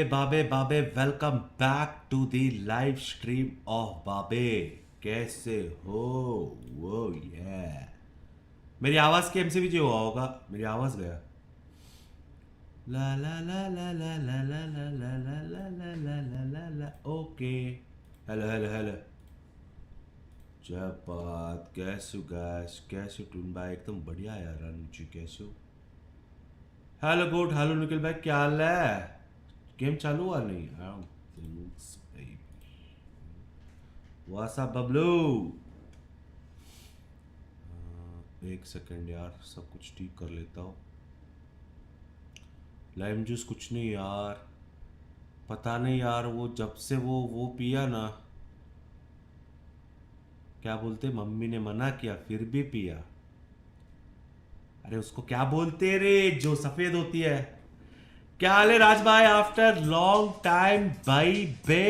बाबे बाबे welcome back to the live stream of बाबे। कैसे हो? वो ये मेरी आवाज के एमसीबी जो हुआ होगा, मेरी आवाज गया। ला ला ला ला ला ला ला ला ला ला ला ला ला ला ला ला। Okay, hello hello hello. जब बात कैसे गैस, कैसे टून भाई? एकदम बढ़िया यार अनुजी, कैसे हो? हेलो गुड, हेलो निखिल भाई, क्या हाल है? गेम चालू हुआ नहीं? व्हाट्सअप बबलू? एक सेकंड यार, सब कुछ ठीक कर लेता हूँ। लाइम जूस कुछ नहीं यार, पता नहीं यार, वो जब से वो पिया ना, क्या बोलते, मम्मी ने मना किया फिर भी पिया। अरे उसको क्या बोलते रे, जो सफेद होती है। क्या हाल है राज भाई? आफ्टर लॉन्ग टाइम भाई बे।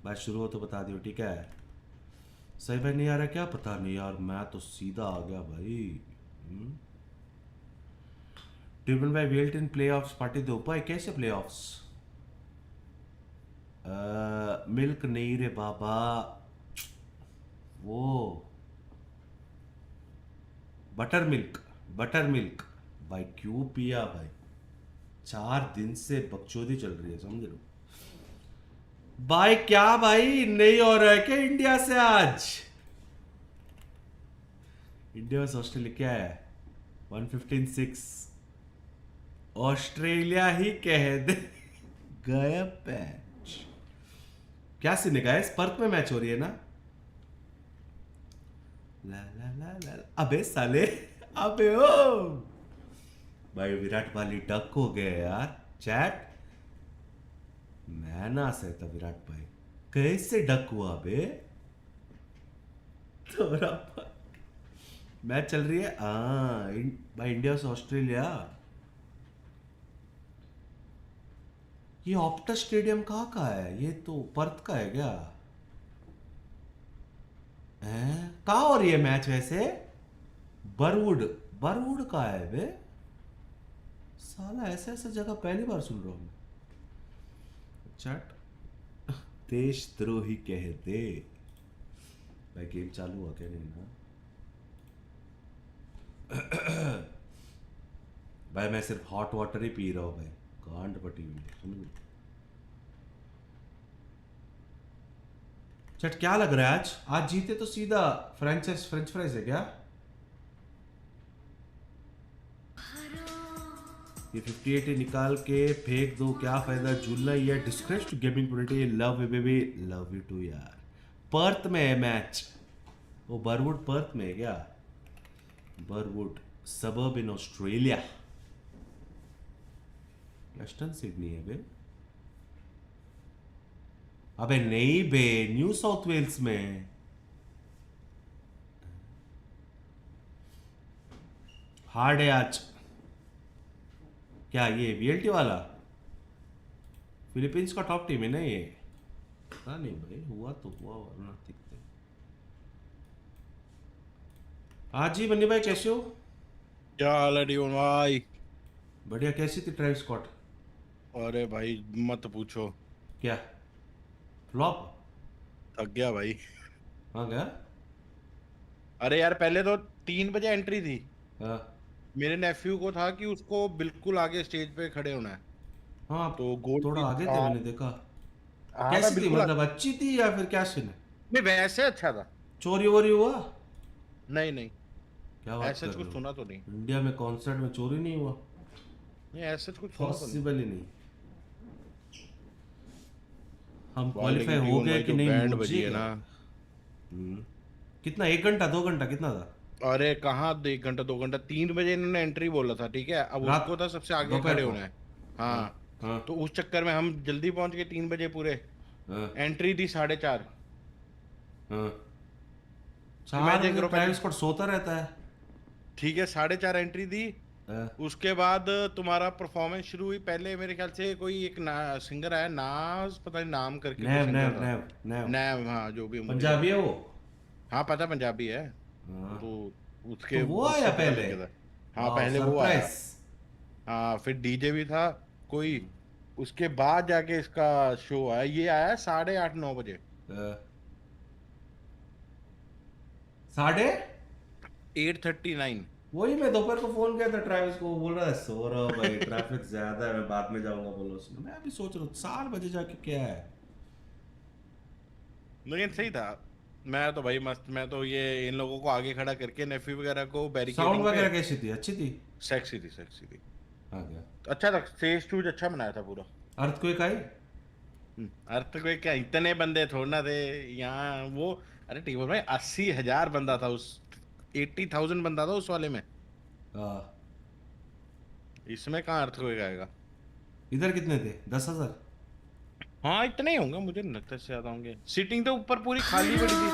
बात शुरू हो तो बता दियो, ठीक है? सही भाई नहीं आ रहा क्या? पता नहीं यार, मैं तो सीधा आ गया भाई। Triple by VLT in play offs party दो पाए। कैसे प्ले ऑफ्स? मिल्क नहीं रे बाबा, वो बटर मिल्क, बटर मिल्क भाई। क्यों पिया भाई? 4 दिन से बकचोदी चल रही है, समझ लो भाई। क्या भाई नहीं हो रहा है क्या इंडिया से? आज इंडिया से ऑस्ट्रेलिया क्या है? 115-6 ऑस्ट्रेलिया ही कह दे। गया मैच। क्या सीन है गाइस? पर्थ में मैच हो रही है ना? ला ला ला ला, अबे साले, अबे ओ भाई, विराट वाली डक हो गए यार। चैट मैं ना सहता विराट भाई, कैसे डक हुआ बे? थोड़ा मैच चल रही है भाई, इंडिया से ऑस्ट्रेलिया। ये ऑप्टस स्टेडियम कहाँ का है? ये तो पर्थ का है क्या? कहाँ हो रही है मैच वैसे? बरवुड, बरवुड का है बे साला। ऐसे ऐसे जगह पहली बार सुन रहा हूँ मैं। चट देशद्रोही कह दे भाई। गेम चालू हुआ क्या? नहीं ना भाई, मैं सिर्फ हॉट वाटर ही पी रहा हूँ भाई, गांड पटी हुई है, समझ लो। चट क्या लग रहा है आज? आज जीते तो सीधा फ्रेंच फ्राइज है क्या? ये 58 निकाल के फेंक दो, क्या फायदा? झूलना ही है। Disgrace to gaming community, love you baby, love you too यार। पर्थ में है मैच। वो बरवुड पर्थ में है क्या? Burwood suburb in Australia. Western Sydney है बे? अबे नहीं बे, न्यू साउथ वेल्स में। हार्ड है आज। क्या ये VLT वाला फिलीपींस का टॉप टीम है ना ये? पता नहीं भाई, हुआ तो हुआ वरना दिखते। हाँ जी बन्नी भाई, कैसे हो? क्या हाल है डियोन भाई? बढ़िया। कैसी थी ट्राइव स्क्वाड? अरे भाई मत पूछो, क्या फ्लॉप? थक गया भाई। हाँ गया। अरे यार पहले तो 3 बजे एंट्री थी। हाँ मेरे नेफ्यू को था कि उसको बिल्कुल आगे स्टेज पे खड़े होना है। हाँ, तो गोल थोड़ा की आगे थे, मैंने देखा। हाँ मैं कैसी थी बिल्कुल मतलब, अच्छी थी या फिर क्या सीन है? नहीं वैसे अच्छा था। चोरी वोरी हुआ? नहीं नहीं, क्या बात ऐसा कर रहे कुछ हो? सुना तो नहीं। इंडिया में कॉन्सर्ट में चोरी नहीं हुआ? नहीं ऐसा कुछ सुना तो नहीं। पॉसिबल ही नहीं। हम भाई क्वालिफाई लेकिन हो डियोन गए भाई कि जो नहीं बैंड मुझे बजी है क्या? ना। कितना, 1 घंटा 2 घंटा कितना था? अरे कहाँ 1 घंटा 2 घंटा, 3 बजे इन्होंने एंट्री बोला था, ठीक है। अब रात, उसको था सबसे आगे दोपहर खड़े को? होना है। हाँ हाँ। हाँ तो उस चक्कर में हम जल्दी पहुंच गए 3 बजे पूरे। हाँ एंट्री थी 4:30। हाँ। चार इमेजिन बजे करो ट्राइव पहले। स्क्वाड सोता रहता है। ठीक है 4:30 एंट्री दी। हाँ, उसके बाद तुम्हारा परफॉर्मेंस शुरू हुई। पहले मेरे ख्याल से कोई एक सिंगर आया, नाज पता नहीं नाम करके कोई नैव सिंगर नैव था। नैव नैव। नैम, हाँ जो भी मुझे नहीं पंजाबी है पता। वो? हाँ पता पंजाबी है। हाँ, तो उसके तो वो उससे आया पता पहले? लग गया था। हाँ वाह पहले वो आया। सरप्राइज। हाँ फिर डीजे भी था कोई, उसके बाद जाके इसका शो आया। ये आया 8:30-9 बजे। अ, साढ़े 8:39। वही मैं दोपहर को फोन किया था ट्रैविस को, वो बोल रहा है सो रहा हूँ भाई, ट्रैफिक ज्यादा है, मैं बाद में जाऊंगा बोलो उसने। मैं अभी सोच रहा हूँ 4 बजे जाके क्या है। लेकिन सही था। मैं तो भाई मस्त, मैं तो ये इन लोगों को आगे खड़ा करके नेफ्यू वगैरह को साउंड बैरिकेडिंग पे। वगैरह कैसी थी? अच्छी थी? सेक्सी थी, सेक्सी थी। आ गया। अच्छा था, स्टेज टूज अच्छा बनाया था पूरा। अर्थक्वेक आई? अर्थ कोई क्या, इतने बंदे थोड़ा थे यहाँ वो। अरे टीबोन भाई 80,000 बंदा था उस, 80,000 बंदा था उस वाले में। आ, इसमें कहाँ अर्थ कोई आएगा। इधर कितने थे? 10,000? हाँ इतने ही होंगे, मुझे नहीं लगता इससे ज्यादा होंगे। सीटिंग तो ऊपर पूरी खाली पड़ी थी। सीटिंग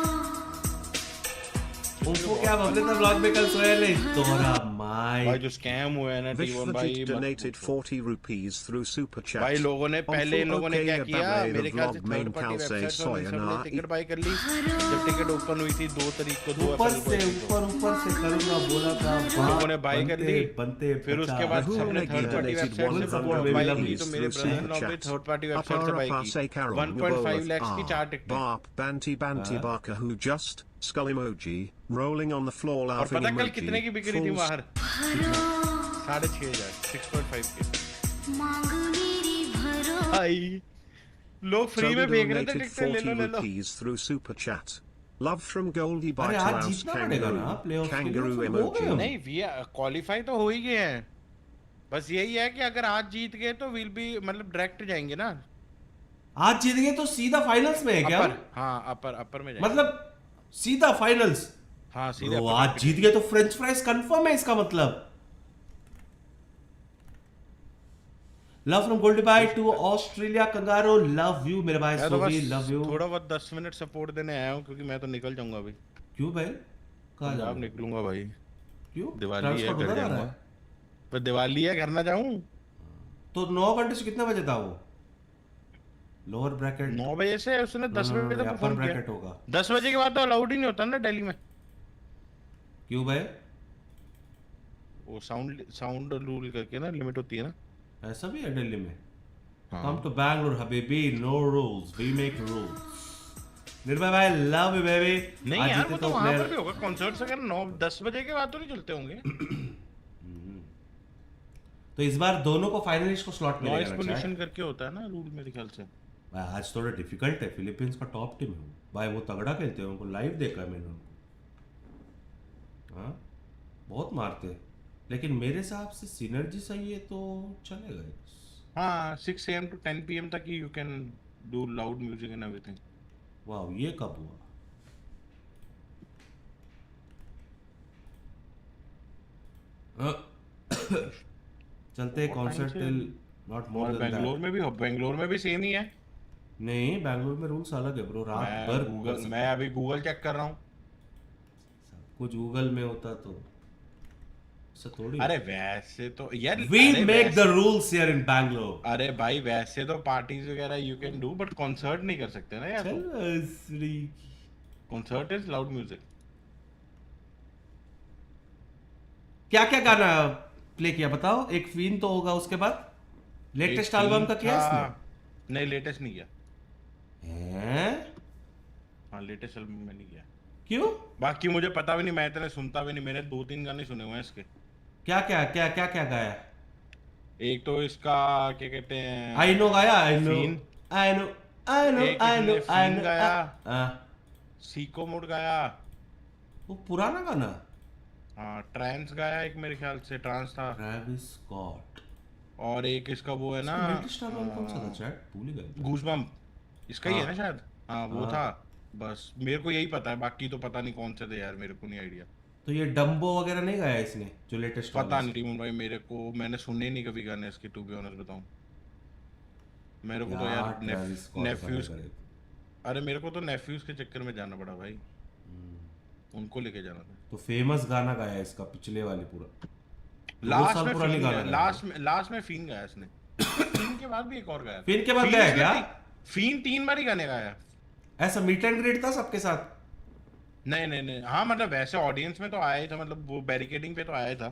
तो उनको क्या बहुत बबले खाली था थी। ब्लॉग में कल सोया नहीं तोरा भाई माइक। जो स्कैम हुआ है ना टीबोन भाई, Vishwajit मत donated पूछो। 40 rupees through Super भाई Chat. लोगों ने पहले, इन लोगों ने क्या किया, Babay the मेरे ख्याल से vlog third main party kalse websites और इन सब ने soyana टिकट बाय कर ली। जब टिकट ओपन हुई थी 2 तारीख को, 2 ऊपर अप्रैल को से आई थी तो ऊपर से करूंगा बोला था, उन लोगों ने बाप बाय कर बनते ली। बनते फिर उसके बाद पचास। सबने Rahul third Negi party donated website से 100 बाय की, rupees तो मेरे through brother in Super law भी Chat. थर्ड पार्टी वेबसाइट से बाय की। Aparapase Karam 1.5 lakhs की 4 टिकटें। Barp Banty Banty हाँ? Barker who just skull emoji rolling on the floor और laughing पता कल कितने की emoji. बिक रही थी Full बाहर? 6,500, 6.5 के। भाई लोग फ्री में Toby फेंक रहे थे donated टिकटें, ले 40 लो ले लो। rupees through Super Chat. Love from Goldie by अरे आज Klaus जीतना पड़ेगा ना Kangaroo. प्लेऑफ्स के लिए, Kangaroo फिर हो गए emoji. हम। नहीं वी क्वालिफाई तो हो ही गए हैं। बस यही है कि अगर आज जीत गए तो विल बी, मतलब डायरेक्ट जाएंगे ना। आज जीत गए तो सीधा फाइनल्स में है क्या अपर, हम? हाँ अपर में जाएंगे। मतलब सीधा फाइनल्स? हाँ सीधे ब्रो अपर आज जीत गए तो फ्रेंच फ्राइज कंफर्म है इसका मतलब। Love from Goldie bye to Australia kangaroo, love you मेरे भाई मैं तो सोबी, बस लव यू। थोड़ा बहुत 10 मिनट सपोर्ट देने आया हूँ, क्योंकि मैं तो निकल जाऊंगा अभी। क्यों भाई? कहाँ जा पंजाब रहे हो? निकलूंगा भाई। क्यों? दिवाली ट्रैवल्स है, का घर उधर आ रहा जाऊंगा। है? पर दिवाली है, घर ना जाऊं। तो 9 घंटे से कितने बजे था वो? Lower bracket? 9 बजे से उसने 10 बजे तक अपर परफॉर्म किया। ब्रैकेट होगा। 10 बजे के बाद तो अलाउड ही नहीं होता ना दिल्ली में। क्यों भाई? वो साउंड साउंड रूल करके ना लिमिट होती है ना। ऐसा भी है दिल्ली में? हाँ। कम टू बैंगलोर हबीबी, no rules we make rules. Nirbhay भाई लव यू बेबी। नहीं आज यार, जीते वो तो वहां player- पर भी होगा कॉन्सर्ट्स, अगर 9-10 बजे के बाद तो नहीं चलते होंगे। तो इस बार दोनों को फाइनलिस्ट को स्लॉट नॉइज मिलेगा ना पोल्यूशन शायद? करके होता है ना रूल मेरे ख्याल से। भाई आज थोड़ा डिफिकल्ट है, फिलीपींस का टॉप टीम है वो। भाई वो तगड़ा खेलते हैं, उनको लाइव देखा है मैंने उनको। हाँ बहुत मारते हैं, लेकिन मेरे हिसाब से सिनर्जी सही है तो चलेगा। हाँ 6 AM to 10 PM तक ही you can do loud music and everything. वाह ये कब हुआ? चलते हैं कॉन्सर्ट टिल नॉट मोर और देन बेंगलोर दैट। में भी, बेंगलोर में भी सेम ही है। नहीं बेंगलोर में रूल्स अलग है ब्रो, रात भर मैं अभी गूगल चेक कर रहा हूँ। सब कुछ गूगल में होता तो ऐसा थोड़ी। अरे वैसे तो यार, वी अरे make the rules here in Bangalore. अरे भाई वैसे तो पार्टीज वगैरह you can do, but concert नहीं कर सकते ना यार। चल Shri concert is loud music. क्या क्या गाना प्ले किया बताओ? एक फीन तो होगा, उसके बाद लेटेस्ट एल्बम का किया इसने? नहीं लेटेस्ट नहीं किया। हैं? हाँ लेटेस्ट एल्बम में नहीं किया। क्यों? बाकी मुझे पता भी नहीं, मैं इतने सुनता भी नहीं, मैंने 2-3 गाने सुने हुए हैं इसके। क्या क्या क्या क्या क्या गाया? एक तो इसका क्या कहते हैं, आई नो गाया, आई नो फीन। आई नो आई नो एक आई नो इसने आई फीन नो गाया। सीको मोड गाया। वो पुराना गाना। हाँ ट्रांस गाया एक, मेरे ख्याल से ट्रांस था। Travis Scott. और एक इसका वो है ना, लेटेस्ट एल्बम कौन सा था चैट? भूल ही गए। गूजबम्प, इसका ही है हाँ। ना शायद। हाँ वो हाँ। था। बस मेरे को यही पता है, बाकी तो पता नहीं कौन से थे यार, मेरे को नहीं आइडिया। तो ये डम्बो वगैरह नहीं गाया इसने जो लेटेस्ट? पता नहीं टीमोन भाई, मेरे को, मैंने सुने नहीं कभी गाने इसके, टू बी ऑनेस्ट बताऊं। मेरे को तो यार नेफ्यूज, अरे मेरे को तो नेफ्यूज के चक्कर में जाना पड़ा भाई, उनको लेके जाना था। तो फेमस गाना गाया इसका पिछले वाले पूरा। लास्ट में पुरानी फीन गाना गाया, गाया। लास्ट में फीन गाया इसने। फीन के बाद भी एक और गाया। फीन के बाद गाया क्या? फीन 3 बार ही गाने गाया। ऐसा मीट एंड ग्रीट था सबके साथ? नहीं नहीं नहीं, हाँ मतलब वैसे ऑडियंस में तो आया ही था, मतलब वो बैरिकेडिंग पे तो आया ही था।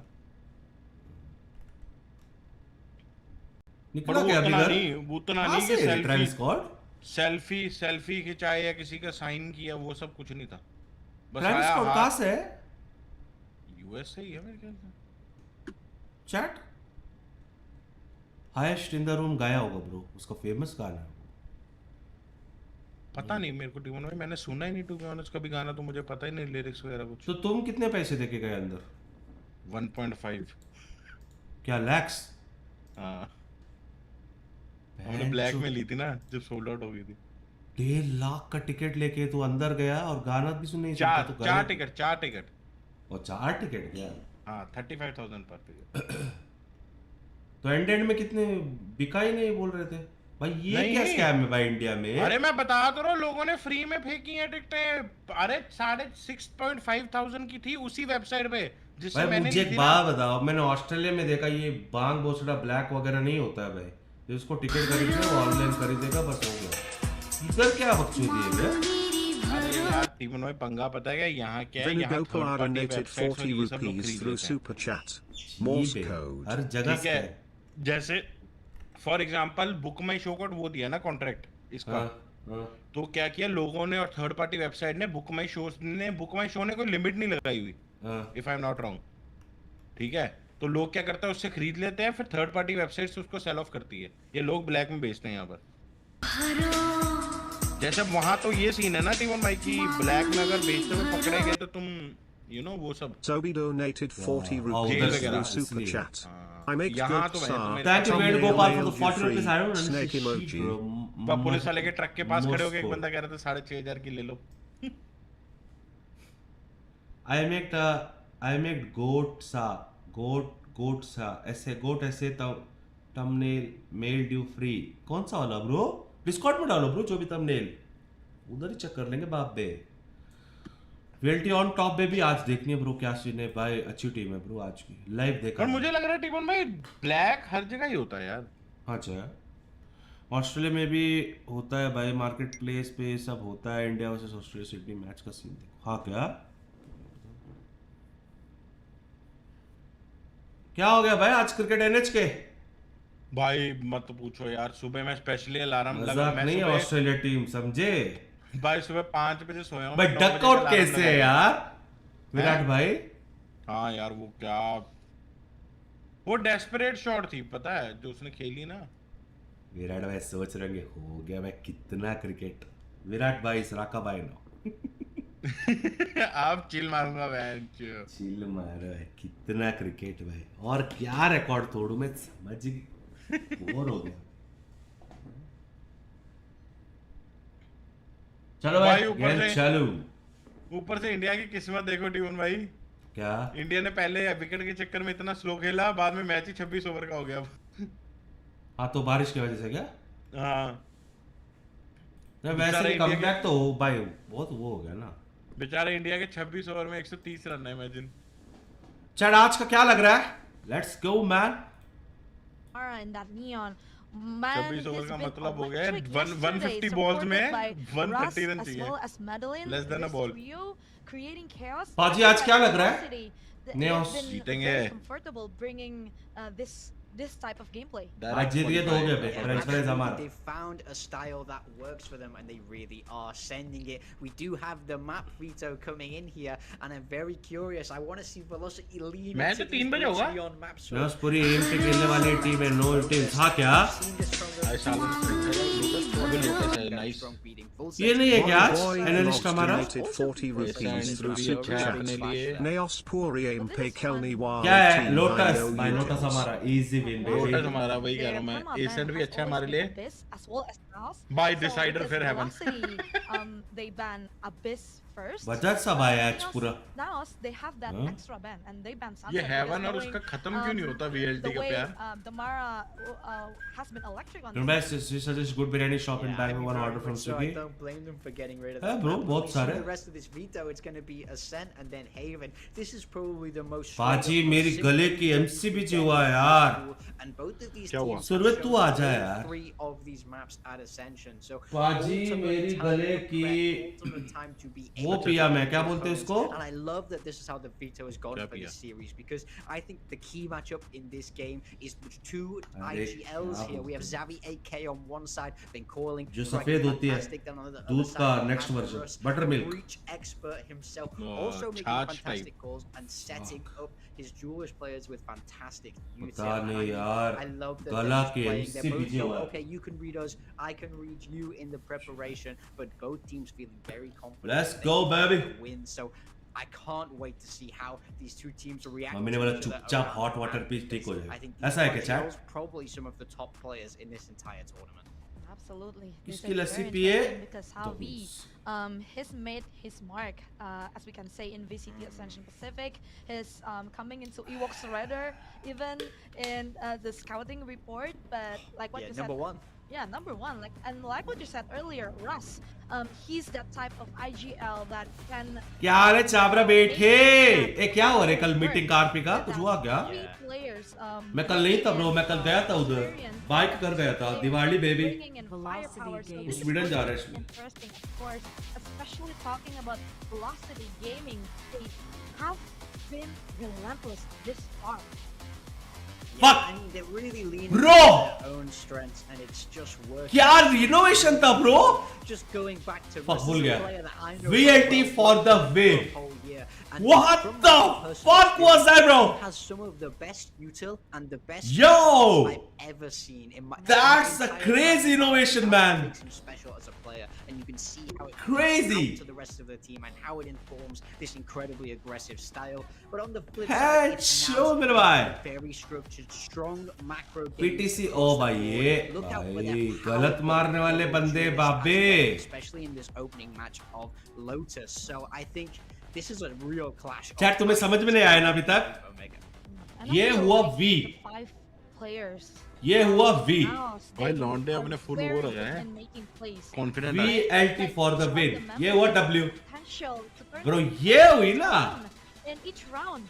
निकला क्या अभी घर? उतना कहाँ नहीं कि से ट्रैविस स्कॉट? सेल्फी खिंचाए या किसी का साइन किया, वो सब कुछ नहीं था। बस ट्रैविस आया स्कॉट कहाँ से है? यूएस से ही है मेरे ख्याल से। Chat highest in the room गाया होगा ब्रो, उसका फेमस गाना है। पता नहीं मेरे को टीवन भाई, मैंने सुना ही नहीं टू बी ऑनेस्ट कभी गाना, तो मुझे पता ही नहीं लिरिक्स वगैरह कुछ। तो तुम कितने पैसे देके गए अंदर? 1.5। क्या लैक्स? हाँ, हमने ब्लैक में ली थी ना जब सोल्ड आउट हो गई थी। 1.5 लाख का टिकट लेके तू अंदर गया और गाना भी सुन नहीं सकता? तो चार टिकट और 4 टिकट गया? हाँ, 35,000 पर टिकट। तो एंड में कितने बिका ही नहीं बोल रहे थे भाई? ये क्या स्कैम है भाई इंडिया में? अरे मैं बता तो रहा हूँ, लोगों ने फ्री में फेंकी है टिकटें। अरे 6,500 की थी उसी वेबसाइट पे जिससे भाई मैंने मुझे ली एक थी बात ना। बताओ, मैंने ऑस्ट्रेलिया में देखा ये बांग बोसड़ा ब्लैक वगैरह नहीं होता है भाई। जो इसको टिकट खरीदना वो ऑनलाइन खरीदेगा बस, हो गया। इधर क्या बकचोदी है भैया? अरे यार टीवन भाई पंगा पता है क्या यहाँ क्या है, यहाँ Vinagopal third party donated websites 40 और ये सब लोग rupees खरीद through लेते हैं। Super Chat. Morse ठीक है, code. हर जगह ठीक से है, जैसे for example book my show का वो दिया ना कॉन्ट्रैक्ट इसका। हाँ, हाँ। तो क्या किया लोगों ने और थर्ड पार्टी वेबसाइट ने, बुक माई शो ने कोई लिमिट नहीं लगाई हुई, हाँ। If I am not wrong. ठीक है, तो लोग क्या करते हैं उससे खरीद लेते हैं, फिर थर्ड पार्टी वेबसाइट से उसको सेल ऑफ करती है, ये लोग ब्लैक में बेचते हैं यहाँ पर। जैसे वहां तो ये सीन है ना टीवन भाई की, ब्लैक में अगर बेचते हुए पकड़े गए तो तुम वो सब। Toby donated 40 Wow, rupees that's through nice. Super Isliye. Chat. हाँ, I make यहाँ good तो है, Sar. Thank you very Gopal for the 40 Thumbnail rupees. I don't know. Snake emoji. वह पुलिस वाले के ट्रक के पास खड़े हो गए, एक बंदा कह रहा था 6,500 की ले लो। I make goat sa ऐसे thumbnail mailed you free। कौन सा वाला ब्रो? डिस्कॉर्ड में डालो ब्रो जो भी thumbnail, उधर ही चेक कर लेंगे बाप बे। VLT ऑन टॉप पे भी आज देखनी है ब्रो, क्या सीन है भाई? अच्छी टीम है ब्रो आज की, लाइव देखा। और मुझे लग रहा है टीवन भाई ब्लैक हर जगह ही होता है यार। हाँ अच्छा, ऑस्ट्रेलिया में भी होता है भाई, मार्केट प्लेस पे सब होता है। India versus Australia Sydney match का सीन देखो। हाँ क्या हो गया भाई आज क्रिकेट एनएच के? भाई मत पूछो यार, सुबह मैं स्पेशली अलार्म लगा, मजाक मैं नहीं है सुबह ऑस्ट्रेलिया टीम, समझे भाई सुबह 5 बजे सोया हूँ। भाई? 9 बजे डकआउट का कैसे है यार विराट भाई? हाँ यार वो क्या, वो डेस्परेट शॉट थी पता है जो उसने खेली ना। विराट भाई सोच रहे होंगे हो गया भाई कितना क्रिकेट। विराट भाई सराका भाई नो आप चिल मारूंगा बहन चो। चिल मारो है, कितना क्रिकेट भाई। और क्या रिकॉर्ड तोड़ू मैं, समझ बोर हो गया। चलो भाई गेम चालू। ऊपर से इंडिया की किस्मत देखो टीवन भाई, क्या इंडिया ने पहले विकेट के चक्कर में इतना स्लो खेला, बाद में मैच ही 26 ओवर का हो गया। हाँ तो बारिश की वजह से क्या? हाँ वैसे भी कमबैक तो भाई बहुत वो हो गया ना। बेचारे इंडिया के 26 ओवर में 130 रन है, इमेजिन। चल आज का क्या लग रहा है? Let's go man. 26 ओवर का मतलब हो गया 150 बॉल्स में 130 रन चाहिए, लेस देन अ बॉल। पाजी आज क्या लग रहा है? NAOS जीतेंगे। this type of gameplay. आज जीत गए तो हो गया भाई, फ्रेंचाइज हमारा। They've found a style that works for them and they really are sending it. We do have the map veto coming in here and I'm very curious. I want to see Velocity lean match तो 3 बजे होगा। on maps. NAOS पूरी M पे खेलने वाली team है, no teams. हाँ क्या ये नहीं है क्या आज एनालिस्ट हमारा? Donated 40 rupees through Super Chat. NAOS Puri MP Kelny क्या है? लोटस भाई, लोटस हमारा इजी विन लोटस बेबी। हमारा, वही कह रहा हूं मैं, एसेंट भी अच्छा है हमारे लिए। बाय डिसाइडर फिर Haven. They ban Abyss first. Bajaj सब आया आज पूरा। NAOS they have that extra ban and they ban Sunset. ये हेवन और उसका खत्म क्यों नहीं होता VLT का प्यार? The Mara has been electric on Remember, suggest good biryani shop in Bangalore, one order from So I Swiggy. don't blame them for getting rid of Yeah, that. bro, map. बहुत When we see सारे। the rest of this veto, it's going to be Ascent and then Haven. This is probably the most. पाजी मेरी गले की MC भी जो हुआ यार। And both of these क्या हुआ? teams सुरवे have तू shown आ जा all यार। 3 of these maps at Ascension. So पाजी ultimate मेरी time गले to की prep, ultimate time to be वो पिया मैं, क्या बोलते हैं उसको? And I love that this is how the veto has gone क्या for पिया? this series, because I think the key matchup in this game is the two अरे IGLs क्या here. We have बोलते Xavi 8K on one side, then calling जो striking सफेद होती है, fantastic, then on the दूध other का side, next version, ASRock, buttermilk. breach expert himself, Oh, also making charge fantastic type. calls and setting up his duelist players with fantastic util. पता And नहीं यार, I love that गला they're just के playing. MC They're both बीजे going, हुआ है। okay, you can read us, I can read you in the preparation, but both teams feeling very confident. Let's that go, they baby. can win. So I can't wait to see how these two teams react. Mummy ने to बोला each other चुपचाप around hot the water map, पे ठीक हो because I जाएगा। think ऐसा है क्या these chat? girls probably some of the top players in this entire tournament. Absolutely. This किसकी is लस्सी very पिए? interesting because how तो he he's made his mark, as we can say, in VCT Ascension Pacific. He's coming into Evox Radar, even in the scouting report. But like what Yeah, you number said, one. yeah, number one. Like what you said earlier, Russ. He's that type of IGL that can. क्या रे चाबरा बैठे? ए क्या हो रहा है कल meeting कारपी का? कुछ हुआ क्या? Players, मैं कल नहीं था ब्रो, मैं कल गया था उधर, बाइक कर गया था, दिवाली बेबी। स्वीडन जा रहे हैं इसमें। Interesting, of course, especially talking about velocity gaming. They have been relentless this far. Fuck! I mean, they're really leaning Bro! on their own strengths, and it's just working. क्या renovation था bro? Just going back to Fuck, Russ, भूल this is a गया। player that I know VLT well for the for win. a whole year. And What from the my personal fuck was that, bro? experience, he has some of the best util and the best Yo! I've ever seen in my That's a entire crazy life. innovation, That's what man. makes him special as a player, and you can see how it Crazy. comes out to the rest of the team and how it informs this incredibly aggressive style. But on the flip Head side, it's show, now मेरे भाई। very structured, strong macro games PTC across O the भाई board. ये Look out for भाई their गलत powerful मारने वाले overall बंदे duels बाबे। as well, especially in this opening match of Lotus. So I think this is a real clash. of chat तुम्हें समझ में नहीं आया ना अभी तक? Omega. And ये also, हुआ like, V। the 5 players. ये हुआ V। Now, भाई they लॉन्डे are अपने full very over हो good जाए। in making plays. कॉन्फिडेंट है। VLT for the win। ये हुआ W। Potential to turn bro this ये हुई ना? in each round.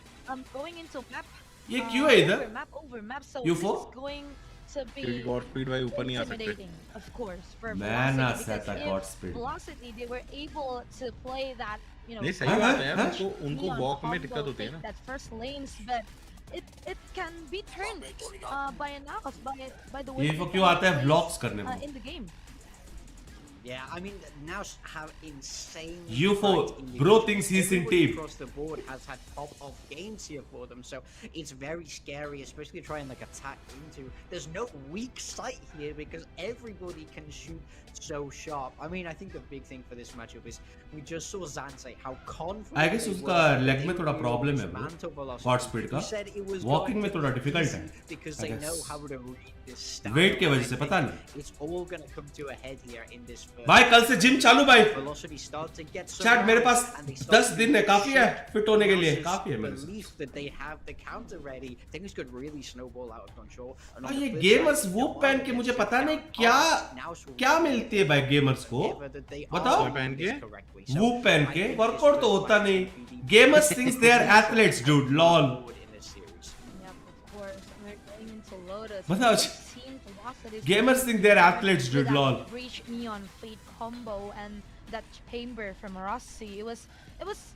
Going into map. ये क्यों है इधर? Over map. So UFO? this is going to be क्योंकि गॉड स्पीड भाई ऊपर नहीं आ सकते। intimidating, of course, for Man, I velocity, said because that if God speed. velocity they were able to play that, नहीं सही हाँ, बात है हाँ, यार, उनको neon वॉक में combo, दिक्कत होती है take ना। that first lanes, but it can be turned by a NAOS, by the way ये they वो can क्यों आता है play, vlogs करने में? in the game. Yeah, I mean, now have insane. UFO, fight in the bro game. thinks he's in Everybody team. across the board has had top of games here for them, so it's very scary, especially trying like attack into. There's no weak sight here because everybody can shoot so sharp. I mean, I think the big thing for this matchup is we just saw Zan say how confident. I guess they उसका were that leg they में थोड़ा would problem है dismantle bro, velocity. hot speed का, He said it was walking going में to थोड़ा be difficult easy है, because I they know guess. how to read this style. Weight के And वजह I से think पता नहीं। it's all gonna come to a head here in this first. भाई कल से जिम चालू भाई। Velocity start to get some chat मेरे rounds, pass and they start 10 to दिन है, काफी है shoot. फिट होने के लिए, Now's काफी है his मेरे से। belief that they have the counter ready, things could really snowball out of control. And on भाई the ये flip गेमर्स side, वो the पहन one के मुझे that पता took नहीं out क्या Now's will क्या really मिलती है भाई गेमर्स को, whatever that they are बताओ? doing पहन this के? correctly. वो So, पहन I के think वर्कआउट this तो first होता match नहीं। could be gamers thinks they are athletes dude lol. forward in this series. Yep, of course. We're going into Lotus. बताओ, We've seen velocity Gamers think they're athletes, dude, with that lol. Breach neon fleet combo and that chamber from Rossi. It was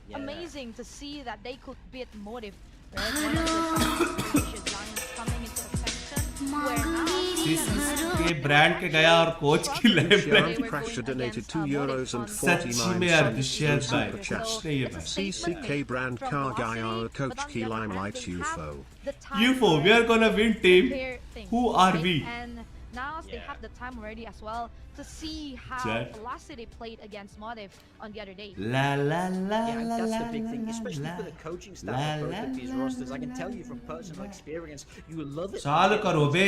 Yeah. amazing to see that they could beat Motive. Right? One of the fastest giants coming into Ascension, where now CCC के brand के गया और coach की life Sharon में Pressure donated €2 and सच्ची 49 में यार cents Dushyant through भाई super chat. कुछ नहीं है भाई। CCK brand car guy our coach key limelight UFO. UFO, we are gonna win team. Who are we? And now they Yeah. have the time already as well to see how Chat. Velocity played against Motive on the other day. La la la Yeah, and la that's la the big thing, la, especially la. for the coaching staff La, of both la, of these la, rosters. I can la, tell you from la, personal la. experience, you love it. चालू करो बे।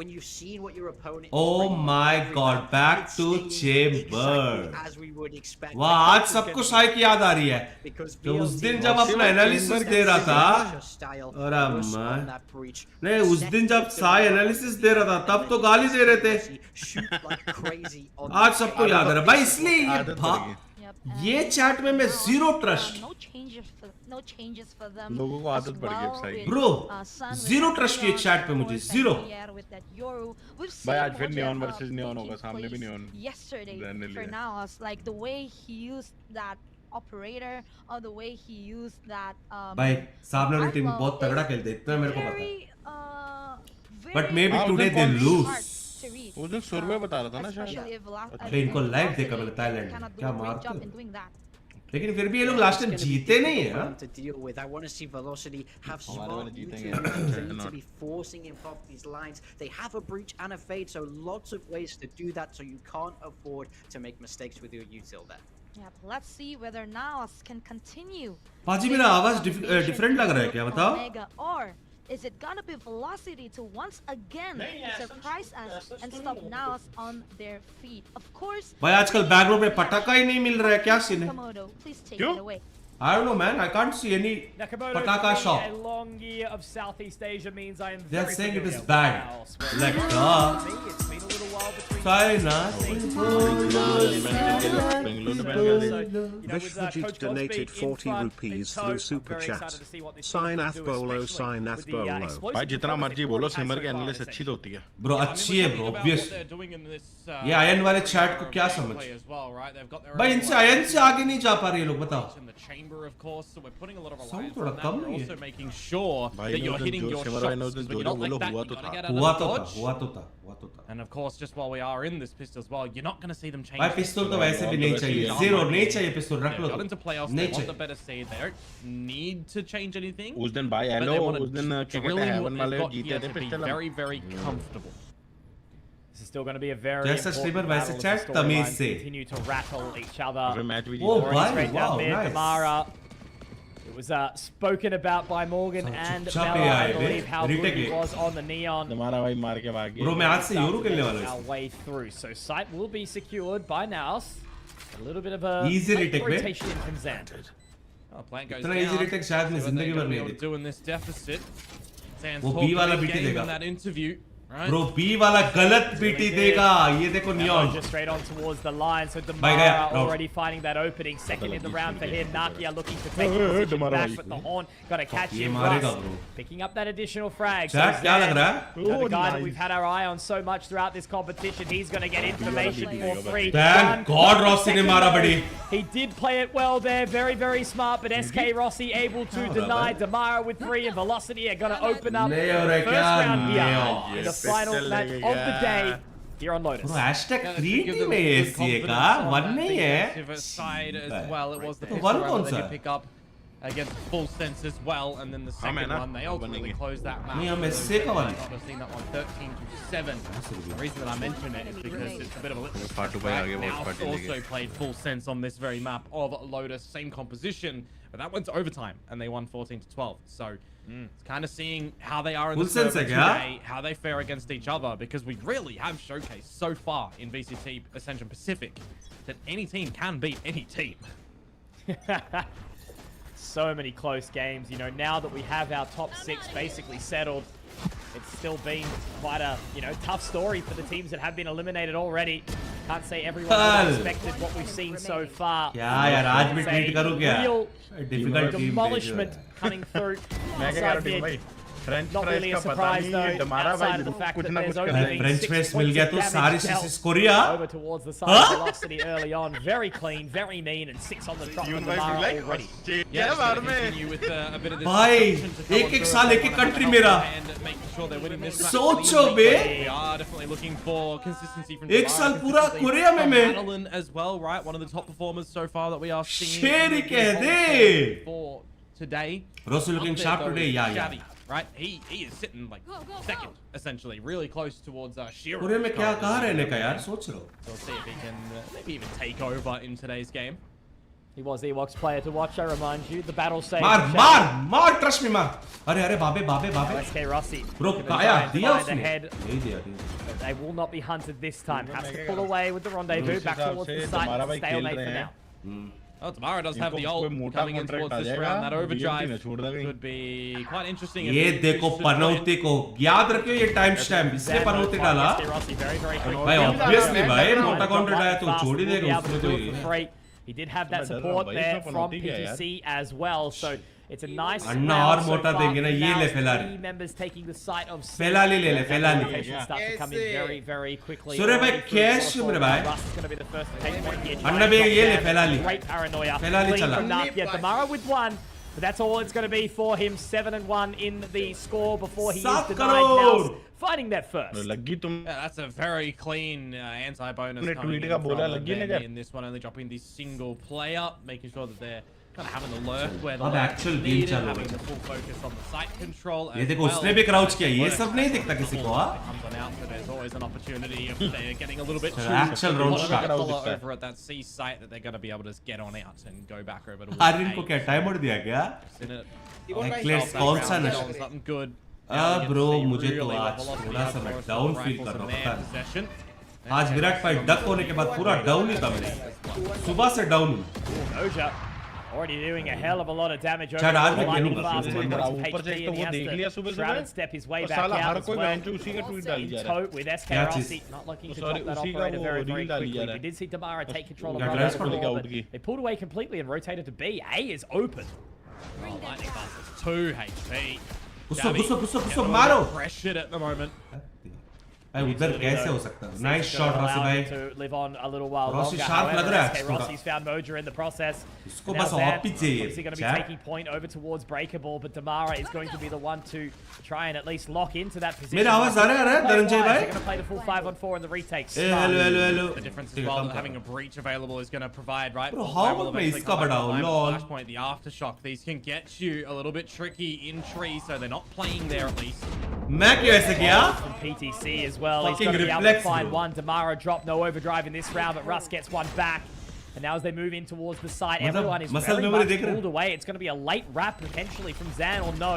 When you've seen what your opponent. Oh is bringing my every God, round, back it's to staying chamber. exactly as we would expect. वाह The आज coach is सबको gonna Sai की याद आ रही है because तो उस VLT दिन जब was अपना एनालिसिस दे रहा था style अरे was on man। that breach. नहीं उस दिन जब साई एनालिसिस दे रहा था तब तो गाली दे रहे थे, Shoot like crazy on आज the सबको side. याद आ रहा है भाई, इसलिए ये आदत पड़ गई। Yep, ये and चैट में मैं now, zero trust। no changes for them. लोगों को आदत as पड़ गई अब well साई की। with, Bro, Sun with zero that trust ये neon, chat पे of मुझे, course, zero। and Pierre with that Yoru. We've seen भाई आज फिर Motive, neon versus neon taking होगा, सामने भी place neon yesterday रहने for लिया। NAOS, like the way he used that operator, or the way he used that. भाई सामने वाली टीम armor बहुत तगड़ा is खेलते हैं, इतना मेरे को पता है. very, But very maybe हाँ, today उधर they कौन- lose. to read. उस दिन सुरवे बता रहा था ना शायद. Especially if अरे इनको live देखा मैंने Thailand में. cannot do क्या a great मारते job हैं. in doing that. लेकिन फिर भी ये लोग last time It's gonna be जीते नहीं difficult है. for them to deal with. I want to see Velocity have हमारे smart वाले जीतेंगे. utilities. They need Not. to be forcing him off these lines. They have a breach and a fade, so lots of ways to do that. So you can't afford to make mistakes with your util there. Yeah, but let's see whether NAOS can continue. पाजी मेरा आवाज different लग रहा है क्या बताओ? Omega, or is it gonna be Velocity to once again surprise us and stop NAOS on their feet? Of course. भाई आजकल बैंगलोर में पटाखा ही नहीं मिल रहा है, क्या सीन है? Komodo, please take क्यों? it away. I don't know man, I can't see any Nakamoto, pataka shop. a long year of Southeast Asia means I am They're very saying it familiar is with bad. NAOS, but Like for duh. me, it's been a little while between China. Vishwajit donated 40 rupees through Super Chat. Sign Athbolo, sign Athbolo. भाई जितना मर्जी बोलो, सिमर की analysis अच्छी तो होती है. Bro अच्छी है bro, obvious. ये आयन वाले चैट को क्या समझ? भाई इनसे आयन से आगे नहीं जा पा रहे ये लोग, बताओ. Sound थोड़ा कम नहीं है. making sure भाई that you're ने hitting जो your सिमर shots. भाई ने उस दिन 'Cause when जो you're not बोलो like that, हुआ you तो gotta था. get हुआ another तो था, dodge. हुआ तो था. And of course, just while we are in this pistol as well, you're not going to see them change. भाई पिस्तौल तो वैसे भी नहीं चाहिए. Zero नहीं चाहिए पिस्तौल, रख लो. Got into playoffs, नहीं they want the चाहिए. better seed. They don't need to change anything. उस दिन भाई but हेलो, they want उस दिन to क्या कहते drilling हैं what हेवन they've वाले got जीते here थे to be pistol. very, very comfortable. This is still going to be a very जैसा important streamer वैसे battle as chat, the तमीज storylines से. continue to rattle each other. फिर match भी Oh, जीता. भाई, Straight down wow, mid, nice. Damara. It was spoken about by Morgan So, and चुपचाप Bella, he I आए बे. believe, how good Retake he it. was on the neon. हमारा भाई मार के भाग Bro गया. मैं आज से यूरो खेलने वाला Our हूँ. way through. So site will be secured by NAOS. A little bit of a Easy late retake, bे. rotation from Zan. Oh, plant goes इतना down. easy retake शायद मैं See what जिंदगी they're भर gonna नहीं be able देखी. to do in this deficit. Sans वो talked B a वाला big BT game देगा. in that interview, right? Bro B वाला गलत BT देगा. ये देखो neon. Just straight on towards the line. So Bye, guy. Damara No. already finding that opening. Second in the round for him. Nakia looking to take the position Damara back, भाई. but the horn got to catch ये him. मारेगा Russ bro. picking up that additional frag. So Chat क्या Zan, लग रहा है? the Oh, guy that nice. we've had our eye on so much throughout this competition, he's going to get information for free. Thank God Rossi ने मारा बड़ी. He did play it well there, very, very smart, but SK Rossi able to deny Damara with 3, and Velocity are going to open up नहीं the हो रहा है first क्या? round नहीं here हो. in the final match of the day here on Lotus. Bro hashtag Yeah, to 3 give team them है good ASCA का. confidence on 1 that नहीं है. defensive side as Right. well. It was the तो pistol one round कौन that सा they है? did pick up against full sense as well, and then the second man, one they ultimately बनेंगे. closed that match. नहीं, हम So SCA का वाली. I've seen that one 13-7. The reason that I mention it is because it's a bit of a litmus फाटू test, भाई right? आगे Now Watchparty also लेके. played full sense on this very map of Lotus, same composition, but that went to overtime and they won 14-12. So it's kind of seeing how they are in the Full sense server है क्या? today, how they fare against each other, because we really have showcased so far in VCT Ascension Pacific that any team can beat any team. So many close games. You know, now that we have our top 6 basically settled, it's still been quite a, tough story for the teams that have been eliminated already. Can't say everyone would have expected what we've seen so far. क्या यार आज भी It's tweet a करूँ क्या? real Difficult team demolishment coming through. मैं क्या कह रहा outside हूँ mid. भाई. French Not really a fries का पता surprise नहीं. though, हमारा भाई outside of the fact कुछ that ना there's कुछ only कर been French 6 press points मिल गया of तो damage सारी dealt CCs Korea. over towards the side of Velocity early on. Very clean, very mean, and 6 on the trot from Damara already. Yeah, just gonna continue with a bit of this भाई, disruption to come एक-एक through साल and एक-एक wanna country help मेरा. and making sure they're winning this match सोचो cleanly. B. They are definitely looking for consistency from एक Damara, साल पूरा consistency Korea में from मैं. Madeline as well, right? One of the top performers so far that we are seeing शेर ही in कह the they. for today. Rossi looking Up there, sharp though, today. is Yeah, yeah. Xavi, right? He is sitting like second, essentially, really close towards Shiro. Korea में क्या कहाँ रहने का यार? सोच रहा हूँ. So we'll see if he can maybe even take over in today's game. He was Ewok's player to watch, I remind you. The battle save. मार trust me मार. अरे बाबे. SK Rossi. Bro gonna काया try and दिया find उसने. ahead. नहीं दिया. But they will not be hunted this time. Has to pull away with the rendezvous back towards the site. Stalemate for now. Oh, Damara does have the ult coming in towards this round. That overdrive could be quite interesting. ये देखो पनौती को याद रखियो ये time stamp इसलिए पनौती डाला. भाई obviously भाई मोटा काउंटर आया तो छोड़ ही देगा उसमें तो ये. He did have that support there from PTC as well, so It's a nice Anna round और so मोटा far. देंगे ना, ये Now ले three Ferrari. members taking the site of Ferrari ले ले, Ferrari. Locations start to come in very, very quickly. सूर्य भाई, Already through cash the मेरे भाई. Russ is going to be the first to take point here. अन्ना भी ये ले Ferrari. Great paranoia. Ferrari Clean चला. from Nakia. Damara with one. But that's all it's going to be for him. 7-1 in the score before he is 7 denied. crore. Now fighting that first. लगी तुम Yeah, that's a very clean anti-bonus तुमने coming tweet in का from बोला, लगी ना Vandy क्या? in this one, only dropping the single player, making sure that they're kind of having the lurk where the अब lurk actual is game needed, चालू having है. the full focus on the site control. ये as देखो well. उसने भी crouch किया, ये सब नहीं दिखता किसी को, हाँ? Comes on out, so there's always an opportunity if they're getting a little bit too actual round shot. over at that C site that they're going to be able to get on out and go back over to Aryan को क्या time out दिया क्या? Eclairs कौन सा नशा? something good. Bro मुझे तो आज थोड़ा सा मैं डाउन फील कर रहा हूँ, पता है? आज विराट फाइट डक होने के बाद पूरा डाउन ही था मैं, सुबह से डाउन हूँ. Moja already doing a hell of a lot of damage over शायद आज मैं lightning खेलूंगा, fast सुबह movement ऊपर of ऊपर से HP एक तो and वो he देख लिया has to सुबह shroud सुबह and step his way और back साला out हर as कोई well. बेंच उसी का ट्वीट डाली जा रहा है. Enthoo with SK क्या Rossi cheese? not looking to Sorry, drop that उसी का operator वो very, रील very डाली जा quickly. रहा We है. did see Damara take control of क्या that ड्रेस ball, खोल but they pulled away completely and rotated to B. A is open. Oh, lightning fast is 2 HP. घुसो मारो. Pressured at the moment. भाई उधर कैसे हो सकता है? नाइस शॉट रॉसी भाई. To live on a little while Rossi longer. sharp लग रहा है However, SK थोड़ा. Rossi's found Moja in the process. इसको Now बस Zan ऑफ ही चाहिए. obviously going to be Chat. taking point over towards breakable, but Damara is going to be the one to try and at least lock into that position. मेरा आवाज आ रहा है धनंजय भाई? They're going to play the full 5-on-4 in the retake. Hello. The difference as well that having a breach available is going to provide, right? Bro, Well, how will about मैं eventually इसका come back बढ़ाऊं? online, Lol. Flashpoint, the aftershock, these can get you a little bit tricky in tree, so they're not playing there at least. मैं क्यों ऐसे किया? From PTC as well. He's Fucking going to be able reflex, to find bro. one. Damara drop, no overdrive in this round, but Russ gets one back. And now as they move in towards the site, मतलब everyone is muscle very memory much देख रहे हैं? pulled away. It's going to be a late wrap potentially from Zan or no.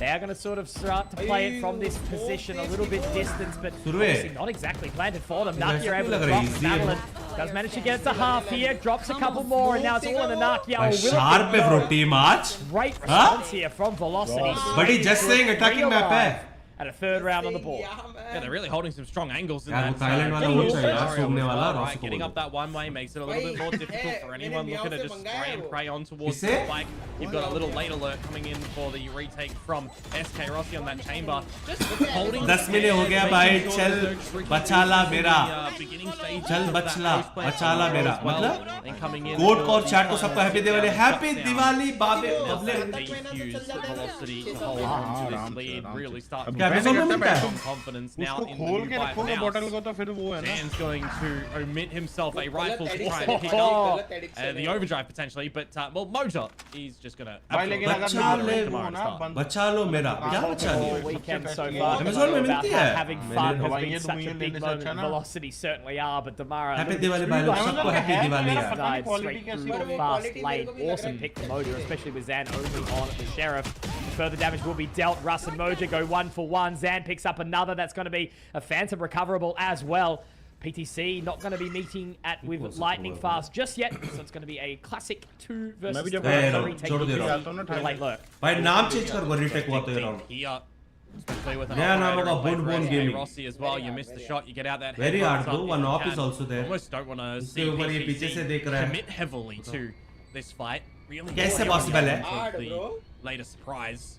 They are going to sort of start to play it from this position, a little bit distance, but Surve. obviously not exactly planted for them. Nakia ऐसा able क्यों to लग रहा drop है? Easy है Madeline. Does manage to get it to half here, drops a couple more, and now it's all in the Nakia. भाई Will it be? Sharp है bro team आज. Great response here from Velocity. But he just saying attacking map है. At a third round on the board. Yeah, they're really holding some strong angles in यार, that. वो Thailand वाला Getting हो all चाहिए यार, scenario सूंघने as वाला, well, Ross right? को Getting बोलो. up that one way makes it a little bit more difficult for anyone looking to just spray and pray on towards the किसे? spike. You've got a little late alert coming in for the retake from SK Rossi on that chamber. Just holding 10 minute हो गया भाई, चल बचाला मेरा. चल बचला मेरा. मतलब कोड और चैट को सबको हैप्पी दिवाली. हैप्पी दिवाली बाबे. क्या एपिसोड में मिलता है? Confidence now उसको in the खोल new के buy रखोगे from बॉटल NAOS. को तो फिर वो है ना. Dan's going to omit himself a rifle to try and pick up the overdrive potentially, but well, Moja, he's just gonna भाई लेकिन अगर बचा ले वो ना बंद बचा लो मेरा. क्या बचा All लिया? weekend so far. Amazon में About मिलती how है. having मैंने fun has हवाई been ये such a दुनिया big लेने से moment. अच्छा ना. Velocity certainly are, but Damara. Happy Diwali भाई लोग सबको हैप्पी दिवाली यार. Died quality straight कैसी through है? fast late. Awesome pick from Moja, especially with Zan only on the Sheriff. Further damage will be dealt. Russ and Moja go 1-for-1. Zan picks up another. That's going to be a Phantom recoverable as well. PTC not going to be meeting at with lightning fast just yet, so it's going to be a classic 2 versus 3 retake. छोड़ दे रहा with a late lurk. भाई नाम change कर वो retake हुआ तो ये round. Here, especially with an Yeah, no, operator no, in play for Boon SK Gaming. Rossi as well. You miss the shot, you get out that. Very head hard box though. up One if you op is can. also there. Almost don't want to उसके see ऊपर ये पीछे से देख रहा है. commit heavily to this fight. Really कैसे worried possible है? about the latest surprise.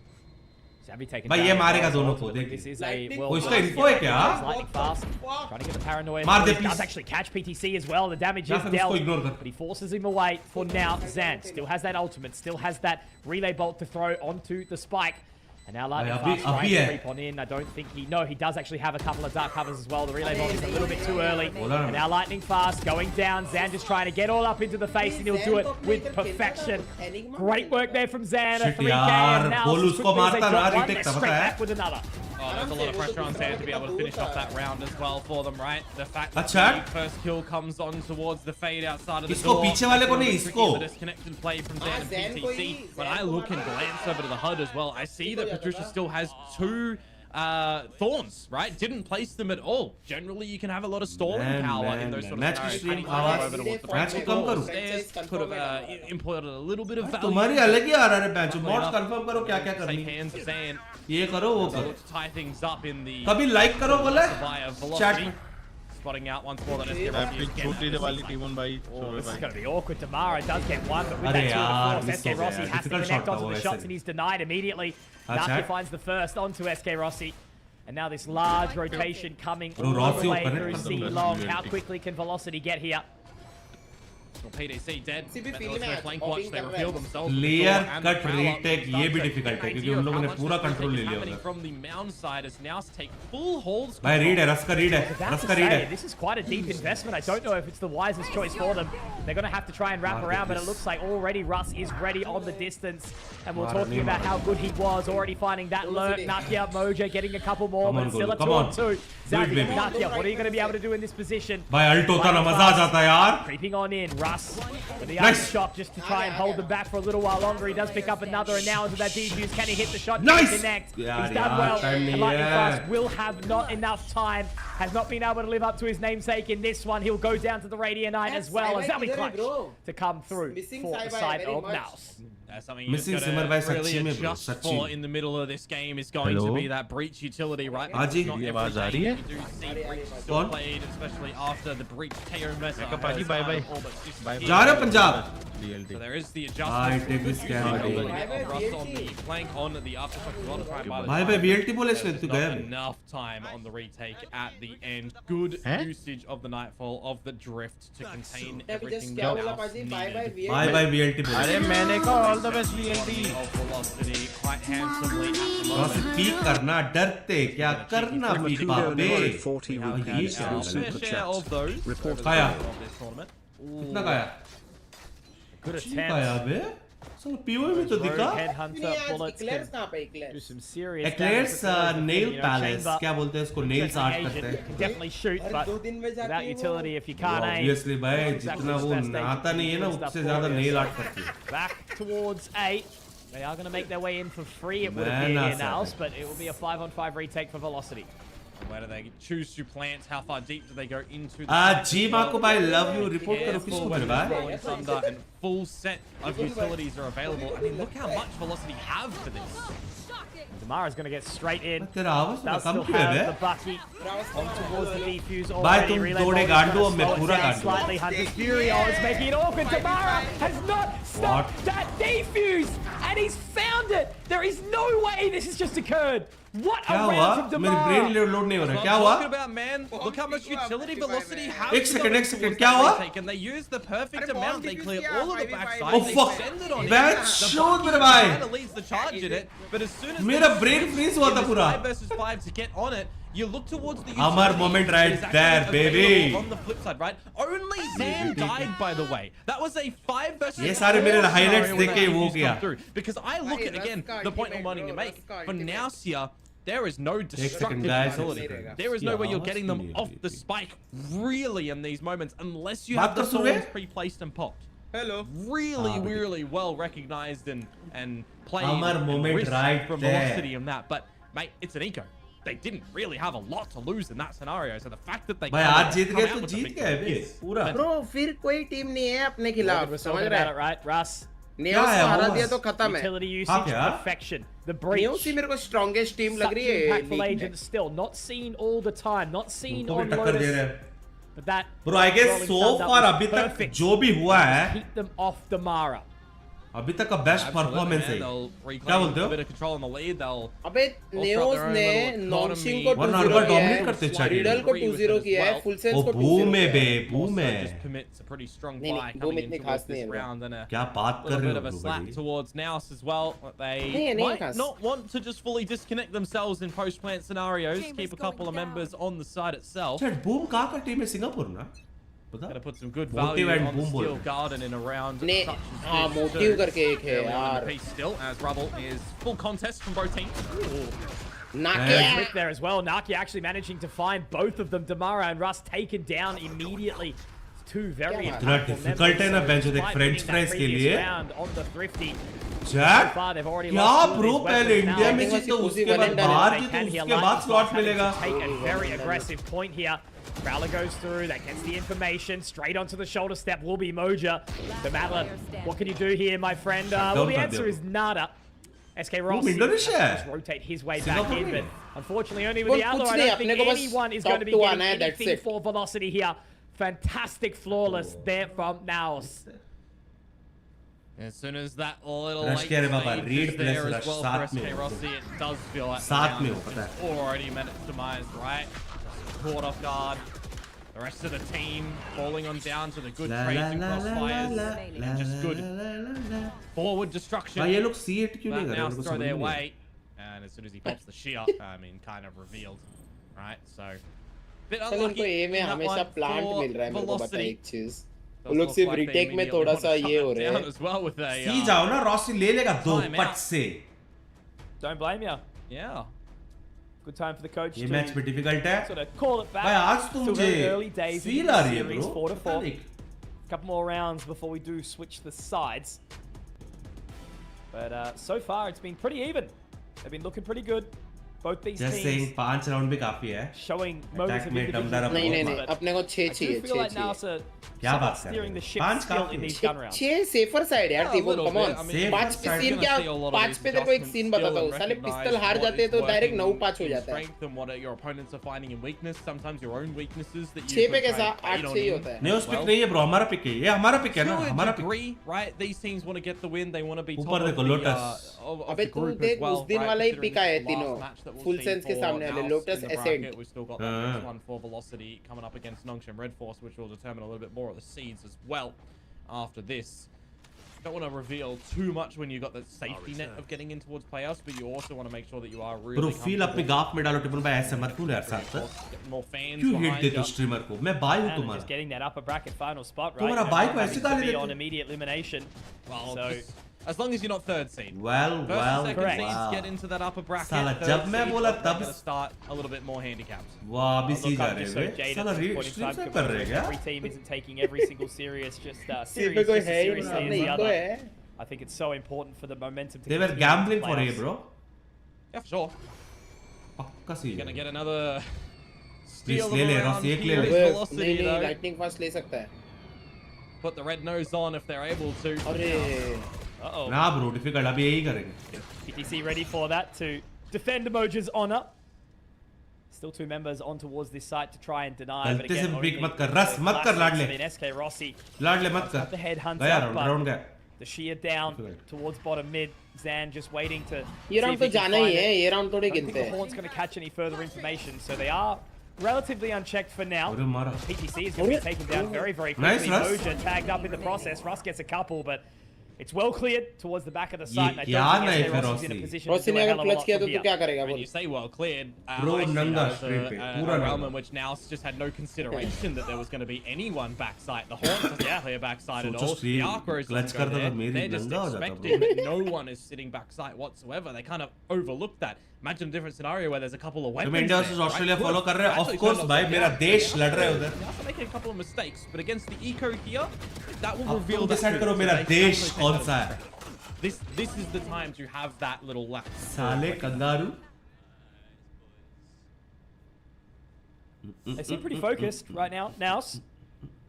Savvy taken भाई down. ये मारेगा दोनों को, देख. This is a वो इसका info है क्या? Lightning fast, trying to get the paranoia. मार दे, He does please. actually catch PTC as well. The damage या is फिर उसको ignore dealt, कर. but he forces him away for now. Zan still has that ultimate, still has that relay bolt to throw onto the spike. And now Lightning अभी- Fast trying अभी to है. creep on in. I don't think he... No, he does actually have a couple of dark covers as well. The relay bolt is a little bit too early. बोला ना. And now Lightning Fast going down. Zan just trying to get all up into the face, and he'll do it with perfection. Great work there from Zan. A Shit 3K, यार, and now बोल as उसको quickly as they मारता drop ना, one, retake they're था, straight पता है? back with another. Oh, there's a lot of pressure on Zan to be able to finish off that round as well for them, right? The fact that अच्छा. the first kill comes on towards the fade outside of the इसको door. पीछे वाले को नहीं, Tricky, इसको. The disconnected play from Zan and PTC. When I look and glance over to the HUD as well, I see that Patricia still has 2 thorns, right? Didn't place them at all. Generally, you can have a lot of stalling power in those sort of match की scenarios. Stream Heading आवाज over towards the match को कम करो. stairs could have imported a little bit of value. तुम्हारी अलग ही आ रहा है match. Mods confirm करो क्या क्या Safe करनी. hands of Zan. ये करो वो करो. Look to tie things up in the कभी लाइक करो बोले by a चैट velocity. में. spotting out once more. That SK मैं Rossi पिक is छूट getting वाली T1 भाई. Oh, this is going to be awkward. Damara does get one, but with Arey that yaar, two miss SK ho gaya. Rossi has to Difficult connect shot onto tha the wo shots aise. and he's denied immediately. Acha. Nakia finds the first onto SK Rossi. And now this large rotation coming Bro, all Rossi the way open through it. C long. How quickly can Velocity get here? Well, PDC dead. CP But feel there was no match, flank popping watch. They कर रहा reveal है. themselves. with the Clear door and the cut Prowler. retake, ये भी difficult है, क्योंकि उन लोगों ने पूरा control ले लिया Happening उधर. from the mound side as NAOS take full holds. भाई रीड है, रस का रीड है, About रस to का रीड say, है. this is quite a deep investment. I don't know if it's the wisest choice for them. They're going to have to try and wrap around, but it looks like already Russ is ready on the distance. And we're talking about how good he was, already finding that lurk. Nakia, Moja getting a couple more, Come but on, still a Golu, 2-on-2. come on. Zabi, Do it, baby. Nakia, what are you going to be able to do in this position? भाई alt होता ना मजा आ जाता यार. Creeping on in, Russ with the Nice. shot just to try and hold them back for a little while longer. He does pick up another, and now into that defuse. Can he hit the shot? Nice. Can he connect? Yeah, He's done yeah, well. time And नहीं Lightning है. Fast will have not enough time. Has not been able to live up to his namesake in this one. He'll go down to the Radiant as well as Zelby clutch to come through Missing for the Sci-Fi side very of much. NAOS. That's something Missing you've Simmer got by to really Sachi में bro, adjust Sachi. for in the middle of this game is going Hello? to be that breach utility, right? हाँ जी. Not ये every आवाज आ रही game है? you do see breach still कौन? played, especially after the breach KO mess. Makeup आजी, bye bye. जा रहे हो Punjab? So there is the I adjustment. take this scan Russ day. on the flank on the aftershock. A lot of time by the भाई side. VLT बोले इसने तू Not गया भी. enough time on the retake at the end. Good usage of the Nightfall of the drift to contain everything क्या that बोला else पाजी? needed. Bye bye VLT. Bye bye VLT बोले. अरे मैंने कहा all the best VLT. Of velocity quite handsomely at the रस moment. Peak करना डरते क्या करना भी Firecuda बाबे. donated 40 Our rupees fair through super share of chat. those Report खाया. of this tournament. कितना खाया? Good ठीक खाया attempt. बे. साला POE में तो दिखा. Headhunter bullets Eclairs can कहाँ पे Eclairs? do some serious Eclairs damage. nail You know, palace chamber, क्या बोलते हैं इसको nails art agent करते हैं. can definitely shoot, her but 2 दिन में जाके without वो- utility, if you can't aim, Obviously भाई exactly जितना what's वो best, they आता नहीं है ना do stuff उससे for ज़्यादा you. nail art करती है. Back towards 8. They are going to make their way in for free. It would Man, appear here that's now, epic. but it will be a 5-on-5 retake for Velocity. Where do they choose to plant? How far deep do they go into the जी माको भाई love you report करो Careful किसको when मेरे भाई. Rolling Thunder and full set of utilities are available. I mean, look how much velocity have for this. Damara's going to get straight in. तेरा आवाज They'll ना कम still क्यों है have the bay? bucky on towards the defuse भाई already. तुम Relay दौड़े ball is गांडू gonna अब मैं slow it पूरा down गांडू. slightly. Hunter's Fury, oh, it's making it awkward. Damara has not stopped that defuse, and he's found it. There is no way this has just occurred. What a क्या round हुआ? from मेरी brain Damara. load नहीं हो रहा. That's क्या what I'm हुआ? talking about, man. Look how much utility velocity have एक second, towards क्या that हुआ? retake, and they use the perfect अरे amount. ball They defuse clear किया, all of the 5v5. backside. Oh, they fuck. send it on That in. The showed Bucky मेरे भाई. kinda leads the charge in it, but as soon as मेरा they brain switch freeze हुआ in था this पूरा. 5 versus 5 to get on it, you look towards the Amar utility moment that right is actually there, available baby. on the flip side, right? Only Zan died, by the way. That was a 5 versus ये सारे मेरे 4 highlights scenario when देख के that वो defuse किया. come through. Because I look भाई, at, again, रस का the point I'm ultimate, wanting to bro, make. रस का For ultimate. now, here, there is no destructive guys, utility. एक second. There is no way you're Yeah, getting them that's off the really spike really in these moments unless you बात have the तो सुन रहे? thorns pre-placed and popped. Hello. Really, really well recognized and played Amar and moment risked right from there. velocity and that. But mate, it's an eco. They didn't really have a lot to lose in that scenario. So the fact that they भाई come आज out जीत गए तो with the Jeet victory गए बे is पूरा. Bro, फिर कोई team नहीं है अपने We're खिलाफ. talking समझ about रहा it, है? right? Russ, नेओस है को हरा वो दिया बस? तो खत्म है. utility हाँ usage, क्या? perfection. The breach. नेओस ही मेरे को strongest team लग Such रही है. impactful league में. agent still. Not seen all the time. Not seen उनको भी on टक्कर दे Lotus. रहे हैं. But that Bro, I guess Rolling so Thunder far was अभी तक perfect. जो भी हुआ है Keep them off Damara. अभी तक का बेस्ट परफॉर्मेंस है. They'll क्या reclaim बोलते a हो? bit of control on the lead. They'll अबे नेओस ने नॉक्सिंग को वरना 2-0 अर्बन किया dominate है. करते चाहिए. रिडल को 2-0 किया है. फुल सेंस ओ को बूम 2-0 है किया बे है. बूम है. just commits a pretty strong नहीं, buy नहीं, coming boom इतनी in खास towards नहीं this है, bro. round and a क्या बात कर little रहे bit हो of a bro slap भाई? towards NAOS as well. They नहीं might खास. not want to just fully disconnect themselves in post-plant scenarios. Keep a couple of members on the side itself. अच्छा boom कहाँ का team है? Singapore ना? पता? Gotta put some good Motive value and on the boom steel ball. garden in a round. ने such as हाँ this. Motive So, करके एक है early on in यार. the piece still, as Rubble is full contest from both teams. नाके. Quick there as well. Naki actually managing to find both of them. Damara and Russ taken down immediately. Two very इतना impactful difficult है ना members. bench So देख, despite French winning that fries के previous लिए. round on the Thrifty. Chat far, they've already क्या lost all bro these पहले weapons India now. में I think जीतो was उसके Pussy बाद Valentine. बाहर They जीतो can hear उसके बाद Lightning स्लॉट Fast having मिलेगा. to take a very aggressive point here. Prowler goes through, that gets the information, straight onto the shoulder step will be Moja. The Madeline, what can you do here, my friend? Well, the कर answer दिया. is nada. SK Rossi Indonesia has to rotate his way back Singapore in, में but unfortunately only with the कुछ Allo, I नहीं, don't think अपने को बस anyone is top going to be two getting आना है, that's anything it. for velocity here. Fantastic flawless there from NAOS. As soon as that little Rush late किया रे बाबा, stage read is there plus as rush, well साथ for में SK हो। Rossi, it does feel like साथ में हो, the पता round है। is already met its demise, right? Caught off guard. The rest of the team falling on down to the good trades and crossfires and just good forward destruction. भाई ये लोग C8 क्यों नहीं But कर रहे? now उनको throw समझ their नहीं आ way, and as soon as he pops the shear, I mean, kind of revealed, right? So, bit चलो उनको unlucky ए में in that हमेशा one प्लांट for मिल रहा है मेरे को पता है velocity. एक चीज वो Does लोग look सिर्फ like they रिटेक में immediately थोड़ा want to सा shut ये that हो रहे down हैं as well with a सी जाओ ना रॉसी ले लेगा दो time पट out. से Don't blame you. yeah. Good time for the coach ये to मैच भी डिफिकल्ट है sort of call it back. भाई आज तो Still मुझे very early days in feel the आ रही है series, bro 4-4. Couple more rounds before we do switch the sides. But so far it's been pretty even. They've been looking pretty good. Both these just teams saying 5 round भी काफी है showing moments Attack of में individual दमदार नहीं नहीं performance, नहीं but अपने को 6 I do चाहिए feel 6 like NAOS चाहिए are क्या somewhat बात कर steering रहे the हो? ship पांच still काफी in है। these gun rounds. 6 safer side यार Yeah, a T-bone little come on bit. I mean, Safe 5 पे side सीन में क्या see a lot of 5 these पे तेरे को एक adjustments सीन still बताता हूँ and साले recognize पिस्टल हार what जाते हैं is तो डायरेक्ट working 9-5 हो in जाता है strength and what your opponents are finding in weakness. Sometimes your own weaknesses that you 6 पे could कैसा try and 8 bait on से ही in. होता है नहीं उस पिक नहीं है ब्रो हमारा पिक है ये हमारा पिक है ना To a हमारा pick degree, right? These teams want to get the win. They want to be top ऊपर of देखो, the, Lotus. of अबे the तू group देख as well, उस दिन right? वाला ही Considering पिक आए it's the तीनों last match that we'll Full see Sense के for सामने वाले NAOS Lotus in the bracket. Ascent We've still got that next one for Velocity coming up against Nongshim Red Force, which will determine a little bit more of the seeds as well after this. Don't want to reveal too much when you got that safety net of getting in towards playoffs, but you also want to make sure that you are really bro feel अपने comfortable. गाफ में डालो टिपन भाई ऐसे मत फूल यार साथ Get more fans क्यों hit behind देते हो you. स्ट्रीमर को मैं बाय हूं And just तुम्हारा getting that upper bracket final spot, right? तुम्हारा You know, बाय not को ऐसे having to गाली be देते on हो? immediate elimination. Well, So as long as you're not third seed. well First and second Correct. seeds get into that upper bracket. साला Third जब मैं seeds बोला are तब gonna start a little bit more handicapped. वाह अभी सी look, जा I'm रहे just so हैं jaded साला at this point in stream time, से कर रहे हैं क्या every team isn't taking every single series just सी पे series कोई just है as ही seriously as नहीं the तो other. है I think it's so important for the momentum to they were continue in gambling for playoffs. it bro Yeah, for sure. पक्का सी You're gonna get another Please, steal of ले a ले, round Rossi, एक ले here ले। is नहीं Velocity नहीं though. Lightning fast ले सकता है Put the red nose on if they're able to. अरे Uh-oh. ना ब्रो डिफिकल्ट अभी यही करेंगे PTC ready for that to defend Emoji's honor. Still two members on towards this site to try and deny. But गलती से again, pick only मत कर रस मत कर लाड ले in SK Rossi. लाड ले मत Got the कर headhunter, गया राउंड but राउंड गया the sheer down towards bottom mid. Zan just waiting to ये see राउंड if तो he can जाना ही find है it. ये राउंड थोड़े I don't think गिनते the हैं Horn's going to catch any further information, so they are relatively unchecked for now. अरे मारा PTC is going to be taken down very, very Nice, quickly. Russ. Moja tagged up in the process. Russ gets a couple, but it's well cleared towards the back of the ये site. and I क्या don't नहीं think फिर SK Ross is in a Rossi? position to Rossi do ने a अगर hell of a clutch lot किया from तो तू here. क्या करेगा When बोल you say well cleared, Bro, I see नंगा that screen पे, a पूरा realm नंगा। in which NAOS just had no consideration that there was going to be anyone backside. The Horns doesn't clear backside at सोचो all. The stream Arcros clutch doesn't go करता there. तो मेरी They're just नंगा हो जाता expecting bro that no one is sitting backside whatsoever. They kind of overlook that. Imagine a different scenario where there's a couple of weapons. तुम India versus there, Australia right? Follow कर रहे हो Actually of course turned भाई out मेरा yeah, देश yeah, लड़ रहे हैं yeah, उधर yeah, making a couple of mistakes, but against the eco here, that will अब reveal तुम that डिसाइड to करो them. मेरा So they देश can कौन actually सा take है This is the time to have that little lapse. साले kangaroo They seem pretty focused right now. Naos,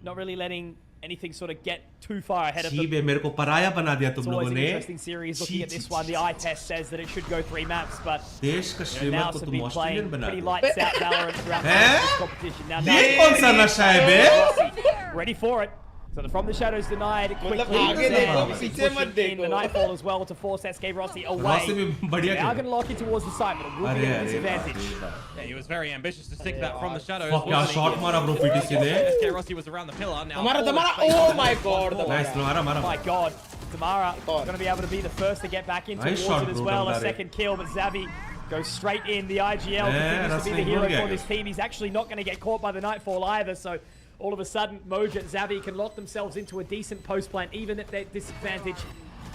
not really letting anything sort of get too far ahead of छी them. बे मेरे को पराया बना दिया It's तुम always लोगों an ने interesting series looking at छी, this छी, one. The eye test says that it should go 3 maps, but देश का you know, स्ट्रीमर Naos को have तुम been playing ऑस्ट्रेलियन बना pretty दो lights out Valorant throughout हैं? this competition. Now ये Naos कौन सा नशा है बे ready for it. So the From the Shadows denied quickly. आगे देखो, Obviously पीछे मत pushing in the देखो। Nightfall as well to force SK Rossi away. Rossi भी बढ़िया They are going खेला to lock in towards the side, but it will be अरे a अरे disadvantage. Yeah, he was very ambitious to stick that from the shadows. Fuck क्या shot मारा bro PTC ने SK Rossi was around the pillar. Now हमारा all हमारा the space oh is my on god board. Nice मारा मारा My God, Tamara God. going to be able to be the first to get back into Nice towards shot, it as bro, well. A Damdare. second kill, but Xavi goes straight in. The IGL continues to that's be the been hero good, for this guys. team. He's actually not going to get caught by the Nightfall either, so all of a sudden, Moja and Xavi can lock themselves into a decent post plant, even at their disadvantage.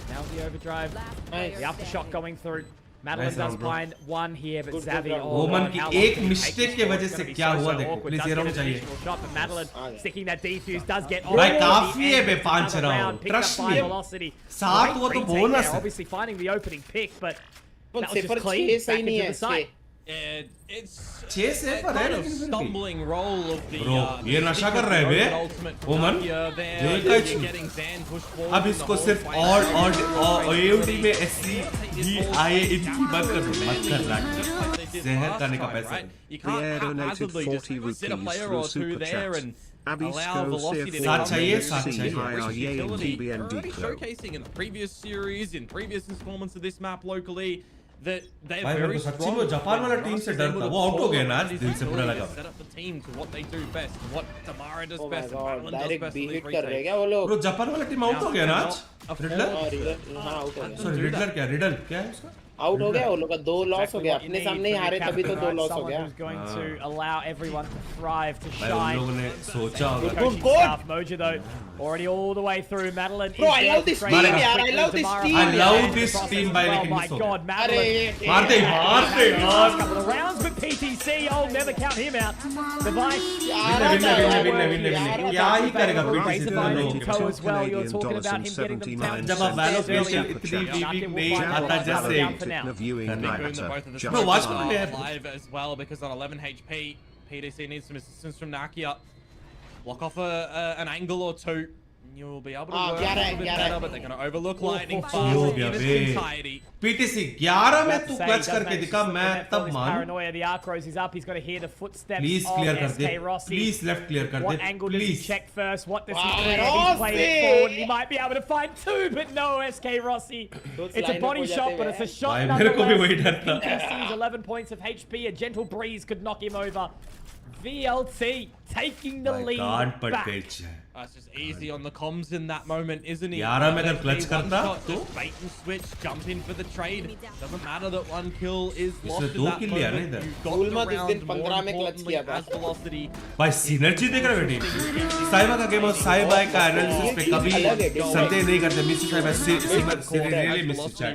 Now the overdrive, Nice. the aftershock going through. Madeline Nice does round, bro. find one here, but Good Xavi, round. oh, Woman God, की how एक long can he mistake take की this? वजह It's से gonna be क्या so हुआ देखो, awkward. please Does ये get round an चाहिए। additional shot, but Madeline गया। sticking that defuse does get भाई on काफी the है end. B It's 5 another round picked up trust by me Velocity. सात Great वो तो retake बोनस there, है obviously finding the opening pick, but that was cipher just clean 6 back सही नहीं into है the site. It's 6 से पर है kind of लेकिन फिर भी stumbling role of the Bro, ये नशा कर रहे हैं बे ओमन देखा अब इसको सिर्फ और AMD में SC ही आए इनकी मत कर रहा जहर करने का पैसा Pierre donated 40 rupees through Super Chat. Abisco साथ चाहिए साथ चाहिए showcasing in the previous series, in previous installments of this map locally, that they're भाई very मेरे को सच्ची strong. में जापान वाला टीम से डर था वो आउट हो गया ना आज दिल से बुरा लगा Set up the team to what they do best, what Tamara does Oh my best, and god, Madeline does direct best B in hit these कर रहे हैं क्या वो ब्रो लोग? जापान वाला टीम आउट हो गया ना आज रिडलर हाँ आउट हो गया। सॉरी रिडलर क्या रिडल क्या है उसका आउट हो गया वो लोग का 2 लॉस हो गया अपने सामने ही हारे तभी तो 2 लॉस हो Someone गया। who's going to allow everyone to thrive, to भाई उन shine. लोगों ने सोचा होगा Coaching Good. staff, Moji though, already all the way through. Madeline Bro, is I there love to this train team, up yaar. I quickly. love this Tamara team. I is love there this to process team as by well. लेकिन My miss हो God, गया। Madeline. मारते Last couple of rounds with PTC. I'll never count him out. Device. क्या ही करेगा Raise the line in tow as well. You're talking about him getting them down. जब आप वैलो special इतनी week नहीं आता जैसे Bro, watch me. Live as well because on 11 HP, PDC needs some assistance from Nakia. Block off an angle or two. You'll be able to work a little bit better, but they're going to overlook lightning fast हो गया in its bay entirety. PTC 11 में तू clutch करके दिखा मैं तब मान Paranoia, the arc rose is up. He's got to hear the footsteps please of clear कर दे SK Rossi. Please left clear कर दे What angle does he please check first? What does he Wow, do? He's played it Rossi! forward. He might be able to find two, but no, SK Rossi. It's a body shot, but it's a shot भाई मेरे को भी वही nonetheless. डर था PTC's 11 points of HP. A gentle breeze could knock him over. VLT taking the lead गांड पट back. गई That's just easy on the comms in that moment, isn't he? 11 में अगर clutch One करता, shot, तो? just bait and switch, jump in for the trade. Doesn't matter that one kill is lost इसने at दो that kill लिया ना moment. इधर। You've got Ulma the जिस round, दिन more 15 में clutch importantly, किया था। as velocity. भाई सिनर्जी देख रहे हो टीम साइबा का गेम और साइबा का एनालिसिस पे कभी संदेह नहीं करते miss साइबा really miss chat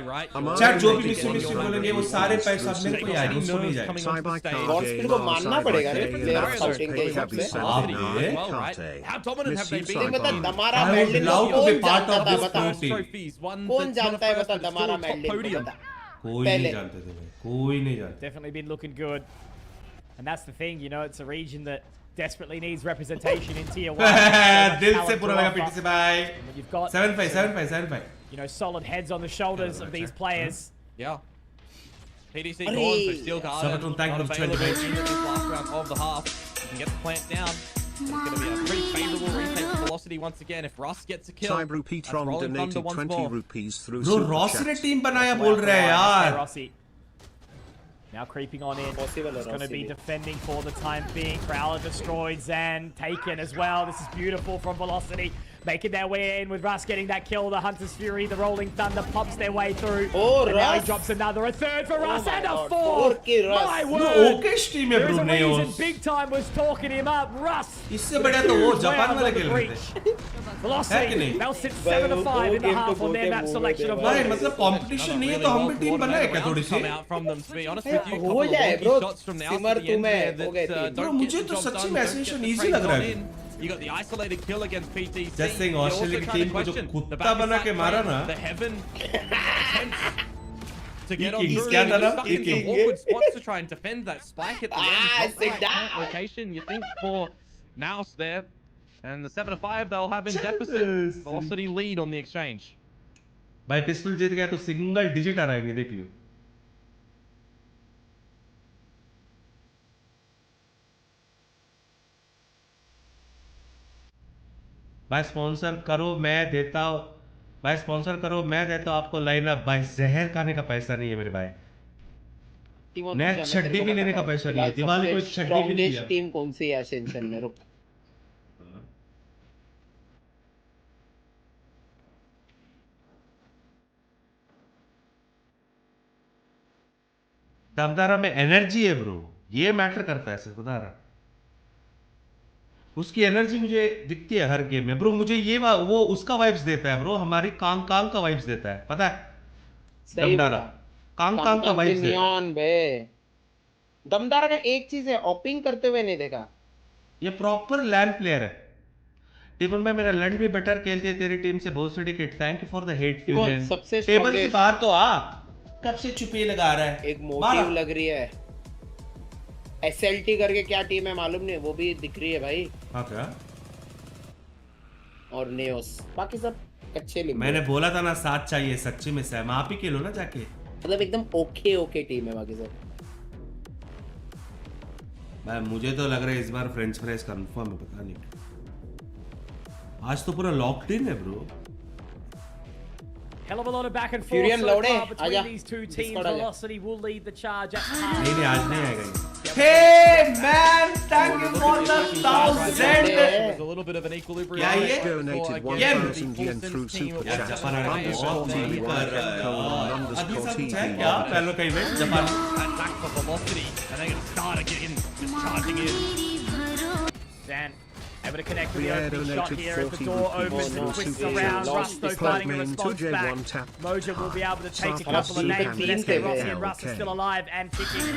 chat जो भी मिस बोलेंगे वो सारे पैसा मेरे को ही आएगा उसको नहीं जाएगा गॉडस्पीड को मानना पड़ेगा रे प्लेयर स्काउटिंग के हिसाब से। How dominant have they been? बता दमारा I would मेडलिन love to be कौन part जानता of था this बता team. Trophies, one कौन that's not जानता है a बता first, but दमारा still top मेडलिन को podium. बता। कोई नहीं जानते थे भाई कोई नहीं जानते Definitely been looking good. And that's the thing, you know, it's a region that desperately needs representation in tier 1. दिल से पूरा लगा पीटी से भाई You've got 7-5 you know, solid heads on the shoulders of these players. Yeah. PDC gone, so Steel Garden Sabaton, thank you not for available 20 in this last round of the half. You can get the plant down. It's going to be a pretty favourable retake for velocity once again. If Russ gets a kill, Cyber that's Petron Rolling Thunder donated once 20 more. rupees through bro Super Ross ने Chat. Team बनाया बोल रहे हैं यार Rossi. Now creeping on in. Possible He's going to be Rossi. defending for the time being. Prowler destroyed, Zan taken as well. This is beautiful from Velocity. Making their way in with Russ getting that kill. The Hunter's Fury, the Rolling Thunder pops their way through. Oh, and now he Russ. drops another. A third for Russ my and a God. fourth. 4K Russ. My bro word. Okesh team है There's bro a reason नेओस Big Time was talking him up. Russ. इससे बढ़िया तो वो Japan वाले खेल रहे थे Velocity. नहीं? They'll sit 7-5 in the half on their map selection of भाई Velocity. मतलब कंपटीशन नहीं है तो हम भी टीम बनाए क्या थोड़ी सी come out from them. To be honest with you, a हो couple of जाए wonky bro shots from now Simar to the end तुम्हें there हो गए that टीम। Bro, don't मुझे get the तो job सच्ची done, में don't Ascension get the easy trades लग रहा on है। in. You got the isolated kill against PTC. Just saying, You're Australia also की trying team to को जो question कुत्ता the back बना side के मारा play, ना। the heaven attempts to get on He's through. क्या They're था stuck ना? in some awkward spots to try and defend that spike at the end. Not sit quite down. that location. You think for NAOS there, and the 7-5 they'll have in deficit. Velocity lead on the exchange. भाई pistol जीत गया तो single digit आ रहा है देख लियो भाई sponsor करो मैं देता हूँ भाई स्पॉन्सर करो मैं देता हूँ आपको लाइनअप भाई जहर खाने का पैसा नहीं है मेरे भाई नेक्स्ट छड्डी भी लेने का पैसा नहीं है दिवाली को छड्डी भी नहीं दिया टीम कौन सी है एसेंशन में रुक दमदारा में एनर्जी है ब्रो ये मैटर करता है सुधारा उसकी एनर्जी मुझे दिखती है हर गेम में ब्रो मुझे ये वो उसका वाइब्स देता है ब्रो हमारी कांग कांग का वाइब्स देता है पता है दमदारा कांग कांग का वाइब्स नियॉन बे दमदारा का एक चीज है ओपिंग करते हुए नहीं देखा ये प्रॉपर लैंड प्लेयर है टेबल में मेरा लैंड भी बेटर खेलती है तेरी टीम से बहुत सी kit thank you for the hate fusion सबसे टेबल से बाहर तो आ कब से चुपी लगा रहा है एक मोटिव लग रही है SLT करके क्या टीम है मालूम नहीं, वो भी दिख रही है भाई। हाँ क्या? और नेओस, बाकी सब कच्चे लिंक। मैंने बोला था ना 7 चाहिए, सच्ची में सैम आप ही खेलो ना जाके। मतलब एकदम ओके टीम है बाकी सब। भाई मुझे तो लग रहा है इस बार फ्रेंच फ्राइज कंफर्म है, पता नहीं आज तो पूरा लॉक्ड इन है bro. Hell of a lot of back and forth Furion so load far है, between आजा। these two teams. Discord आजा। Velocity will lead the charge at नहीं आज नहीं आएगा ये। Hey man, thank you for the 1000. There's a little bit of an equilibrium. क्या ये? Donated Yeah. 1000 yen through super यार chat. जापान वाले बहुत टीवी पर अभी सब कुछ है TB क्या? पहले का event Japan Attack for velocity, and they're going to start again, just charging in. Dan able to connect with the Yeah, opening shot donated here as the 40 door rupees opens through and twists super around. chat. Rusto Lost finding a main response 2J1 back. tap. Moja will be able to take a Sharp couple of up names, but team SK Rossi there. and Russ are Okay. still alive and kicking.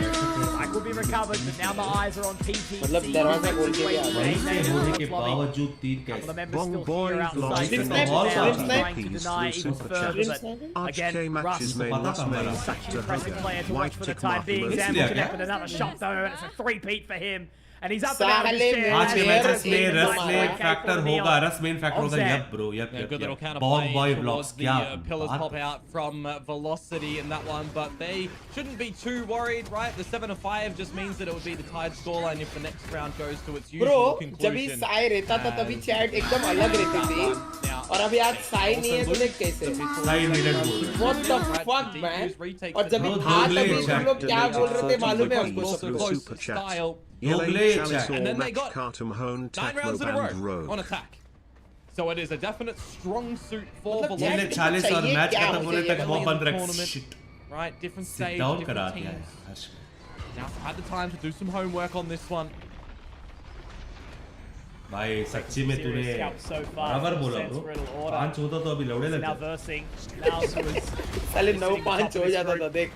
Like will be recovered, but now the eyes are on TTC. मतलब दरवाजा खोल के गया। वहीं से होने के बावजूद 3 Couple of catch. members Wrong still boy, here lost outside. in Now the ball, trying to Rupees deny through even super further, chat. but RHK again, matches Russ main last man such an factor impressive hugger. player to watch White for the tick time mark being. emoji. Zan Yeah, will connect yeah. with another shot though, and it's a three-peat for him. And he's up and out of the साले stairs. आज के मेरे matches में मेरे रस मेरे में factor होगा, रस मेन फैक्टर होगा। Yup bro, yup Yeah, good little yup. counter बॉग play boy towards blocks the क्या pillars बात pop है। out from Velocity in that one, but they shouldn't be too worried, right? The 7-5 just means that it would be the tied scoreline if the next round goes to its bro usual जब भी conclusion. Sai रहता था तभी chat एकदम अलग रहती थी, और अभी आज साई नहीं है तो देख कैसे। Sai needed goal। What the fuck man? और जब भी था तभी तुम लोग क्या बोल रहे थे मालूम है हमको Also सबको। close style. Google Chalice And then or they got Carter Mahone, 9 Taclo rounds in a and row Rogue. on attack. So it is a definite strong suit for मतलब पहले Velocity. 40 और चाहिए मैच क्या खत्म होने मुझे तक ये वो बताओ। बंद रख। Tournament. Shit, Right, different sit stage, down करा different दिया teams. है। हर्ष। Now I've had the time to do some homework on this one. भाई सच्ची में तूने Serious scalp so far बराबर from बोला Sense ब्रो। Riddle order. 5 होता तो अभी लौड़े Now लगते। versing. Laos was साले sitting 9-5 top of हो this जाता group. था देख।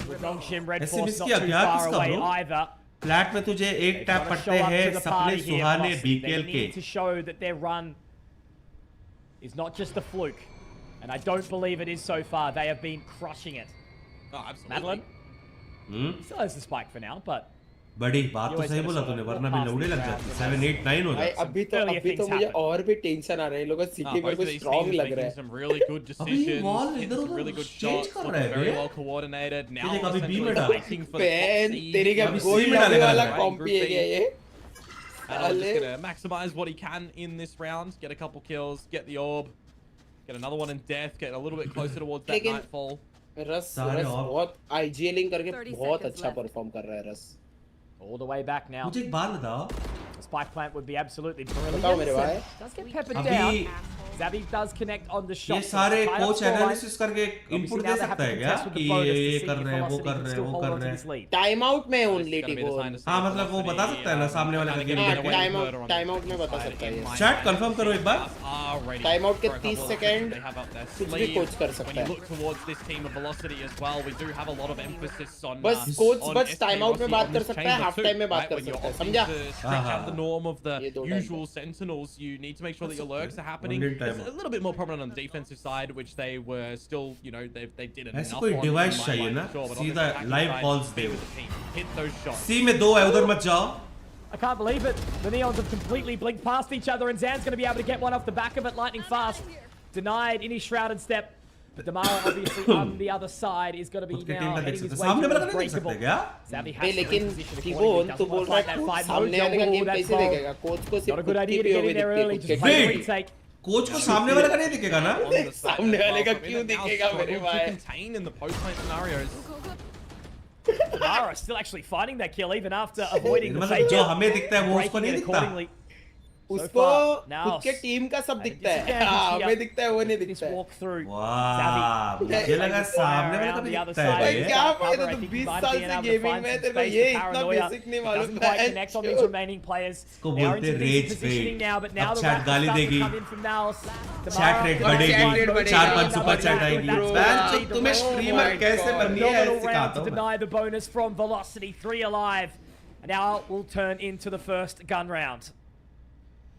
With Nongshim Red ऐसे Force मिस not किया too क्या far किसका away ब्रो? either. फ्लैट में तुझे एक They टैप gotta पड़ते show up हैं to the सपने party here, सुहाने Velocity. बीकेएल They के। need to show that their run is not just a fluke. And I don't believe it is so far. They have been crushing it. Oh, absolutely. Madeline, hmm he still has the spike for now, but बड़ी बात You तो always सही gotta बोला sort तूने, of वरना walk भी past लौड़े these लग rounds जाते। and 7 8 9 हो भाई जाते। अभी तो things happen. और भी टेंशन आ रहा है, इन लोगों सिटी में Both of कुछ these स्ट्रांग teams लग रहा making है। some really good अभी decisions, wall hitting इधर some उधर really good change shots, कर looking रहे very हैं। well coordinated. Now ये कभी B essentially में डाल। waiting for the पेन top seed. तेरी क्या अभी गोल C में लॉबी डालेगा वाला लग रहा है। कॉम्पी है क्या ये? And I'm just gonna maximize what he can in this round, get a couple kills, get the orb, get another one in death, get a little bit closer towards that लेकिन nightfall. रस सारे रस और- बहुत आईजीएलिंग करके 30 बहुत seconds अच्छा left. Perform कर रहा है रस। all the way back now. मुझे एक बात बताओ, The spike plant would be absolutely brilliant. बताओ मेरे भाई। Does get peppered अभी down. Zabi does connect on the ये shot. सारे Tie up coach scoreline. Analysis करके Obviously input now they they have सकता to है क्या contest with कि the bonus to ये see कर if रहे हैं, वो Velocity कर can रहे हैं, still वो hold कर on to रहे this हैं। lead. टाइम आउट में It's only gonna be the टिबोन। time to see हाँ, if मतलब वो Velocity, बता सकता है ना सामने वाले का kinda गेम getting देख away के। Time further out on time this out में बता side सकता है in ये। my chat mind. कंफर्म करो एक बार। Are ready टाइम आउट के for a 30 couple of second they have up their कुछ भी sleeve. कोच कर When सकता you है। look towards this team of Velocity as well, we do have a lot of emphasis on बस coach bus time out में बात कर सकता है, हाफ टाइम में बात कर सकता है, समझा? Stretch out the norm of the ये दो time usual sentinels. You need to make sure that your lurks are happening. One-day It's timeout. a little bit more prominent on the defensive side, which they were still, you know, they did enough ऐसे कोई on, device in my चाहिए mind, ना, for sure, but on सीधा this attacking live side, balls be they. with the team, hit those shots. सी में 2 है, उधर मत जाओ। I can't believe it. The Neons have completely blinked past each other, and Zan's going to be able to get one off the back of it lightning fast. Denied any shrouded step. But Damara obviously on the other side is going to be उसके now team का देख heading सकते his हैं। way सामने वाला towards का नहीं देख सकते breakable. क्या? Zabi बे has to लेकिन reposition टिबोन accordingly. तू Doesn't बोल want to रहा fight है that fight. सामने वाले का Mojo, गेम that's कैसे bold. देखेगा? कोच को Not सिर्फ a good खुद की idea to get POV in there दिखती है, early. खुद Just के fight टीम। retake. कोच को सामने वाले का नहीं दिखेगा ना? सामने वाले का क्यों दिखेगा मेरे To भाई? contain in the post-play scenarios. Damara still actually finding that kill even after avoiding the मतलब fake जो out. हमें दिखता है वो उसको Breaking नहीं it दिखता। accordingly. उसको now खुद के टीम का सब at a दिखता है, disadvantage हाँ, here. हमें दिखता है वो नहीं This दिखता है। walk through. वाह, मुझे लगा सामने वाले का भी दिखता है भाई ये। क्या Cover, फायदा I तू think 20 he might साल have been से able to गेमिंग find में some तेरे को space ये to इतना paranoia. बेसिक नहीं मालूम Doesn't quite connect on these है। remaining players. इसको They are बोलते into rage decent positioning bait। now, but now अब the chat wrath गाली is starting देगी। to come in from Naos. Chat rate Damara बढ़ेगी, chat rate बढ़ेगी। 4-5 super chat Another आएगी। round ban with जो the तुम्हें roll. Streamer कैसे बननी है Phenomenal ऐसे round सिखाता to हूँ मैं। deny the bonus from Velocity. 3 alive. And now we'll turn into the first gun round.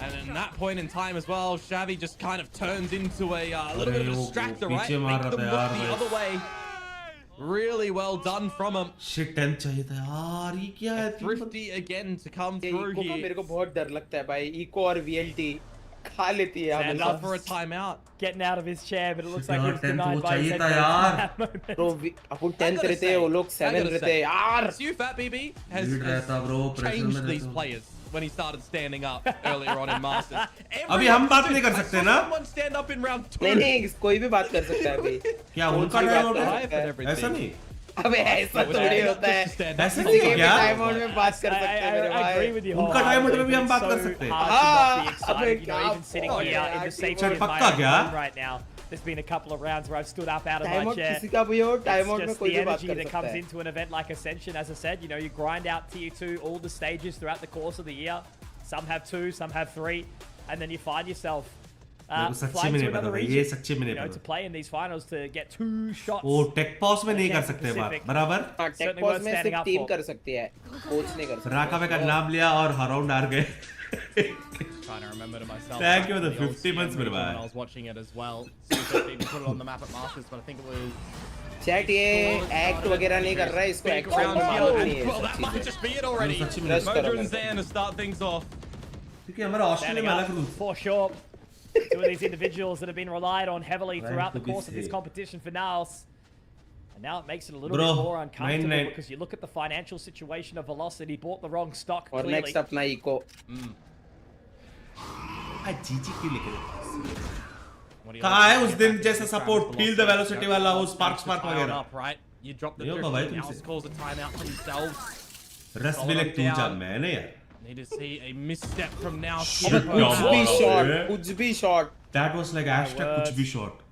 And in that point in time as well, Xavi just kind of turns into a little bit of a distractor, right? Make them look the other way. Really well done from him. Shit 10 चाहिए था यार, ये क्या है? Thrifty again to come through eco का here. मेरे को बहुत डर लगता है भाई, इको और VLT खा लेती है Stand हमेशा। up for a timeout. Getting out of his chair, but it looks like यार, he was 10 denied वो by his चाहिए था head यार। coach at that तो moment. अपन 10th रहते हैं, वो लोग 7th रहते हैं यार। You Fat BB has Lead रहता bro, pressure में changed these रहता। players when he started standing up earlier on in Masters. अभी हम बात नहीं कर सकते ना? Someone stand up in round 2. नहीं नहीं, कोई भी बात कर सकता है अभी। क्या कौन उनका सी टाइम बात आउट कर है? सकता है? ऐसा नहीं। अबे ऐसा थोड़ी होता है। ऐसे किसी नहीं के क्या? टाइम आउट में बात कर सकते हैं मेरे I agree भाई। with you. उनका time out में भी हम बात कर It's so सकते हैं। hard to not be excited, अबे you know, क्या even sitting बोल here रहा in है the safety यार, of my पक्का own क्या? home right now. There's been a couple of rounds where I've stood up out of time my out chair. किसी का भी हो, टाइम It's आउट में just कोई the भी बात energy कर that सकता comes है। into an event like Ascension. As I said, you know, you grind out tier 2 all the stages throughout the course of the year. Some have 2, some have 3, and then you find yourself मेरे को सच्ची flying में to नहीं पता another था, ये region, सच्ची में you नहीं know, to पता। play in these finals to get 2 shots. वो टेक पॉस में नहीं कर सकते बात, Pacific. बराबर? हाँ, टेक Certainly पॉज worth में standing सिर्फ up टीम for. कर सकती है, कोच नहीं कर सकता। राका का नाम लिया और हराउंड हार गए। Trying to remember to myself. Thank you for the the old 50 months, CM region brother. when I was watching it as well. Super Team put it on the map at Masters, but I think it was chat ये act वगैरह नहीं कर रहा है, इसको big act round मालूम here, नहीं and है well, that सब might चीजें। just be it already. सच्ची में Rest करो Modular and मतलब। Zan to start things off. क्योंकि हमारा ऑस्ट्रेलिया Standing में up अलग rules. for sure. Two of these individuals that have been relied on heavily throughout the to be course of this safe. competition for NAOS. And now it makes it a little Bro, bit more uncomfortable 9-9. because you look at the financial situation of Velocity, bought the wrong stock और clearly. Next अपना eco. जीजी क्यों लिख रहे? What do you कहाँ है like उस to दिन get जैसा back support, into feel the velocity वाला, वो spark Thanks to spark tie वगैरह। up, right? You drop the नहीं होगा drift, भाई and तुमसे। Naos calls a timeout for themselves. रस भी लग तू जा, मैंने यार। Need to see a misstep from Naos. Shit, here, कुछ but- yeah, भी wow. Shot, Yeah. कुछ भी shot. That was like hashtag कुछ भी shot.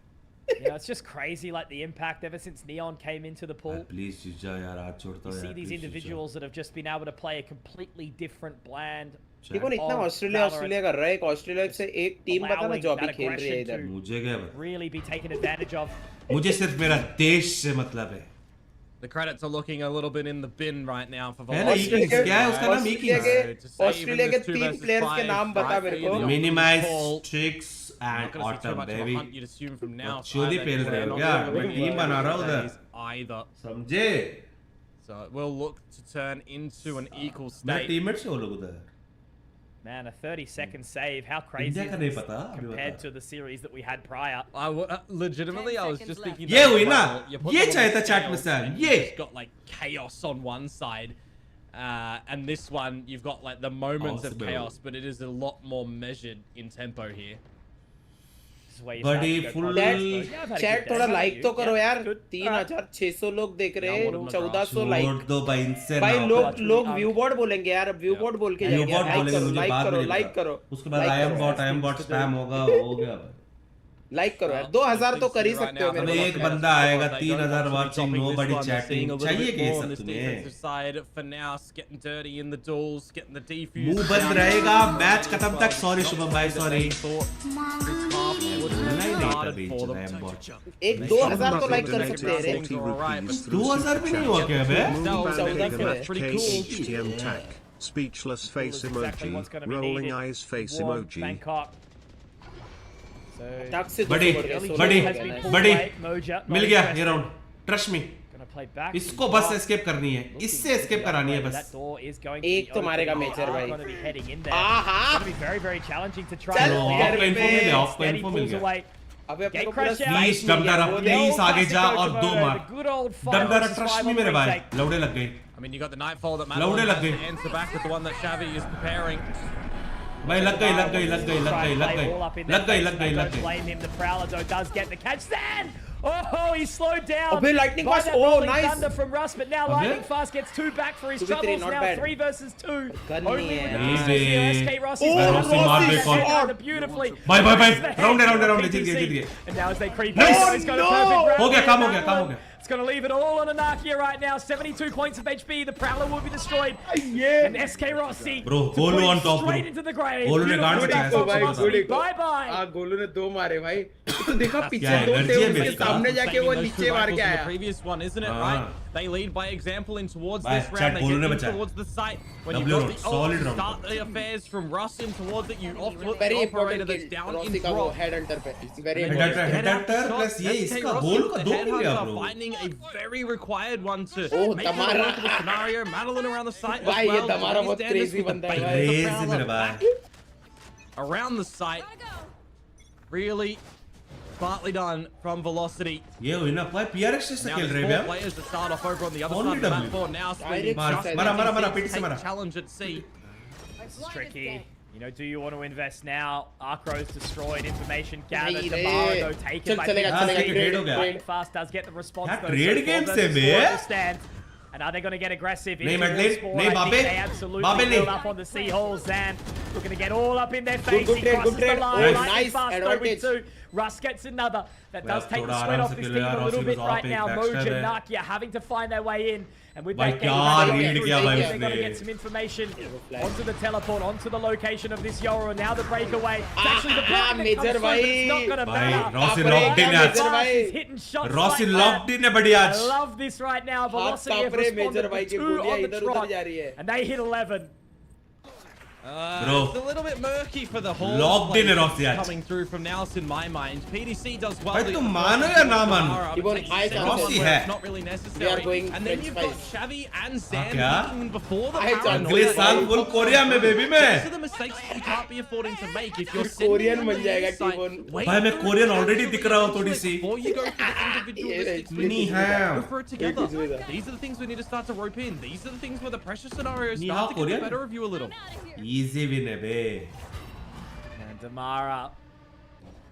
You know, it's just crazy, like the impact ever since Neon came into the pool. Please जीत जा यार, आज छोड़ता You हूँ see यार, these please जीत जा। individuals that have just been able to play a completely different bland. देखो ना इतना of ऑस्ट्रेलिया Valorant. कर रहा है, एक ऑस्ट्रेलिया से एक टीम पता ना allowing जो अभी that खेल रही है aggression इधर। मुझे क्या पता? Really be taken advantage of. मुझे सिर्फ मेरा देश से मतलब है। The credits are looking a little bit in the bin right now for है ना, Velocity. Eakins, क्या है उसका नाम? Australia Eakins। के ऑस्ट्रेलिया के 3 प्लेयर्स के नाम बता मेरे को। Minimize tricks I'm and not gonna see too autumn, much of a baby. hunt you'd assume from now. चोरी पेल रहे हो क्या? मैं टीम बना रहा हूँ उधर। Either. समझे? So it will look to turn into an equal मेरे state. टीममेट्स हैं वो लोग उधर। Man, a 30-second save. How crazy India is का नहीं this पता, अभी compared बता। to the series that we had prior? Legitimately, I was 10 just seconds thinking. ये that, हुई ना? well, you put ये them on चाहिए the था chat scale में सर, and ये। you've just got like chaos on one side, and this one you've got like the moments of Possible. chaos, but it is a lot more measured in tempo here. This is where you Buddy, start to go full- context mode. Yeah, I've had a chat good थोड़ा day. Like तो करो Yeah, यार, good. 3600 लोग देख रहे Yeah, हैं, what 1400 छोड़ like. दो भाई, इनसे भाई ना लोग होगा। लोग व्यू बोर्ड बोलेंगे यार, व्यू बोर्ड बोल के व्यू जाएंगे, बॉट लाइक बोलेंगे, करो, मुझे लाइक बाद करो, में नहीं लाइक पता। करो, उसके बाद like आई एम करो, बॉट स्पैम होगा, हो गया भाई। लाइक करो यार, 2000 तो कर ही सकते हो अब मेरे एक को। बंदा आएगा, They 3000 don't want to be watching, dropping this nobody one. They're seeing chatting। a little चाहिए bit क्या ये more on सब this तुम्हें? defensive side for Naos, getting dirty in the duels, getting the defuse. मुंह बंद रहेगा match खत्म तक। सॉरी शुभम भाई, सॉरी। एक 2000 तो लाइक कर सकते हैं रे। 2000 भी नहीं हुआ क्या बे? Mousepad pretty cool. HTM tag. Speechless face Exactly what's emoji. gonna be Rolling needed. eyes face Warm emoji. Bangkok. So, टक से बड़ी, 200 कर रहे, बड़ी, 16 has been pulled बड़ी। away. Moja, not मिल गया interested. ये round, trust me. Gonna play back. इसको बस एस्केप करनी है, इससे एस्केप करानी है That बस। door is going to एक be तो मारेगा open. मेजर They are भाई। gonna be heading in there. आहा। It's gonna be very, very challenging to try चल, and यार, आपको इन्फो मिल गया, आपको Steady इन्फो मिल pulls गया। away. अबे अपने को Gate पूरा crash out. प्लीज स्लाइस मिल गया, डमडरा, वो The देख। प्लीज old आगे जा classic और दो Kokomo, मार। the good old five डमडरा versus trust five me on मेरे the भाई, retake. लौड़े लग गए। I mean, you got the nightfall that Loaded Madeline लग गई। has to answer back with the one that Xavi is preparing. भाई लग गई, लग गई, लग गई, लग गई, लग Try and play गई, all up in लग their गई, face, लग and गई, I लग don't गई। blame him. The Prowler though does get the catch. Then, oh, he slowed down. अबे lightning by fast, that oh, rolling nice. thunder from Russ, but now अबे? lightning fast gets 2 back for his 2v3, troubles. not Now bad. 3 versus 2. Gun Only नहीं with है। the Easy. distance here. SK Rossi Oh, Rossi मार दे कौन? header beautifully. भाई, भाई, भाई, Misses the round head है, round है, of round है, the जीत गए, जीत PTC. गए। And now as they creep Nice. in, he's got a no. perfect round. हो गया, काम हो and गया, that काम हो one, गया। It's going to leave it all on Anarchia right now. 72 points of HP. The Prowler will be destroyed. And SK Rossi Bro, to Golu put him on top, bro. straight into the grave. Golu ने Beautiful गांड stuff बचाया, from सच्ची Rossi. बात है। Bye-bye. Golu ने 2 मारे भाई। तो देखा पीछे क्या दो energy थे है उसके मेरे सामने साथ? जाके वो Those नीचे two मार rifles के in the आया previous one, isn't it? हाँ. Right? They lead by example in towards Bye, this chat round. They बोलने get in बचा है. towards the site. When you W got round, the solid ult, round. start the affairs from Russ in towards it. You offload very the operator important that's down in Rossi का वो drop. Head Hunter पे very And then Head you hunter get out the plus shot. ये SK इसका Rossi, बोल का the दो head किल लिया hunter, bro. finding a very required one to Oh, make it a Tamara. workable scenario. Madeline around the site as भाई ये well. तमारा He's बहुत down this crazy with the बंदा है bait भाई of the Crazy prowler मेरे back भाई. around the site. Really smartly done from Velocity. ये हुई ना भाई PRX से Now खेल there's रहे 4 हैं players that start off over on the other Only side of the map W. for now. Swinging Direct just side. मरा, take पीठ से मरा. challenge at sea. It's tricky. You know, do you want to invest now? Arcro's destroyed, information gathered. नहीं Damara रे. though taken चल by चलेगा हाँ, चलेगा trade हो गया. Trade Fast does get the response यार, though. trade so game for से the B. score to stand. And are they going to get aggressive? नहीं, into Madeline, the spawn? नहीं, I think बाबे. they absolutely बाबे will नहीं. up on the sea hole. Zan looking to get all up in their face. good He trade, crosses good trade. the line. Oh, Lightning nice fast though with advantage. 2. Russ gets another. That does यार, take the थोड़ा sweat आराम off से this Khelo team यार, a little Rossi bit was right off, now. एक Moja backstab है. Nakia having to find their way in. And with भाई that क्या game, read किया भाई they're going to उसने. get some information onto the teleport, onto the location of this Yoro. Now the breakaway. It's actually the plan that Major comes through, but it's not भाई. going to भाई matter. Rossi बाप रे, locked in Major आज. भाई. He's hitting shots Rossi like locked that. in है बड़ी I आज. love this right now. Velocity have कांप रहे responded मेजर भाई with की 2 गोलियां on the इधर उधर trot. जा रही है. And they hit 11. Bro. It's a little bit murky for the whole Locked in play है Rossi आज. coming through from NAOS in my mind. PDC does well. भाई तुम मानो या ना मानो? Tibone, high Rossi है. It's not really We are necessary. going And then French you've got fries. Xavi and Zan क्या? even before the High chance. अगले साल full कोरिया में बेबी These are में. the mistakes that you can't be affording to make if you're फिर sending Korean them बन to the जाएगा site. Tibone. Wait भाई मैं for Korean them already to दिख रहा हूँ do थोड़ी it C. Before you go for the individualistic Ni moves, hao. go for it together. These are the things we need to start to rope in. These are the things where the pressure scenarios Ni hao start to get Korean? the better of you a little. Easy win है बे. And Damara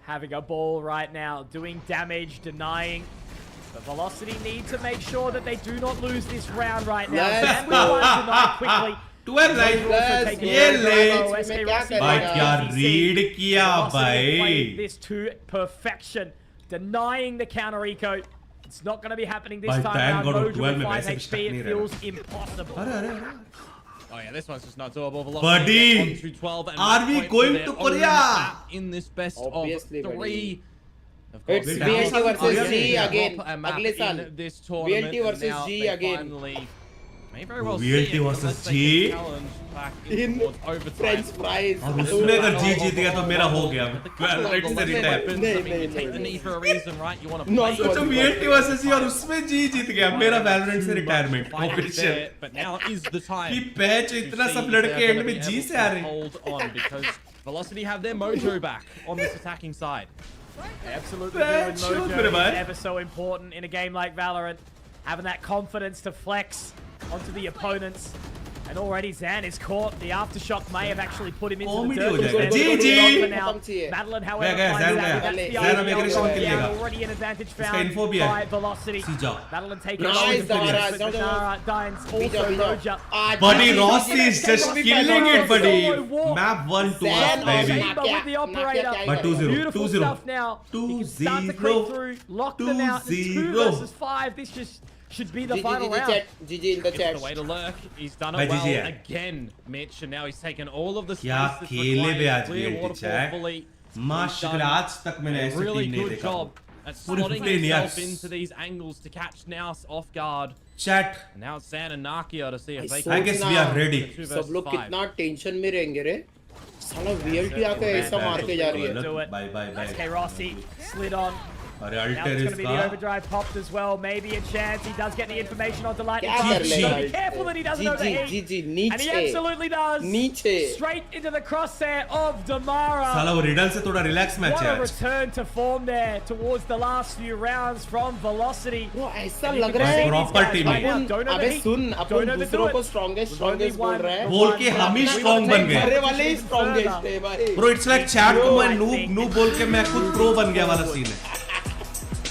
having a ball right now, doing damage, denying. But Velocity need to make sure that they do not lose this round right now. Let's Zan with one denied quickly. 12 Those right. are also Let's taken ये care of ले. by SK इसमें क्या Rossi. भाई करेगा? क्या read किया Velocity have played भाई. this to perfection, denying the counter eco. It's not going to be happening this भाई, time thank around. God वो Mojo 12 with में 5 वैसे भी HP, stuck it नहीं feels impossible. अरे अरे अरे. Oh yeah, this one's just not doable. Buddy, Velocity on to 12 and are we point going their to own Korea? map in this best Obviously, of 3. buddy. Of course, It's now VLT some versus are G getting again. a map अगले in साल. this tournament, VLT versus and now G they again. finally may very well VLT see it versus unless they G? can challenge back In towards overtime. French fries. और उसमें अगर जी जीत गया तो मेरा हो गया. The couple of Valorant से the retire. weapons, I mean, you नहीं, take the नहीं, knee for a reason, right? You want to Not play. तो VLT versus जी और उसमें जी जीत गया. मेरा Valorant से retirement official. There, but now is the time. कि पैच इतना सब लड़के एंड में जी से आ रहे हैं. Hold on, because Velocity have their mojo back on this attacking side. They absolutely do, and Sure, Mojo bit of is it. ever so important in a game like Valorant. Having that confidence to flex onto the opponents. And already Zan is caught. The aftershock may have actually put him into the Comedy dirt. हो He's जाएगा. been GG. put on for now. खत्म चाहिए. Madeline, however, गया, finds Zan out गया. that's the Zan अब idea. aggression kill Yeah, लेगा. already an advantage इसका found info भी है. by Velocity. सीजा. Madeline taking Nice, on the Damara. finish, but Nara Dines Bija, also Bija. Roja. Buddy, Rossi is just Rossi killing it, buddy. Solo walk. Map 1 to us, Zan baby. also Chamber with the operator. But 2-0. Beautiful 2-0. stuff now. He can start to 2-0. creep through, lock them out. It's 2 2-0. versus 5. This just should be the GG final in the round. chat. GG in the It's chat. the way to lurk. He's done Bhai, it well GG है. again, Mitch, and now he's taken all of the space क्या that's खेले required bay to आज clear VLT waterfall chat. fully. माशाल्लाह आज तक मैंने A ऐसे really team नहीं good देखा. job at पूरे slotting 15 himself years. into these angles to catch NAOS off guard. Chat. And now it's Zan and Nakia to see if they I can guess we are ready. सब लोग कितना tension में रहेंगे रे. साला VLT आके ऐसा मार के जा रही है. Do it. Bye bye bye. SK Rossi slid on. अरे Now alter it's going to be the इसका. overdrive popped as well. Maybe a chance. He does get the information onto Lightning. क्या कर He's लेगा? gotta be careful that he doesn't overheat. GG And he नीचे. absolutely does. नीचे. Straight into the crosshair of Damara. साला वो riddle से थोड़ा relax match What है a आज. return to form there towards the last few rounds from Velocity. वो ऐसा And you लग can रहा see है. these proper guys team right है. now. Don't अबे overheat. Soon Don't upon overdo दूसरों it. को स्ट्रॉन्गेस्ट There's only बोल one. रहा है. बोल के हम ही strong बन गए. घरे वाले ही स्ट्रॉन्गेस्ट है भाई. Bro, it's like chat को मैं noob बोल के मैं खुद pro बन गया वाला सीन है.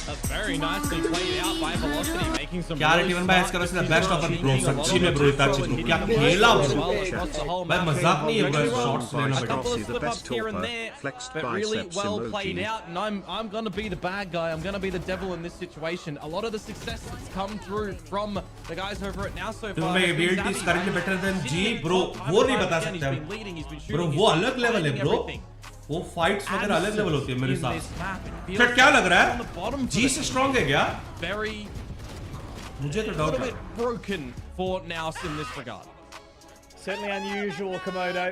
That's very nicely played out by Velocity. making some क्या really TbOne भाई smart इसका वैसे decisions, best offer bro changing a lot सच्ची of में ब्रो इतना control अच्छी and क्या hitting खेला the bro well across the whole भाई map. मजाक नहीं है ब्रो Very well. शॉट्स लेना A couple of the slip best ups here and helper, there, flexed but really biceps well emoji. played out. And I'm gonna be the bad guy. I'm gonna be the devil in this situation. A lot of the success that's come through from the guys over at now so तो far. मैं has been VLT savvy, करेंगे right? better than Sitting G in bro top, वो नहीं time बता and सकते again, हम he's been leading, he's been bro shooting, वो he's अलग been लेवल है finding ब्रो everything. वो फाइट्स वगैरह अलग लेवल होती है मेरे In हिसाब this से map, it feels फिर क्या लग रहा on the bottom है for जी the से team. स्ट्रांग है क्या Very मुझे तो a डाउट little है bit broken for NAOS in this regard. Certainly unusual, Komodo.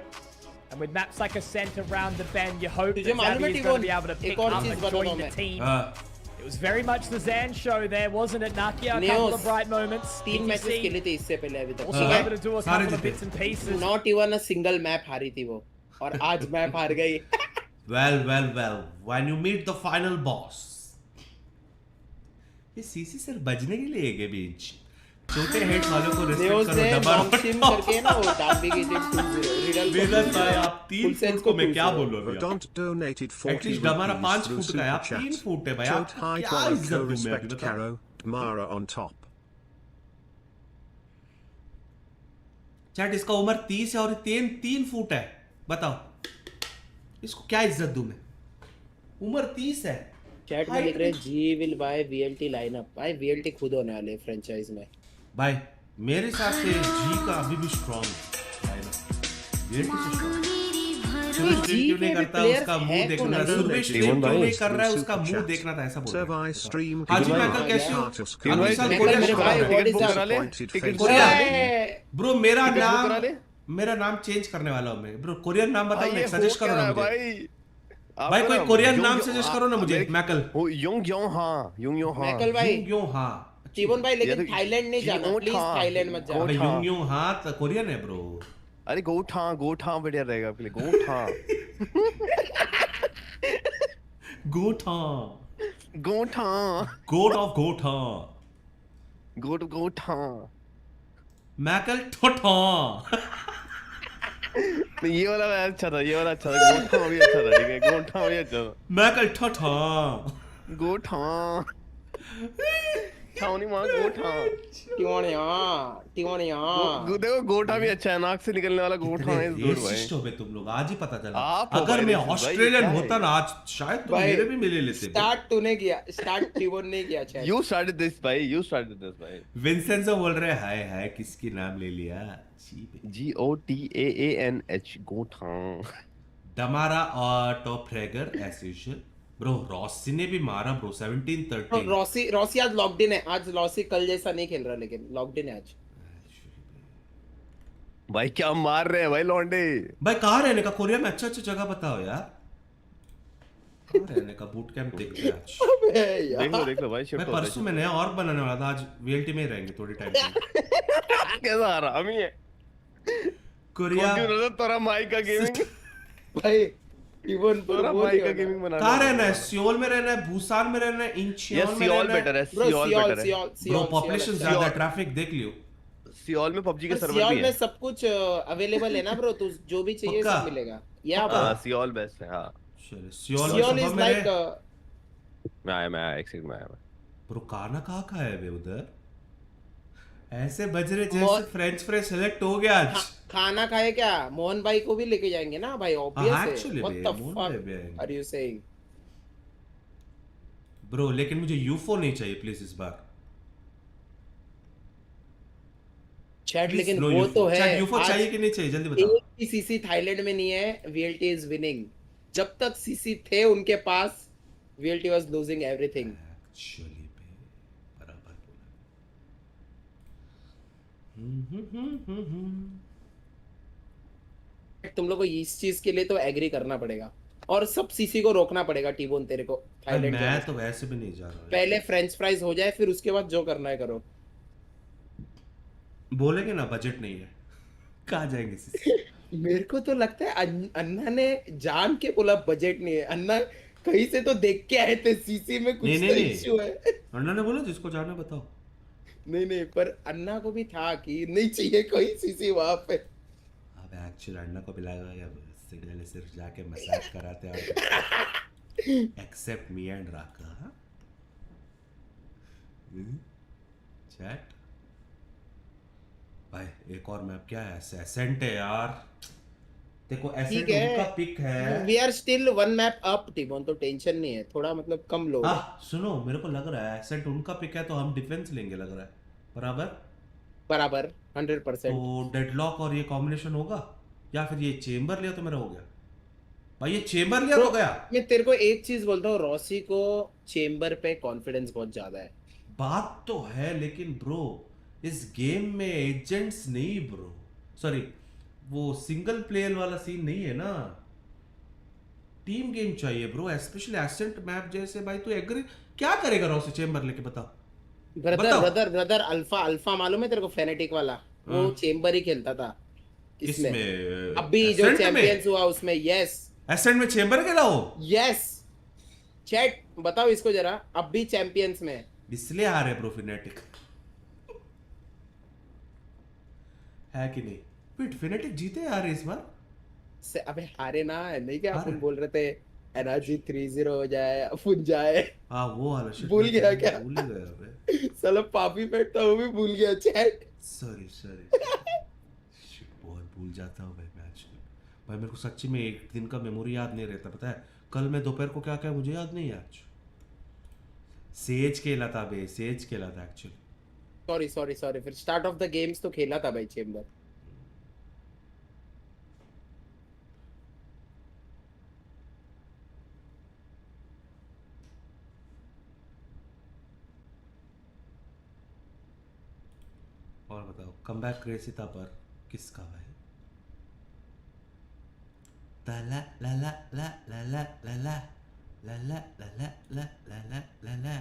And with maps like Ascent around the bend, you hope that तुझे मालूम है Zabby is going to be TbOne, able to एक pick और up चीज and बताता join हूँ the मैं। team. हाँ It was very much the Zan show there, wasn't it, Nakia? A couple NAOS of bright moments. 3 matches PTC खेले थे इससे पहले अभी also तक able to do a सारे couple of जीते। bits and pieces. Not even a single map हारी थी वो और आज मैप हार गई well when you meet the final boss ये सीसी सिर्फ बजने के लिए है बीच छोटे हेड वालों को नेओस रिस्पेक्ट ने करो डबल मॉन्सिम करके ना वो डाबी के जिम 2-0 रिडल विजन भाई आप 3 Full sense फुट को मैं क्या 2-0 बोलूं अभी Rodont donated 40 एटलीस्ट हमारा 5 rupees फुट through का है super आप 3 chat. फुट है भाई आप Chode high क्या Twilight इज्जत दूं मैं अभी respect बताओ Caro, Mara on top. Chat इसका उम्र 30 है और 3 फुट है बताओ इसको क्या इज्जत दूं मैं उम्र 30 है चैट में लिख रहे हैं जी विल बाय वीएलटी लाइनअप भाई वीएलटी खुद होने वाले फ्रेंचाइज में भाई मेरे हिसाब से जी का अभी भी स्ट्रांग है ना VLT से strong। सूरज जी क्यों नहीं के करता players उसका है मुंह कौन देखना अंदर? सूरज क्यों नहीं कर रहा है उसका मुंह देखना था ऐसा बोल Survey रहा stream. हाँ जी given मैकल by कैसे हो Artus अगले Community. साल मैकल कोरिया मेरे शो भाई, करो। what is that? Disappointed ticket face. Korea bro मेरा टिकट बुक करा नाम ले। मेरा नाम चेंज करने वाला हूँ मैं ब्रो कोरियन नाम बताओ भाई ना ये सजेस्ट हो करो क्या ना रहा है मुझे भाई भाई कोई आपका कोरियन युंग नाम यो- सजेस्ट करो ना मुझे अमेरिक- मैकल वो युंग यो हाँ युंग यो हाँ मैकल भाई यूं हाँ टीबोन भाई ये लेकिन तो- थाईलैंड नहीं ये जाना ओट प्लीज हाँ। थाईलैंड मत जाना अबे हाँ। यूं हाँ तो कोरियन है ब्रो अरे गोठा बढ़िया रहेगा आपके लिए गोठा गोठा गोठा गोट ऑफ गोठा गोठा मैकल ठोठा तो ये वाला अच्छा था ये वाला अच्छा था गोठा भी अच्छा था ठीक है गोठा भी अच्छा था मैकल ठोठा गोठा छावनी माँ गोठा टिवोनिया देखो गोठा भी अच्छा है नाक से निकलने वाला गोठा है दूर भाई रेसिस्ट हो बे तुम लोग आज ही पता चला आप हो अगर भाई मैं racist, भाई, ऑस्ट्रेलियन क्या है? होता ना आज शायद तुम भाई, मेरे भी मिले लेते स्टार्ट तूने किया स्टार्ट टिवोन ने किया चैट You started this भाई you started this भाई विंसेंजो बोल रहे हाय हाय किसकी नाम ले लिया छी बे। GOTAANH गोठा डमारा और top fragger association bro Rossi ने भी मारा ब्रो 17-13 रॉसी आज लॉक्ड इन है आज रॉसी कल जैसा नहीं खेल रहा लेकिन लॉक्ड इन है आज भाई क्या मार रहे हैं भाई लौंडे भाई कहाँ रहने का कोरिया में अच्छा जगह बताओ यार कहाँ रहने का बूट कैंप देखते हैं आज देख लो भाई शिफ्ट मैं हो परसों में नया और बनाने वाला था आज VLT में ही रहेंगे थोड़ी टाइम कैसा हरामी है कोरिया क्यों नजर तेरा माइक का गेमिंग भाई टिवोन तेरा माइक का गेमिंग बना कहाँ रहना है सियोल में रहना है बुसान में रहना है ये इंचियोन में सियोल रहना बेटर है ब्रो सियोल बेटर है ब्रो पॉपुलेशन ज्यादा सियोल। ट्रैफिक देख लियो सियोल में PUBG के सर्वर सियोल भी में है सब कुछ अवेलेलेबल है ना ब्रो तू जो भी चाहिए पक्का? सब मिलेगा या हाँ सियोल बेस्ट है हाँ सियोल सियोल इज में लाइक मैं आया एक सेकंड में आया ब्रो खाना कहाँ का है बे उधर ऐसे बज रहे जैसे मोहन- फ्रेंच फ्राई सेलेक्ट हो गया आज खाना खाए क्या मोहन भाई को भी लेके जाएंगे ना भाई ऑब्वियस है actually व्हाट बे, द मोहन भाई भी फक आएंगे। आर यू सेइंग ब्रो लेकिन मुझे यूफो नहीं चाहिए प्लीज इस बार चैट Please, लेकिन no वो UFO. तो है चैट यूफो आज चाहिए कि नहीं चाहिए जल्दी बताओ एक भी सीसी थाईलैंड में नहीं है VLT इज विनिंग जब तक सीसी थे उनके पास VLT was losing everything actually पे बराबर बोला तुम लोग को इस चीज के लिए तो एग्री करना पड़ेगा और सब सीसी को रोकना पड़ेगा टीबोन तेरे को थाईलैंड मैं तो वैसे भी नहीं जा रहा पहले फ्रेंच फ्राइज हो जाए फिर उसके बाद जो करना है करो बोलेंगे ना बजट नहीं है कहाँ जाएंगे सीसी मेरे को तो लगता है अन्ना ने जान के बोला बजट नहीं है अन्ना कहीं से तो देख के आए थे सीसी में कुछ नहीं, तो नहीं, इश्यू है अन्ना ने बोला जिसको जाना बताओ नहीं पर अन्ना को भी था कि नहीं चाहिए कोई सीसी वहां पे अब एक्चुअली अन्ना को बुलाएगा या सिग्नल सिर्फ जाके मसाज कराते हैं एक्सेप्ट मी एंड राका चैट भाई एक और मैप क्या है? एसेंट है यार। देखो एसेंट ठीक है, उनका पिक है। We are still one map up टीबोन, तो टेंशन नहीं है, थोड़ा मतलब कम लोड है। सुनो मेरे को लग रहा है एसेंट उनका पिक है तो हम डिफेंस लेंगे लग रहा है। बराबर बराबर तो 100%। डेडलॉक और ये कॉम्बिनेशन होगा, या फिर ये चेंबर लिया तो मेरा हो गया भाई। ये चेंबर लिया ब्रो तो गया। मैं तेरे को एक चीज बोलता हूँ, रॉसी को चेम्बर पे कॉन्फिडेंस बहुत ज्यादा है। बात तो है लेकिन ब्रो इस गेम में एजेंट्स नहीं ब्रो, सॉरी वो सिंगल प्लेयर वाला सीन नहीं है ना, टीम गेम चाहिए ब्रो, स्पेशली एसेंट मैप जैसे। भाई तू एग्री क्या करेगा रॉसी चेंबर लेके? बता ब्रदर अल्फा अल्फा मालूम है तेरे को, फेनेटिक वाला, वो चेम्बर ही खेलता था इसमें। इसमें अभी जो एसेंट चैंपियंस में, हुआ उसमें, यस एसेंट में चेंबर खेला हो? यस। चैट बताओ इसको जरा, अब भी चैंपियंस में इसलिए आ रहे ब्रो फिनेटिक है कि नहीं? फिर फिनेटिक जीते यार इस बार से। अबे हारे ना, नहीं क्या हारे। अपन बोल रहे थे एनर्जी 30 हो जाए, अपन जाए। हाँ वो वाला shit भूल मैं गया तो क्या? भूल ही गया बे। साला पापी पेट था, वो भी भूल गया चैट। सॉरी बहुत भूल जाता हूँ भाई मैच। भाई मेरे को सच्ची में एक दिन का मेमोरी याद नहीं रहता, पता है कल मैं दोपहर को क्या क्या मुझे याद नहीं है आज। सेज खेला था बे, सेज खेला था एक्चुअली। सॉरी फिर स्टार्ट ऑफ द गेम्स तो खेला था भाई चेंबर। और बताओ कमबैक क्रेसिता पर किसका भाई? ला ला ला ला ला ला ला ला ला ला ला ला ला ला ला ला ला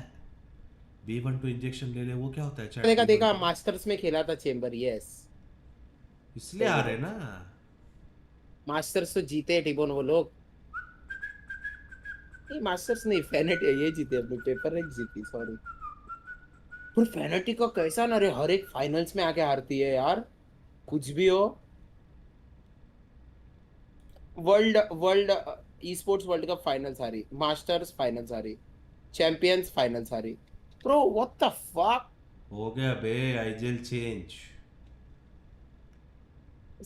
V12 इंजेक्शन ले ले, वो क्या होता है चैट? देखा मास्टर्स में खेला था चेंबर, यस इसलिए आ रहे ना। मास्टर्स तो जीते टिबोन वो लोग। ये मास्टर्स नहीं, फेनेट है ये जीते, अपने पेपर नहीं जीती, सॉरी। पर फेनेटिक का कैसा ना रे, हर एक फाइनल्स में आके हारती है यार, कुछ भी हो। World world e sports world cup finals हारी, मास्टर्स फाइनल्स हारी, चैंपियंस फाइनल्स हारी। Bro what the fuck. हो गया बे आईजीएल चेंज।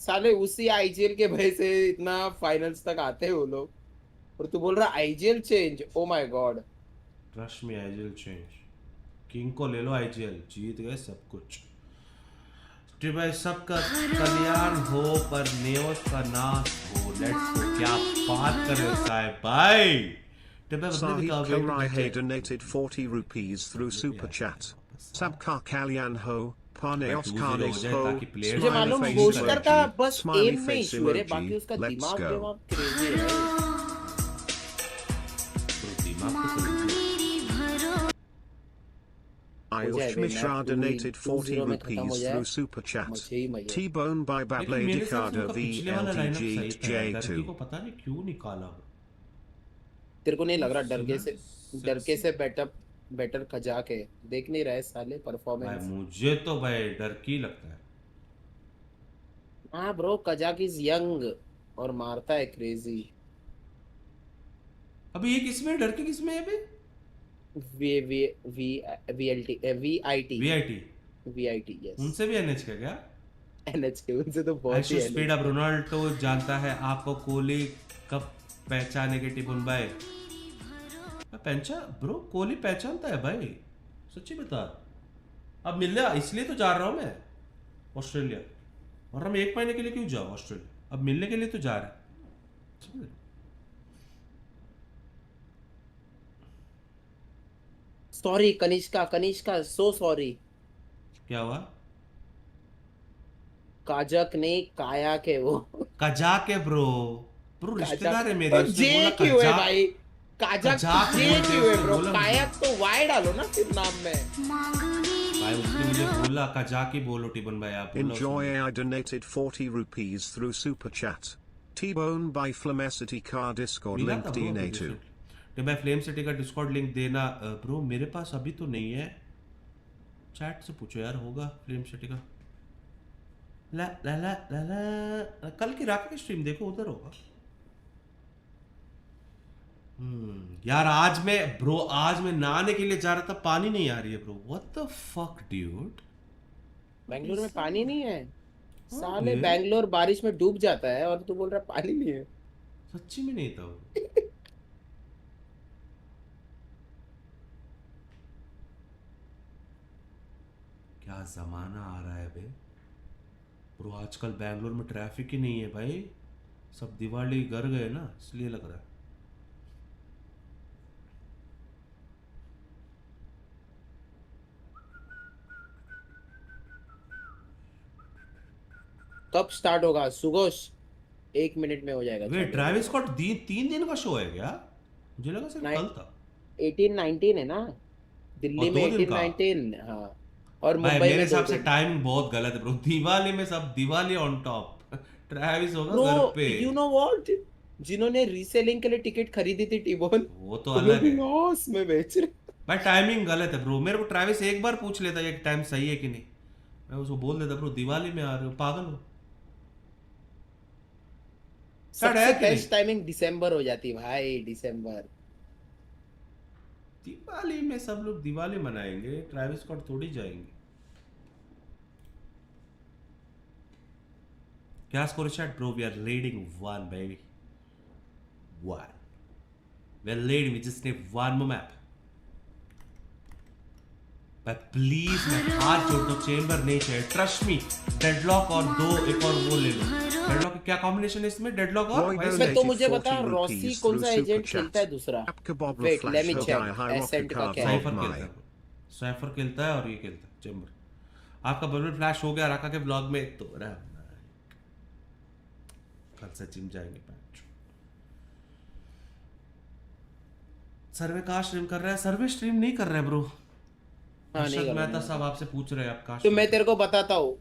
साले उसी आईजीएल के वजह से इतना फाइनल्स तक आते हैं वो लोग, और तू बोल रहा IGL change? Oh my God. Trust me IGL change. King को ले लो, आईजीएल जीत गए सब कुछ। भाई सबका कल्याण हो पर नेओस का नाश हो। Let's go. क्या बात कर रहे हो साहब भाई। Shobith Rai has donated 40 rupees through super chat. Sabka Kalyan ho, Parneos Karnes ho, मुझे smiley मालूम face बूस्टर का emoji, बस smiley एम में face इशू है, बाकी emoji. उसका Let's दिमाग go. दिमाग क्रेजी है। Ayush Mishra donated 40 rupees through super chat. T-Bone by Bable Dicada VLT को पता नहीं क्यों निकाला। तेरे को नहीं लग रहा डर के से बेटर खजा के देख नहीं रहे साले परफॉर्मेंस? मुझे तो भाई डर की लगता है। हाँ ब्रो, कजाक इज यंग और मारता है क्रेजी। अभी ये किसमें डर के किसमें है अभी? VIT yes. उनसे भी एनएच का क्या? एनएच के उनसे तो बहुत ही स्पीड अप रोनाल्डो जानता है आपको कोहली कब पहचानेगे टिपुन भाई? ब्रो कोहली पहचानता है भाई, सच्ची बता। अब मिलने इसलिए तो जा रहा हूँ मैं ऑस्ट्रेलिया, और हम 1 महीने के लिए क्यों जाओ ऑस्ट्रेलिया? अब मिलने के लिए तो जा रहे हैं। Sorry Kanishka so sorry. क्या हुआ? काजक नहीं काया के वो कजाक है ब्रो रिश्तेदार है मेरे। जे क्यों है भाई? काजक जे क्यों है ब्रो? काया तो वाई डालो ना फिर नाम में भाई। उसने मुझे बोला कजाक ही बोलो टिबन भाई आप। Enjoy. I donated 40 rupees through super chat. T-Bone by Flamacity car Discord link DNA2. तो मैं फ्लेम सिटी का डिस्कॉर्ड लिंक देना ब्रो। मेरे पास अभी तो नहीं है, चैट से पूछो यार, होगा फ्लेम सिटी का। ला ला ला ला ला कल की रात की स्ट्रीम देखो, उधर होगा। यार आज मैं नहाने के लिए जा रहा था, पानी नहीं आ रही है bro. What the fuck dude. Bangalore में पानी नहीं है साले, बे। बैंगलोर बारिश में डूब जाता है और तू बोल रहा पानी नहीं है। सच्ची में नहीं था वो। क्या जमाना आ रहा है बे ब्रो। आजकल बैंगलोर में ट्रैफिक ही नहीं है भाई, सब दिवाली घर गए ना, इसलिए लग रहा है। कब स्टार्ट होगा सुगोश? 1 मिनट में हो जाएगा। वे ट्रैविस स्कॉट 3 दिन का शो है क्या? मुझे लगा सिर्फ कल था। 18-19 है ना दिल्ली और में, 2 दिन का? 18-19 हाँ, और भाई मुंबई मेरे में हिसाब 2 से दिन। टाइमिंग बहुत गलत है ब्रो। दिवाली में सब दिवाली ऑन टॉप, ट्रैविस होगा घर ब्रो पे। यू नो व्हाट, जिन्होंने रीसेलिंग के लिए टिकट खरीदी थी टीबोन, वो तो अलग है लॉस में बेच रहे। भाई। टाइमिंग गलत है ब्रो। मेरे को ट्रैविस एक बार पूछ लेता ये टाइम सही है कि नहीं, मैं उसको बोल देता ब्रो दिवाली में आ रहे हो, पागल हो। सबसे है कि नहीं? बेस्ट टाइमिंग दिसंबर हो जाती भाई, दिसंबर। दिवाली में सब लोग दिवाली मनाएंगे, ट्रैविस स्कॉट थोड़ी जाएंगे। क्या score chat bro? We are leading 1 baby 1। We are leading, we just need 1 more map. But please मैं हाथ जोड़ दो, चेंबर नहीं चाहिए, ट्रस्ट मी। डेडलॉक और 2 एक और वो ले लो। डेडलॉक का क्या कॉम्बिनेशन है इसमें? डेडलॉक और इसमें तो मुझे बता रॉसी कौन सा एजेंट खेलता है दूसरा? Wait let me check. Ascent का क्या है? साइफर खेलता है, साइफर खेलता है और ये खेलता है चेंबर। आपका बबल फ्लैश हो गया रखा के ब्लॉग में तो रहा। कल से जिम जाएंगे पैच। सर्वे कहाँ स्ट्रीम कर रहा है? सर्वे स्ट्रीम नहीं कर रहा है ब्रो। मैं तो सब आपसे पूछ रहे हैं आपका। तो मैं तेरे को बताता हूँ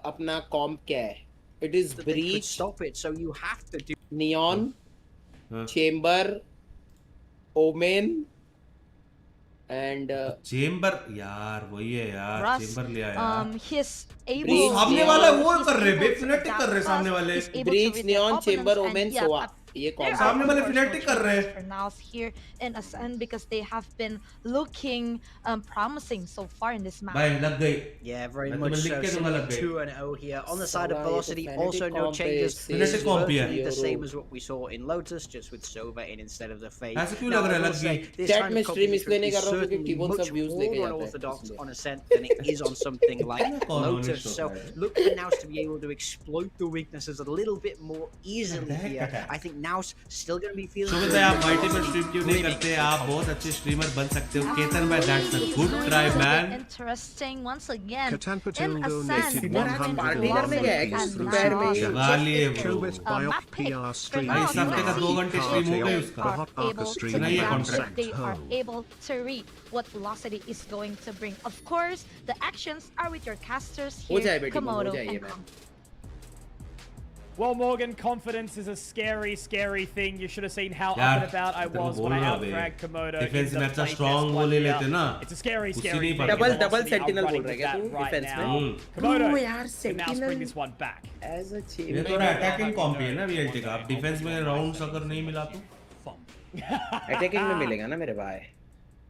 अपना कॉम्प क्या है। It is Breach, stop it, so you have to do Neon, Chamber, Omen and Chamber. यार वही है यार, Russ, चेंबर ले आया। he's able Breach, सामने to- वाला वो he's कर रहे, able बे to फिनेटिक कर रहे adapt सामने fast, वाले। he's able to Breach, read Neon, their Chamber, opponents, Omen, and yes, सोआ। ये there कॉम्प are सामने वाले unfortunate फिनेटिक कर रहे हैं। for NAOS here in Ascend because they have been looking promising so far in this match. भाई लग गई। Yeah, very मैं much तुम्हें लिख so. के दूंगा लग गई। 2-0 here. On the side of Salah, velocity, ये तो also no Fnatic changes. comp है, This is Fnatic comp virtually है। the same as what we saw in Lotus, just with Sova in instead of the Fade. ऐसे क्यों लग रहा है? लग गई। Chat में stream इसलिए नहीं कर रहा हूँ क्योंकि T-Bone सब views लेके more जाता है, unorthodox इसलिए। on Ascent than it is on something like कौन Lotus. honest So होता है? look for Naus to be able to exploit the weaknesses a little bit more easily here. I think Naus still going to be feeling. शोभित भाई आप YT पर stream क्यों नहीं करते? आप बहुत अच्छे स्ट्रीमर बन सकते हो। केतन भाई that's a good try man. Interesting once again Catan in Patel Ascend donated between 100 party करने गया है क्या? and दोपहर में NAOS. दिवाली है bro. Shobith Rai map pick PR for stream now, इस हफ्ते का let's 2 see घंटे how स्ट्रीम हो they गई are उसका। able to stream नहीं है adapt, contract. if they are able to read what velocity is going to bring. Of course, the actions are with your casters हो here, जाए बेटी, हो Komodo जाए ये and match. Kong. Well, Morgan, confidence is a scary, scary thing. You should have seen how यार, up and about I तेरे को was when I बोल रहा बे। outfragged Komodo. Defense in the में अच्छा playtest strong वो one ले here. लेते ना, It's a scary, उसी scary नहीं thing. पता। Double Velocity are Sentinel running बोल रहा with है क्या that तू right defense now. में? Komodo Bro, यार, can now Sentinel- bring this one back. As a ये chamber, थोड़ा अटैकिंग कॉम्प है ना वीएलटी का। आप डिफेंस में राउंड्स अगर नहीं मिला तो अटैकिंग में मिलेगा ना मेरे भाई।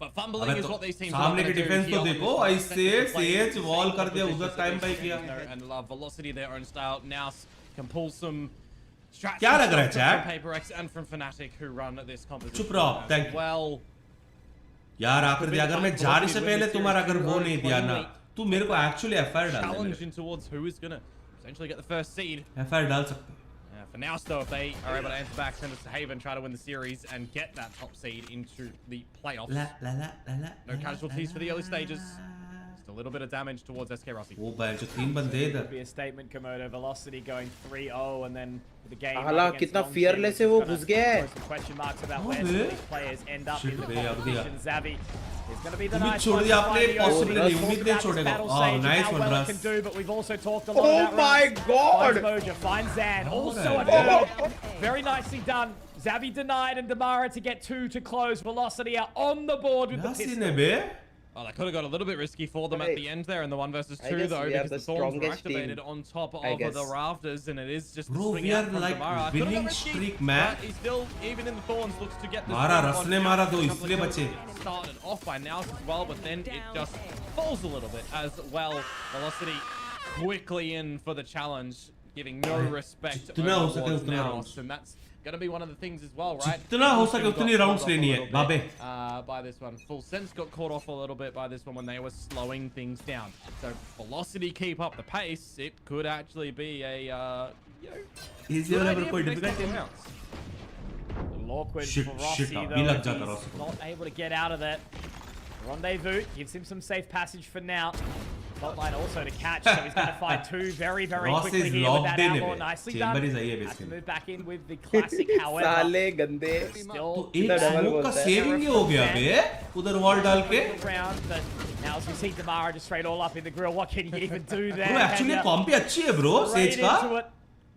But fumbling अबे is तो what these teams सामने are की gonna do डिफेंस here तो on देखो, this ऐसे front. सेज वॉल कर दिया, Positions उधर that time they by see किया। and love velocity their own style. Now can pull some strats क्या लग रहा है, from Jack? PaperX and from Fnatic who run this composition. चुप रहो, as thank you। well. यार आखिर दिया, अगर मैं जाने से पहले तुम्हारा अगर वो नहीं दिया ना, तू मेरे को एक्चुअली एफआईआर डाल दे। Challenge in towards who is gonna essentially get the first seed. FIR डाल सकते हो। For now, though, if they are able to answer back, send us to Haven, try to win the series and get that top seed into the playoffs. No casualties for the early stages. Just a little bit of damage towards SK Rossi. वो भाई जो 3 बंदे Could इधर। be a statement, Komodo. Velocity going 3-0 and then the game. आला, up against कितना Long fearless Team, है वो, which is घुस गया है। gonna pose some question marks about हाँ where bay. some of these players end up Shit in the बे, अब दिया। competition. Zavi is going to be the उम्मीद nice छोड़ one दिया to आपने, find the possibly opening. नहीं, Talk उम्मीद नहीं about this छोड़ेगा। battle Oh, stage and nice how one, well it Russ. can do, but we've also talked a lot Oh about my Russ. God! Finds Moja, finds Zan. Also a Alright. third. Very nicely done. Zavi denied and Damara to get 2 to close. Velocity are on the board with क्या the scene pistol. है बे? Oh, that could have got a little bit risky for them at the end there in the 1 versus 2 guess though, we are because the the thorns were strongest activated team, on top I of the guess. rafters, and it is just Bro, the swing we out are from like Damara. Could've got winning risky, streak, man. but he still, even in the thorns, looks to get this मारा, one रस on ने count. मारा तो A couple इसलिए of बचे. kills started off by NAOS as well, but then it just falls a little bit as well. Velocity quickly in for the challenge, giving no respect जितना हो सके towards उतना NAOS, rounds. and that's going to be one of the things as well, right? जितना हो सके Still got उतनी rounds caught off a लेनी है, little बाबे. bit, by this one. Full Sense got caught off a little bit by this one when they were slowing things down. So Velocity keep up the pace. It could actually be a Easy good वाला idea कोई for next difficult couple है. rounds. A little awkward Shit, for Rossi, shit, though. अभी लग He's जाता Rossi को. not able to get out of that. Rendezvous gives him some safe passage for now. Fault line also to catch, so he's going to find two very, very Ross quickly is here with locked that in outlaw. it. Nicely Chamber done. is आइए Has to basically. move back in with the classic, however. साले गंदे. Still तो एक double smoke का बोलता है. Saving ही हो गया बे उधर वॉल डाल के. Round, but now as we see Damara just straight all up in the grill, what can he even do there? Bro, actually And, कॉम्पी अच्छी है bro straight सेज का. into it.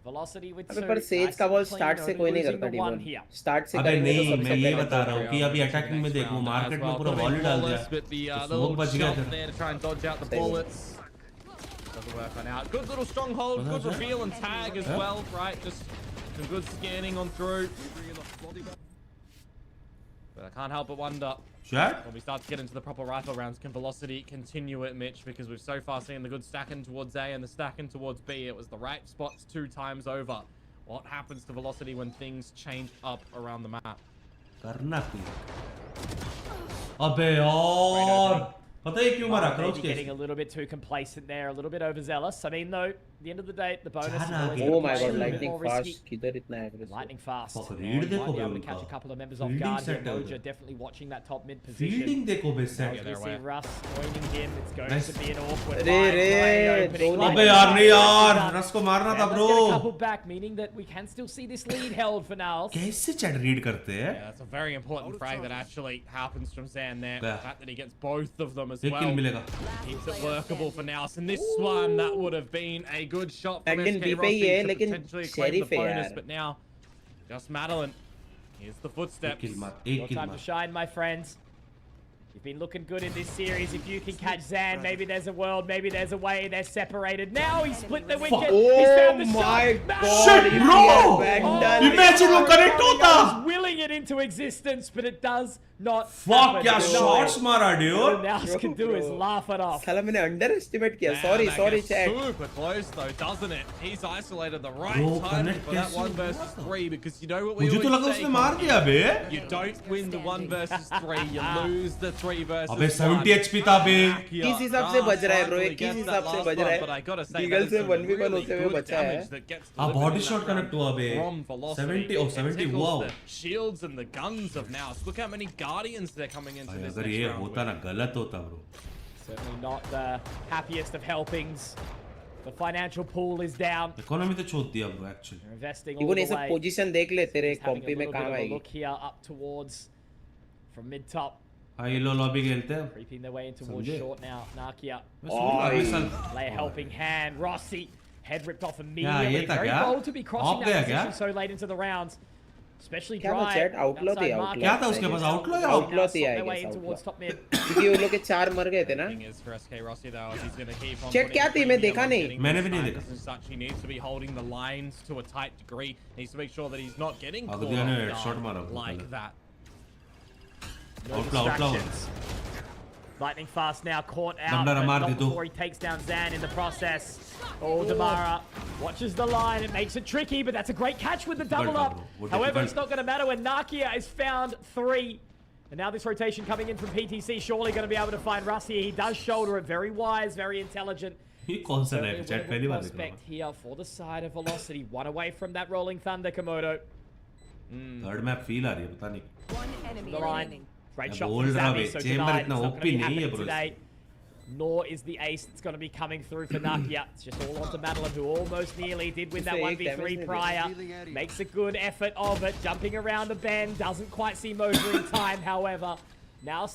Velocity with अबे two. Per phase Nice का and ball clean, start से कोई नहीं losing करता the one team. here. Start से अबे करेंगे तो नहीं सबसे मैं ये पहले बता रहा हूँ कि अभी अटैकिंग में देख वो मार्केट में पूरा वॉल डाल दिया. But the तो little स्मोक बच गया shot इधर. there to try and dodge out the bullets. Doesn't work on out. Good little stronghold, good reveal and tag as well, right? Just some good scanning on through. But I can't help but wonder, Shot. when we start to get into the proper rifle rounds, can Velocity continue it, Mitch? Because we've so far seen the good stacking towards A and the stacking towards B. It was the right spots 2 times over. What happens to Velocity when things change up around the map? करना click. अबे यार पता है क्यों मारा crouch Maybe के. getting a little bit too complacent there, a little bit overzealous. I mean, though, at the end of the day, the bonus is जाना always आगे. Oh gonna my be a god, little bit lightning more risky. fast. किधर इतना aggressive? Lightning fast. Fuck, And read might देखो be able bro to catch a उनका. couple of members off Fielding guard here. set है Moja उधर. definitely watching that top mid position. Fielding देखो बे Now set. as we they're see away. Russ joining him, it's going Nice. to be an awkward Re, fight. re, Great opening. Dhoni. अबे यार नहीं यार रस को मारना था And bro. let's get a couple back, meaning that we can still see this lead held for NAOS. कैसे chat read करते हैं? Yeah, that's a very important frag that actually happens from Zan there. Yeah. The fact that he gets both of them as एक किल well मिलेगा. keeps it workable for NAOS. And this one, that would have been a good shot from Madeline SK B पे ही Rossi है, to लेकिन potentially claim the sheriff है bonus. यार. But now, just Madeline. Here's the एक footsteps. किल मार. एक Your kill time to मार. shine, my friends. You've been looking good in this series. If you can catch Zan, maybe there's a world, maybe there's a way. They're separated. Now he split the wicket. He's found the Oh my shot. god. Shit, bro! Vandal. Imagine वो connect होता. I was willing it into existence, but it does not Fuck happen. क्या No. shots मारा All dude. NAOS can do is Bro. laugh it off. साला मैंने underestimate किया. Man, Sorry, that sorry gets chat. super close though, doesn't it? He's isolated the right Bro, time connect for that कैसे 1 हुआ versus था? 3 because you know what we मुझे तो always लगा say, उसने मार Conky? दिया बे. You don't win the 1 versus 3, you lose the 3 versus 1. अबे 70 HP था बे. किस हिसाब से बज रहा है bro? ये किस हिसाब से बज रहा है? Eagle से 1v1 होते हुए बचा है. हाँ body shot connect हुआ बे. From Velocity. 70 oh 70 Tickles wow. the shields and the guns of NAOS. Look how many Guardians they're coming into भाई this अगर next ये round होता with. ना गलत होता bro. Certainly not the happiest of helpings. The financial pool is down. Economy तो छोड़ दिया bro actually. They're investing all even the ये सब way. पोजीशन देख ले तेरे Just having कॉम्पी a में little bit काम of a आएगी. look here up towards from mid top, हाँ ये लो लॉबी खेलते हैं. creeping their way in towards समझे? short now. Nakia मैं सोच रहा हूँ इस साल. lay a helping hand. Rossi head ripped off ये immediately. था Very क्या? bold to be crossing Off that गया position क्या? so late into the rounds. Especially क्या था dry. chat? Outlaw थी, outside outlaw. market. क्या था उसके पास? Outlaw या Outlaw थी, Now I their way guess, in towards outlaw. top mid. क्योंकि वो लोग के 4 मर गए थे ना. Thing is for SK Rossi though, if he's going to keep on Chat putting क्या the थी? मैं premium देखा on नहीं. getting मैंने these भी नहीं snipers देखा. and such, he needs to be holding the lines to a tight degree. He needs to make sure that he's not getting caught अगदिया ने off shot guard मारा वो like पहले. that. No Outlaw, outlaw. distractions. Lightning fast now, caught out, Damla but मार not दे दो. before he takes down Zan in the process. Oh, Damara watches the line. It makes it tricky, but that's a great catch with the double था, up. bro. वो However, difficult. it's not going to matter when Nakia is found 3. And now this rotation coming in from PTC, surely going to be able to find Rusty. He does shoulder it. Very wise, very intelligent. ये कौन सा Certainly रैप a chat winnable पहली बार देख रहा prospect here for the side of Velocity. One away from that rolling thunder, Komodo. हूँ. Third map feel आ रही है पता नहीं. One enemy The line. remaining. Great मैं shot बोल from रहा Sammy, बे, so Chamber tonight इतना it's not OP going to be नहीं है happening bro. today. Nor is the ace that's going to be coming through for Nakia. It's just all onto Madeline, who almost nearly did win that Just 1v3 damage prior. Makes a good effort of it, jumping around the bend. Doesn't quite see Moja in time, however. Now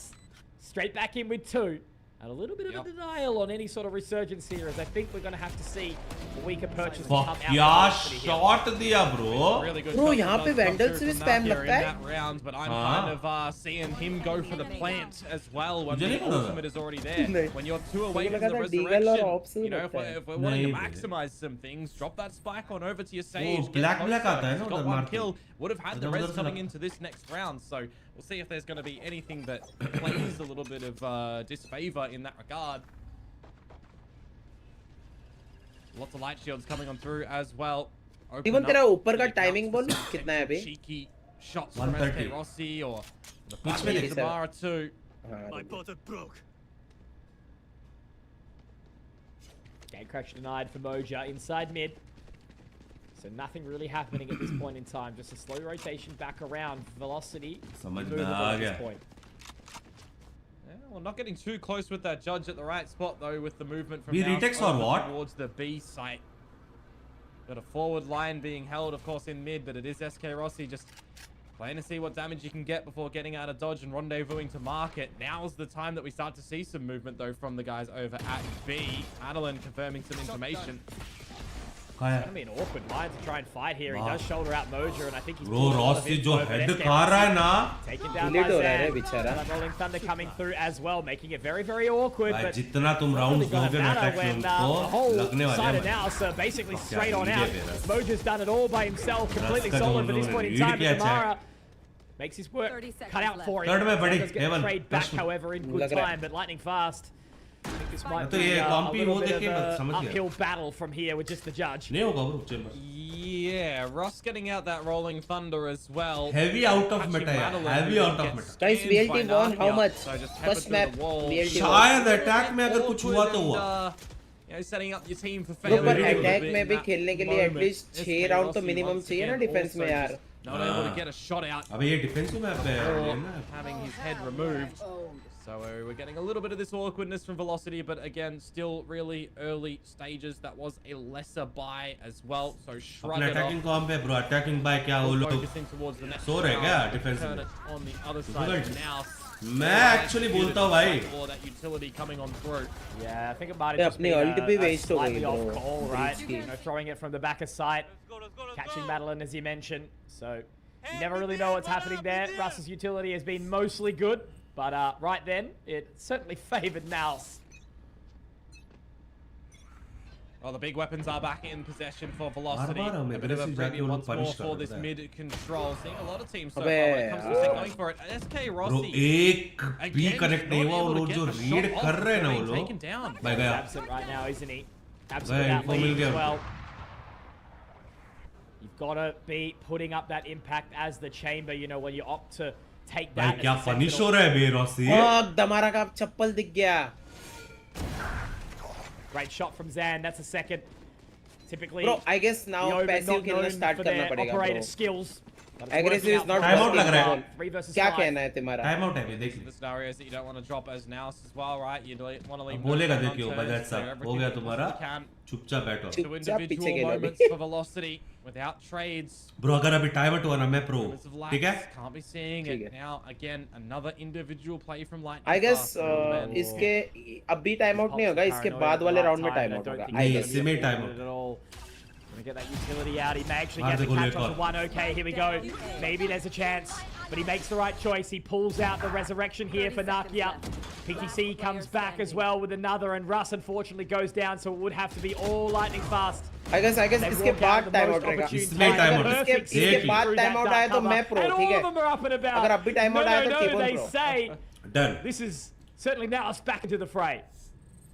straight back in with 2. And a little bit of a denial on any sort of resurgence here, as I think we're going to have to see a weaker purchase come out. क्या shot दिया bro? Really good Bro, shot यहाँ that पे does come Vandal through से भी from spam Nakia लगता in है? that round, but I'm kind of seeing him go for the plant as well when मुझे the नहीं पता था। ultimate is already there. नहीं। When you're 2 away मुझे from the लगा था Deagle और resurrection, Ops से you know, लगता है। if we're wanting to नहीं, maximize some things, drop that spike on over to your Sage. वो get black closer. आता है ना He's उधर got one मारते kill. Would have had the उधर res से coming लगता into this next round, so we'll see if there's going to be anything that plays a little bit of disfavor in that regard. Lots of light shields coming on through as well. Open Even up तेरा ऊपर का the timing accounts बोल for some कितना है अभी? cheeky shots from 130. SK Rossi or the Which Firecuda में देखी? Samara too. Game crash denied for Moja inside mid. So nothing really happening at this point in time. Just a slow rotation back around. Velocity. समझ में immovable uh at this गया। point. Yeah, well, not getting too close with that judge at the right spot though, with the movement from We now retakes or over what? towards the B site. Got a forward line being held, of course, in mid, but it is SK Rossi just playing to see what damage you can get before getting out of dodge and rendezvousing to market. Now's the time that we start to see some movement though from the guys over at B. Adeline confirming some information. कहाँ It's है? going to be an awkward line to try and fight here. He Wow. does shoulder out Moja, and I think he's Bro, pulled a lot of Rossi info, जो but head SK खा रहा है Rossi ना, taken down Delete by हो रहा है Zan. बेचारा। That Rolling Thunder coming through as well, making it very, very awkward. भाई But जितना तुम it's rounds really दोगे gonna ना matter attack when में the उनको whole लगने वाले side हैं of भाई। NAOS are basically क्या straight on lead out. है मेरा। Moja's done it all by himself, completely का solo दोनों for this ने point in lead time. किया But check। Tamara makes his work 30 seconds cut out left. for him. Third में बड़ी, Does get Evolv, trade back, push. however, in good लग रहा है। time, but lightning fast. I think this might तो be ये a कॉम्पी little वो bit देख of के a समझ गया। uphill battle from here with just the judge. नहीं होगा bro chamber. Yeah, Ross getting out that Rolling Thunder as well. Heavy out of Catching meta यार, Madeline, heavy who out of gets meta। Guys, scanned VLT by won how Nakia, much? so just pepper First through map the wall. VLT won. शायद attack में अगर कुछ हुआ तो हुआ। You know, setting up your team for Bro, failure. पर a little attack bit में in भी that खेलने के लिए moment. एटलीस्ट 6 SK राउंड तो Rossi मिनिमम once चाहिए ना again डिफेंस में also यार। just Not able to get a shot out. अबे ये डिफेंसिव मैप है यार ये ना। Having his head removed. So we're getting a little bit of this awkwardness from Velocity, but again, still really early stages. That was a lesser buy as well. So shrug अपने it attacking off. Com पे bro attacking bye क्या वो लोग Focusing towards the next सो रहे क्या round. Defence Turn में? it on the other side Difficult. now. मैं actually बोलता हूँ भाई। Or that utility coming on through. Yeah, I think it might ये have just अपनी been ult भी a waste हो slightly गई off bro। call, right? Risky। You know, throwing it from the back of sight, catching Madeline as you mentioned. So you never really know what's happening there. Russ's utility has been mostly good, but right then it certainly favoured NAOS. Well, the big weapons are back in possession for Velocity. बार-बार हमें A bit of a aggressive premium जाके वो once लोग more punish for कर this देते हैं। mid control. Seeing a lot of teams so अबे far when it comes to यार। going for it. SK bro Rossi. एक भी again, कनेक्ट नहीं not हुआ वो able to लोग get जो the रीड shot कर off रहे हैं ना being वो taken लोग down. भाई He's गया absent right now, isn't he? Absent भाई without इनको मिल lead गया as well. You've got to be putting up that impact as the chamber, you know, when you opt to take भाई that. क्या as a finish sentinel. हो रहा है बे Rossi दमारा का चप्पल दिख गया। Great shot from Zan. That's a second. Typically, Bro, I guess now the Omen passive not खेलना known start for करना their पड़ेगा operator bro। skills. but it's Aggressive working is out not for Time out them. लग रहा है। 3 versus क्या 5. कहना है तुम्हारा? टाइम आउट है बे देख The scenarios that you don't want to drop as Naos as well, right? You want to leave. अब बोलेगा no देखियो stone बजाज unturned, so साहब हो everything गया you तुम्हारा possibly can. चुपचाप बैठो Two चुपचाप पीछे individual खेलो moments अभी। for Velocity without trades. Bro अगर अभी टाइम आउट हुआ ना मैं प्रो Moments of ठीक है lapse, can't be seeing ठीक it है। now. Again, another individual play from Lightning. I guess Fast, man. इसके अभी टाइम आउट नहीं होगा, इसके बाद वाले राउंड में टाइम आउट होगा। I नहीं, guess। इसी में time At all. Gonna get that utility out. He may actually मार get दे the गोली catch एक onto और। one. Okay, here we go. Maybe there's a chance, but he makes the right choice. He pulls out the resurrection here for Nakia. PTC comes back as well with another, and Russ unfortunately goes down, so it would have to be all lightning fast. I guess They इसके walk out बाद the time most out रहेगा। opportune इसमें time. time out। Perfect इसके season बाद through time that out आया तो dark मैं cover. pro, And ठीक all है? of them are up and about. अगर अभी time out आया तो no, TbOne they pro। say done this is certainly now us back into the fray.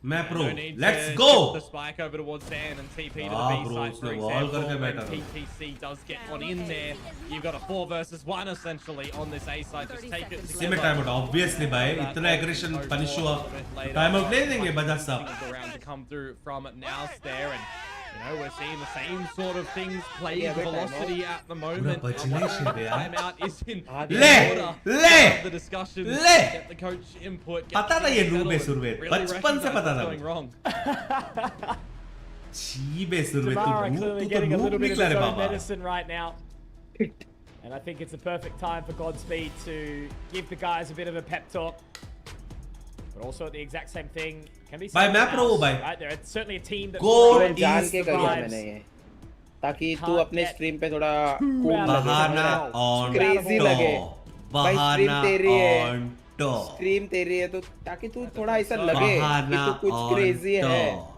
मैं pro No need let's to go shift the spike over towards Dan and TP to the Ah, B bro, site, for उसने wall example. करके When बैठा था। PTC does get one in there, you've got a 4 versus 1 essentially on this A site. Just take it इसी में time out obviously भाई इतना aggression punish हुआ time out ले लेंगे बजाज साहब the round to come through from Naos there, and you know we're seeing the same sort of things play Yeah, with but time Velocity at the moment. बचने से यार Timeout is in ले order ले of the discussion. ले Get the coach input. पता था ये noob है सुरवेद Really बचपन से पता recognize था what's going wrong. छी बे सुरवेद Tamara तू clearly तो getting a noob little bit of निकला his रे own Baba medicine right now. And I think it's a perfect time for Godspeed to give the guys a bit of a pep talk. But also at the exact same thing can be Bhai, said मैं for pro हूँ Mouse, भाई. right? They're certainly a team that Go thrives, जान के करी है survives. मैंने ये ताकि तू Can't अपने get स्ट्रीम पे थोड़ा too cool out of बहाना it. on Crazy लगे. top. भाई स्ट्रीम बहाना तेरी है on top. स्ट्रीम तेरी है तो ताकि तू थोड़ा ऐसा लगे कि बहाना तू कुछ on क्रेजी है top.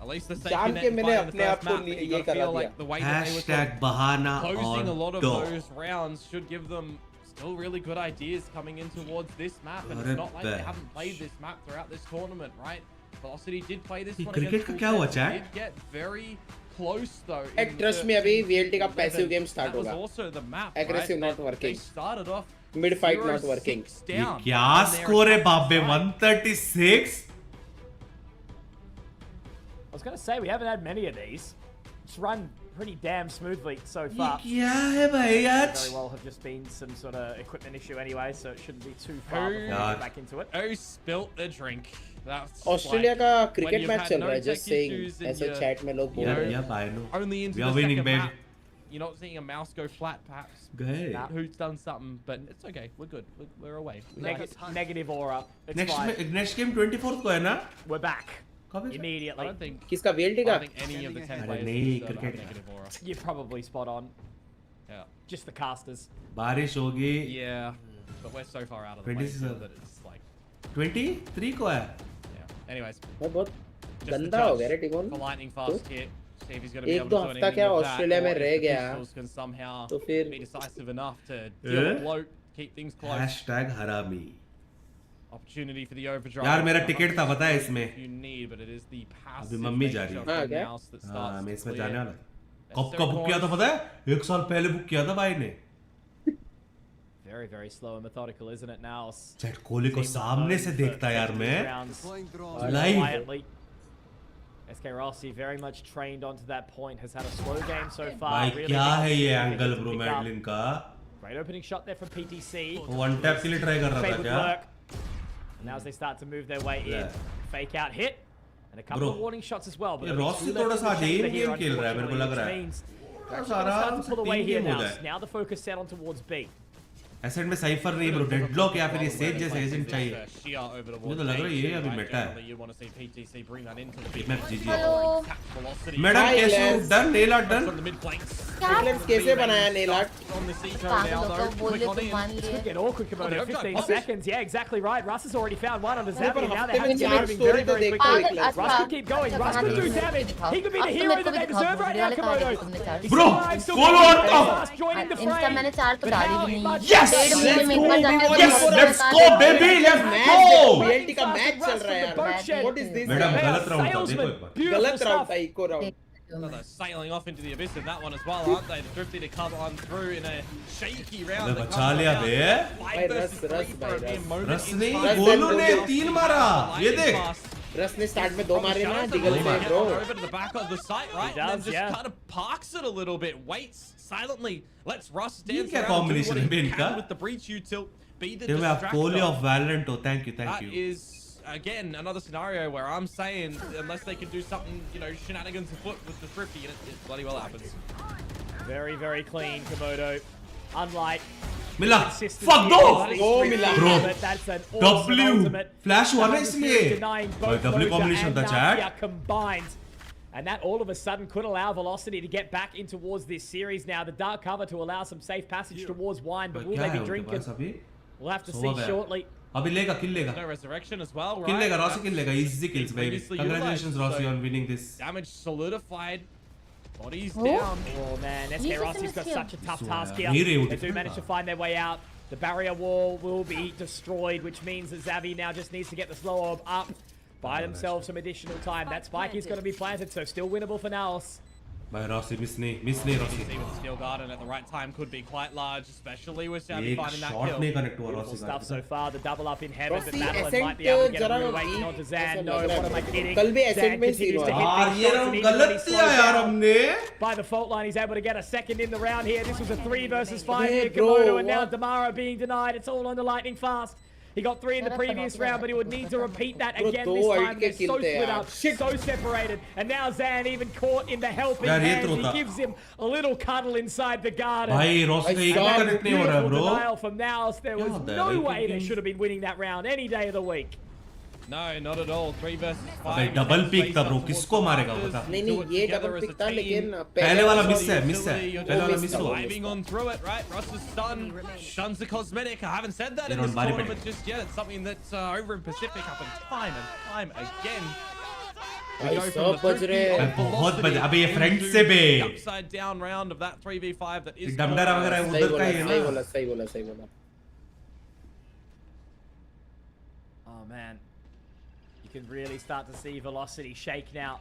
At least the जान safety के net मैंने fight in the अपने first आप को map, but you ये gotta करा feel दिया like the way that they were sort Hashtag बहाना of closing a lot on of top. those rounds should give them still really good ideas coming in towards this map, and it's not like they haven't played this map throughout this tournament, right? Velocity did play this ये one cricket against का क्या हुआ, Full Set, chat? did get very close though. Ek, trust me, अभी VLT का passive game start That was होगा. also the map, Aggressive right? not They working. started off Mid fight not 0-6 working. ये down क्या on their score है attacking बाबे side. 136. I was going to say, we haven't had many of these. It's run pretty damn smoothly so ये far. क्या है भाई आज? Very well have just been some sort of equipment issue anyway, so it shouldn't be too far Who- before we Yeah. get back into it. Who spilt the drink? That's Australia like, का when cricket you've match had चल no रहा है tech just saying issues and ऐसे you're chat में लोग बोल Yeah, रहे हैं yeah, I know. only into We are the winning, second baby. map. You're not seeing a mouse go flat, perhaps. गए. Who's done something, but it's okay. We're good. We're away. We like it. Negative aura. It's Next fine. next game 24th को है ना? We're back. कब है? I Immediately. don't think. किसका VLT I का don't think any of the 10 अरे players नहीं, in this server cricket have का. negative aura. You're probably spot on. Yeah. Just the casters. बारिश होगी. Yeah. But we're so far out of the 26 way still that it's like. 23 को है. Yeah. Anyways. मैं बहुत Just the गंदा हो गया रे judge Timon for lightning fast hit. See if he's going to be एक able दो to do हफ्ता anything क्या with that, ऑस्ट्रेलिया में or रह if the गया Pistols can somehow तो फिर be decisive enough to deal a blow, keep things close. Hashtag हरामी. Opportunity for the overdrive. यार मेरा टिकट था पता है इसमें. You need, but it is the passive अभी मम्मी जा रही है. nature of the क्या? mouse that हाँ starts मैं to इसमें clear. जाने वाला था. कब का बुक किया था पता है? 1 साल पहले बुक किया था भाई ने. Very, very slow and methodical, isn't it now? Chat Kohli को सामने से देखता यार मैं. Live. Live. Quietly. SK Rossi very much trained onto that point, has had a slow game so far. भाई really क्या got है ये to angle pick bro up. Madeline का? Great opening shot there from PTC. वो one tap के लिए try कर रहा Fade था would क्या? work. And now as they start to move their way in, Yeah. fake out hit. And a couple Bro, of warning shots as well. But ये only Rossi two left थोड़ा in सा the chamber in here, game खेल रहा है मेरे को लग रहा है. unfortunately, which means they're सारा starting to pull away team here game now. होता है. Now the focus set on towards B. Asset में साइफर नहीं ब्रो, डेडलॉक या फिर ये सेज जैसे एजेंट चाहिए. मुझे तो लग रहा है ये अभी मेटा है. मैप जीजी. हेलो मैडम Hi, कैसे Les. Done nail art done? Nicholas कैसे बनाया नेल आर्ट पागल होकर बोल ले तो मान Could लिए get awkward, Komodo. Oh, 15 okay. seconds. Yeah, exactly right. Russ has already found one on the अरे पर Zabi. Now हफ्ते they have में to get चार moving स्टोरी very, तो very देखो quickly. Nicholas. Russ could keep going. Russ could do damage. He could be the hero that they deserve right now, Komodo. He's Bro, alive, still follow going on very top. fast, joining the Insta fray. मैंने 4 तो But डाली now भी he नहीं must- Yes! 1.5 महीने में एक बार जाके Yes, let's go baby, let's match go. देखो VLT का मैच चल रहा है यार What what is this madam They are गलत राउंड था, देखो salesmen. एक बार. Beautiful गलत राउंड stuff. था eco round They're sailing off into the abyss in that one as well, aren't they? The Thrifty to come on through in a shaky round. अबे They बचा come लिया out. बे. 5 versus रस, 3 रस for a भाई, mere रस. moment रस in नहीं, time. Golu ने Lightning 3 मारा. ये देख. fast. रस ने स्टार्ट में 2 मारे ना Shows डिगल them से all bro over to the back of the site, right? He And then does, just yeah. kind of parks it a little bit, waits silently, lets Russ ये dance क्या around, do combination what है बे he इनका? can with the breach util, be the ये मैं आप Kohli distractor. Of Valorant हो. Thank you That thank you. is again another scenario where I'm saying unless they can do something, you know, shenanigans afoot with the Thrifty, and it bloody well happens. Very, very clean, Komodo. Unlike मिला. consistency Fuck in दो. these Go, three Mila. games, Bro. but that's an awesome W. ultimate. Flash हुआ ना Now the इसलिए. Spirit denying both भाई, W Moja combination and था, chat. Navia combined. And that all of a sudden could allow Velocity to get back in towards this series now. The dark cover to allow some safe passage towards Wine, but will क्या they है be उनके drinking? पास अभी? We'll have to So see bad. shortly. अभी लेगा किल लेगा. No resurrection as well, right? किल लेगा Rossi That's किल लेगा. Easy kills baby. previously Congratulations utilized, Rossi so- on winning this. Damage solidified. Bodies Oh. down. Oh man, SK Music Rossi's in got the such a tough So, task yeah, here. really would They do defend manage to that. find their way out. The barrier wall will be destroyed, which means that Zavi now just needs to get the slow orb up, buy themselves some additional time. That spike is going to be planted, so still winnable for NAOS. भाई Rossi miss नहीं Rossi. See with the steel garden at the right time could be quite large, especially with Savvy एक finding that shot kill. नहीं connect हुआ Beautiful Rossi stuff so का. far. The double up in heaven, but Rossi, Madeline might be able to get a Ascent rude awakening जरा onto ऐसा Zan. No, लग रहा what है. am I kidding? कल भी Zan Ascent में ही continues to scene hit हुआ. यार these ये shots, run and even when गलत he's किया slowed यार down हमने. by the fault line, he's able to get a second in the round here. This was a 3 versus 5 Hey, here, bro, Komodo, and now what? Damara being denied. It's all on the lightning fast. He got 3 in the previous round, but he would need to repeat that Bro, again दो this ult time. के They're so kill थे split यार. up, Shit. so separated. And now Zan even caught in the helping यार, ये hand. तो He था. gives him a little cuddle inside the garden. भाई Rossi का एक God. कनेक्ट नहीं हो रहा है Beautiful bro. denial from NAOS. There क्या was होता है no भाई, way they game? should have been winning that round any day of the week. No, not at all. 3 versus 5. अबे डबल पिक था ब्रो, किसको मारेगा वो बता? नहीं नहीं ये डबल पिक था लेकिन पहले वाला मिस है पहले वाला मिस हुआ. Diving on through it, right? Russ is stunned, shuns the cosmetic. I haven't said that in this tournament just yet. It's something that's over in Pacific happens time and time again. We go from the 50 बहुत बज अबे ये front से बे upside down round of that 3v5 that is डमडरा वगैरह उधर का ही है ना. सही बोला. Oh man, you can really start to see velocity shake now.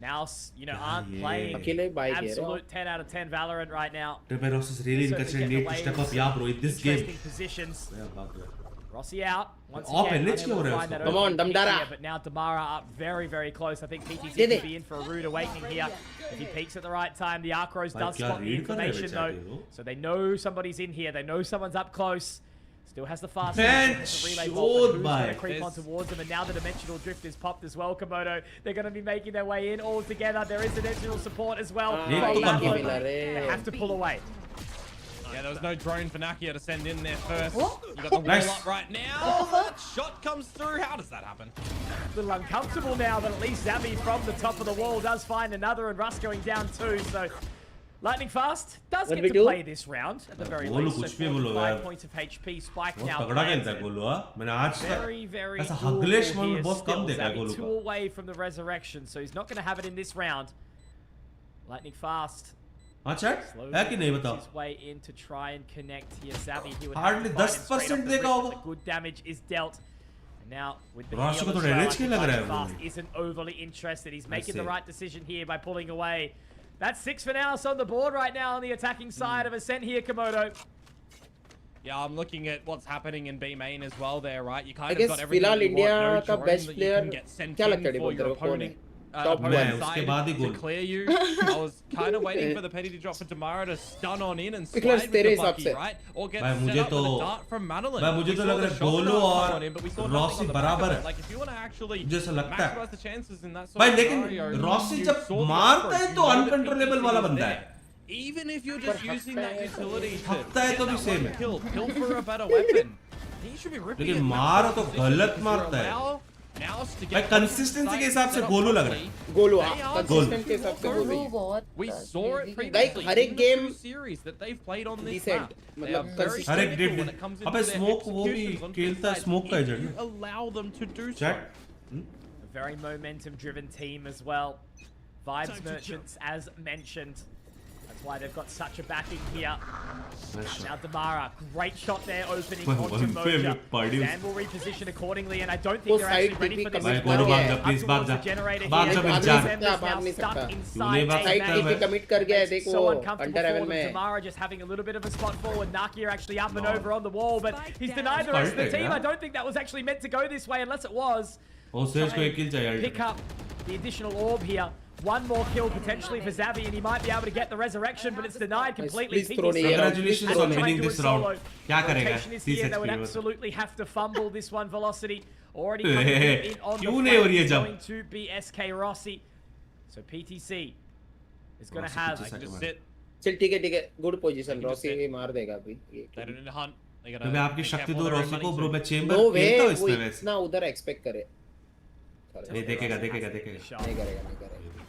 NAOS, you know, aren't playing absolute 10 out of 10 Valorant right now. TbOne is really encouraging need to step up, yeah, bro, in this game. Positions. Rossi out. Once Off again, let's go. Come on, Damdara. But now Damara up very, very close. I think PTC could be in for a rude awakening here. If he peeks at the right time, the Arcros does spot the information though. So they know somebody's in here. They know someone's up close. Still has the fast relay ball, who's going to creep on towards them, and now the dimensional drift is popped as well, Komodo. They're going to be making their way in all together. There is dimensional support as well. They have to pull away. Yeah, there was no drone for Nakia to send in there first. You got the wall up right now. Shot comes through. How does that happen? A little uncomfortable now, but at least Zabi from the top of the wall does find another, and Russ going down too. So Lightning Fast does get to play this round at the very least. So 5 points of HP. Spike now. Very, very doable. 2 away from the resurrection, so he's not going to have it in this round. Lightning Fast. है कि नहीं बताओ? His way in to try and connect here. Zabi, he would hardly 10% देगा वो. Good damage is dealt. And now with the राशि को तो damage क्यों लग रहा है? Fast isn't overly interested. He's making the right decision here by pulling away. That's 6 for NAOS on the board right now on the attacking side of Ascent here, Komodo. Yeah, I'm looking at what's happening in B main as well there, right? You kind of got everything फिलहाल you want, India का best player क्या लगता है for your opponent. उसके बाद ही to clear you. I was kind of waiting for the penny to drop for Damara to stun on in and slide with the Bucky, right? Or get set up with a dart from Madeline. मुझे तो लग रहा है गोलो और Rossi बराबर है. Like if you want to actually जैसा लगता है. maximize the chances in that sort भाई of लेकिन scenario, रॉसी जब मारता है तो अनकंट्रोलेबल वाला बनता है. Even if you're just using that utility to थकता है तो भी सेम है. kill for a better weapon, he should be ripping. लेकिन मार तो गलत मारता है. भाई कंसिस्टेंसी के हिसाब से गोलू लग रहा है. गोलू कंसिस्टेंट के हिसाब से Golu. We saw it previously. Like हर एक game series that they've played on this decent. मतलब consistent. हर एक डेट. अबे स्मोक वो भी खेलता है स्मोक का agent. Allow them to do so. A very momentum driven team as well. Vibes Merchants as mentioned. That's why they've got such a backing here. Now Damara, great shot there opening onto Moja. Dan will reposition accordingly, and I don't think they're actually ready for this. Please भाग जा. भाग जा मेरी जान. Now stuck inside side commit कर गया है देखो. So uncomfortable for them. Damara just having a little bit of a spot forward. Nakia actually up and over on the wall, but he's denied the rest of the team. I don't think that was actually meant to go this way unless it was. Pick up the additional orb here. One more kill potentially for Zabi, and he might be able to get the resurrection, but it's denied completely. Congratulations on winning this round. क्या करेगा? They would absolutely have to fumble this one. Velocity already coming in on the क्यों नहीं हो रही है जब? going to be SK Rossi. So PTC is going to have just sit. चल ठीक है गुड पोजीशन. रॉसी मार देगा अभी. तो मैं आपकी शक्ति दो रॉसी को ब्रो. मैं चेंबर खेलता हूं इसमें वैसे. इतना उधर एक्सपेक्ट करे. नहीं देखेगा. नहीं करेगा.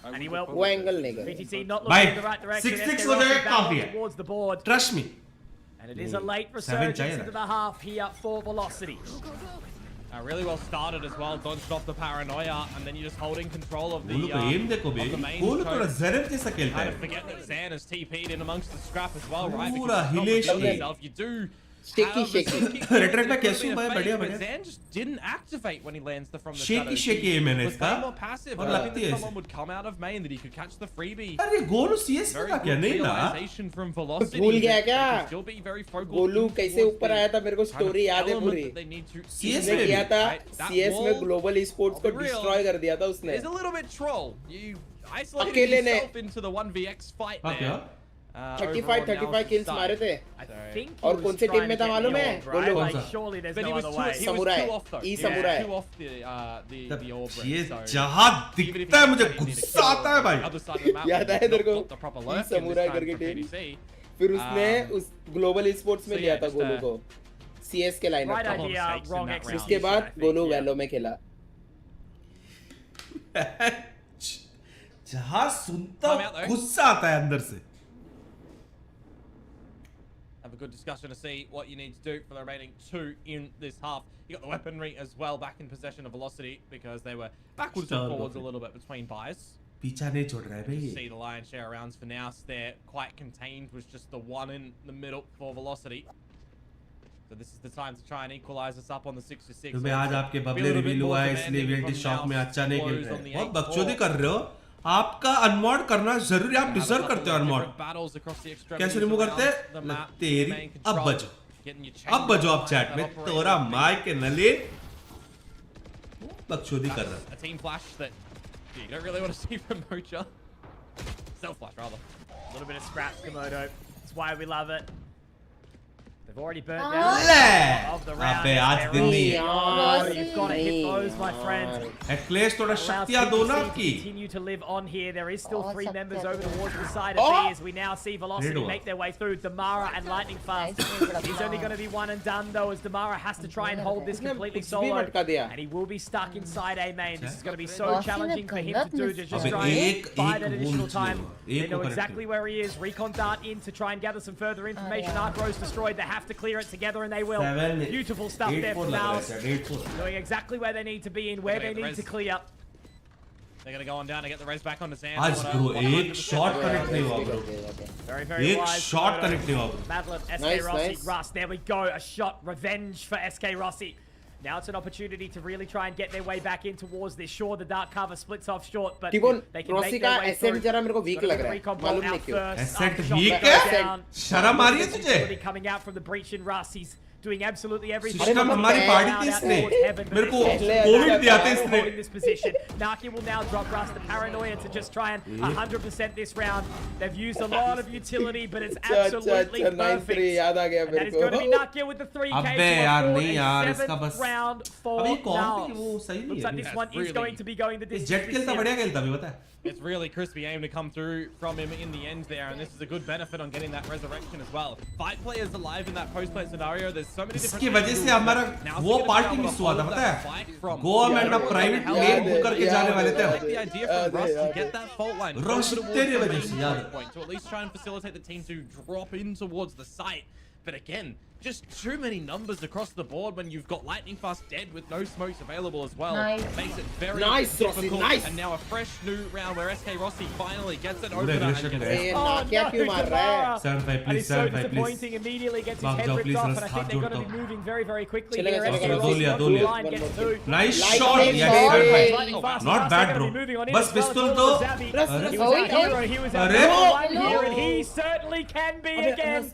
And he will. वो एंगल नहीं करेगा. PTC not looking in the right direction. 6-6 हो जाएगा काफी है. Towards the board. Trust me. And it is a late resurgence into the half here for Velocity. Really well started as well. Dodged off the paranoia, and then you're just holding control of the aim देखो बे. गोलू थोड़ा ज़रब जैसा खेलता है. Forget that Zan is TP'd in amongst the scrap as well, right? पूरा हिलेश. You do. Shaky. Retract में कैसे हुआ है? बढ़िया. Zan just didn't activate when he lands from the shaky है मैंने इसका. more passive. और लगती है. Someone would come out of main that he could catch the freebie. अरे गोलू CS का क्या नहीं ना? भूल गया क्या? गोलू कैसे ऊपर आया था मेरे को स्टोरी याद है पूरी. CS में किया था. CS में ग्लोबल esports को डिस्ट्रॉय कर दिया था उसने. It's a little bit troll. You isolated yourself into the 1vx fight there. 35 kills मारे थे. और कौन से टीम में था मालूम है? गोलू. समुराई. ई समुराई. ये जहाँ दिखता है मुझे गुस्सा आता है भाई. याद है तेरे को? ई समुराई करके टीम. फिर उसने उस ग्लोबल esports में लिया था गोलू को. CS के लाइनअप. इसके बाद गोलू वैलो में खेला. जहां सुनता गुस्सा आता है अंदर से. Have a good discussion to see what you need to do for the remaining 2 in this half. You got the weaponry as well back in possession of Velocity because they were backwards and forwards a little bit between buys. पीछा नहीं छोड़ रहा है भाई. See the lion's share of rounds for NAOS. They're quite contained with just the one in the middle for Velocity. So this is the time to try and equalize us up on the 6-6. तो मैं आज आपके बबले reveal हुआ है इसलिए VLT shock में अच्छा नहीं खेल रहे. बहुत बकचोदी कर रहे हो. आपका अनमॉड करना जरूरी. आप डिजर्व करते हो अनमॉड. कैसे रिमूव करते हैं? तेरी अब बजो आप चैट में. तोरा माइक के नली बकचोदी कर रहा है. A team flash that you don't really want to see from Mocha. Self flash rather. A little bit of scraps, Komodo. That's why we love it. They've already burnt down of the round. अबे आज दिन नहीं है. You've got to hit those, my friends. Eklesh थोड़ा शक्तियाँ दो ना आपकी. Continue to live on here. There is still 3 members over towards the side of B as we now see Velocity make their way through. Damara and Lightning Fast. He's only going to be one and done though, as Damara has to try and hold this completely solo, and he will be stuck inside A main. This is going to be so challenging for him to do, to just try and buy that additional time. They know exactly where he is. Recon dart in to try and gather some further information. ARC destroyed. They have to clear it together, and they will. Beautiful stuff there from NAOS. Knowing exactly where they need to be and where they need to clear. They're going to go on down to get the res back on the Zan. आज bro एक shot connect नहीं हुआ bro. Very एक wise. shot connect नहीं हुआ bro. Madeline, SK Rossi, Russ. There we go. A shot revenge for SK Rossi. Now it's an opportunity to really try and get their way back in towards this. Sure, the dark cover splits off short, but they can make their way through. जरा मेरे को weak लग रहा है. मालूम नहीं क्यों. Ascent weak है? शर्म आ रही है तुझे? Coming out from the breach in Russ. He's doing absolutely everything. System हमारी पार्टी थी इसने. मेरे को कोविड दिया था इसने. This position. Naki will now drop Russ the paranoia to just try and 100% this round. They've used a lot of utility, but it's absolutely perfect. याद आ गया And that मेरे is को. going to be Naki with the 3K. अबे यार नहीं यार इसका बस. round for अबे कौन NAOS. वो सही नहीं Looks like है. this one is going to be going the distance. Jet खेलता बढ़िया खेलता भी पता है. It's really crispy aim to come through from him in the end there, and this is a good benefit on getting that resurrection as well. 5 players alive in that post-play scenario. There's so many different. इसकी वजह से हमारा वो party miss हुआ था पता है. गोवा में ना प्राइवेट प्लेन बुक करके जाने वाले थे. The idea for Russ to get that fault line. Rush तेरी वजह से यार. To at least try and facilitate the team to drop in towards the site. But again, just too many numbers across the board when you've got Lightning Fast dead with no smokes available as well. Nice. It makes it very Difficult. difficult. Nice. And now a fresh new round where SK Rossi finally gets it over. क्या क्यों मार रहा है? 7-5 And please, it's so 7-5 please. disappointing. Immediately gets his भाग head जाओ, ripped please, off, रस and I हाथ think they're going to जोड़ता be moving very, very quickly. चलेगा, here. चलेगा, SK दो Rossi लिया, wants दो to लिया. line, gets through. Nice Lightning shot. shot. Yes, Lightning Fast, not Fast, bad they're bro. gonna be moving on in बस as well पिस्तौल towards तो. Zabby. Russ, He Russ, was oh, a hero. He was a अरे. number 1 here, and he certainly can be अबे again.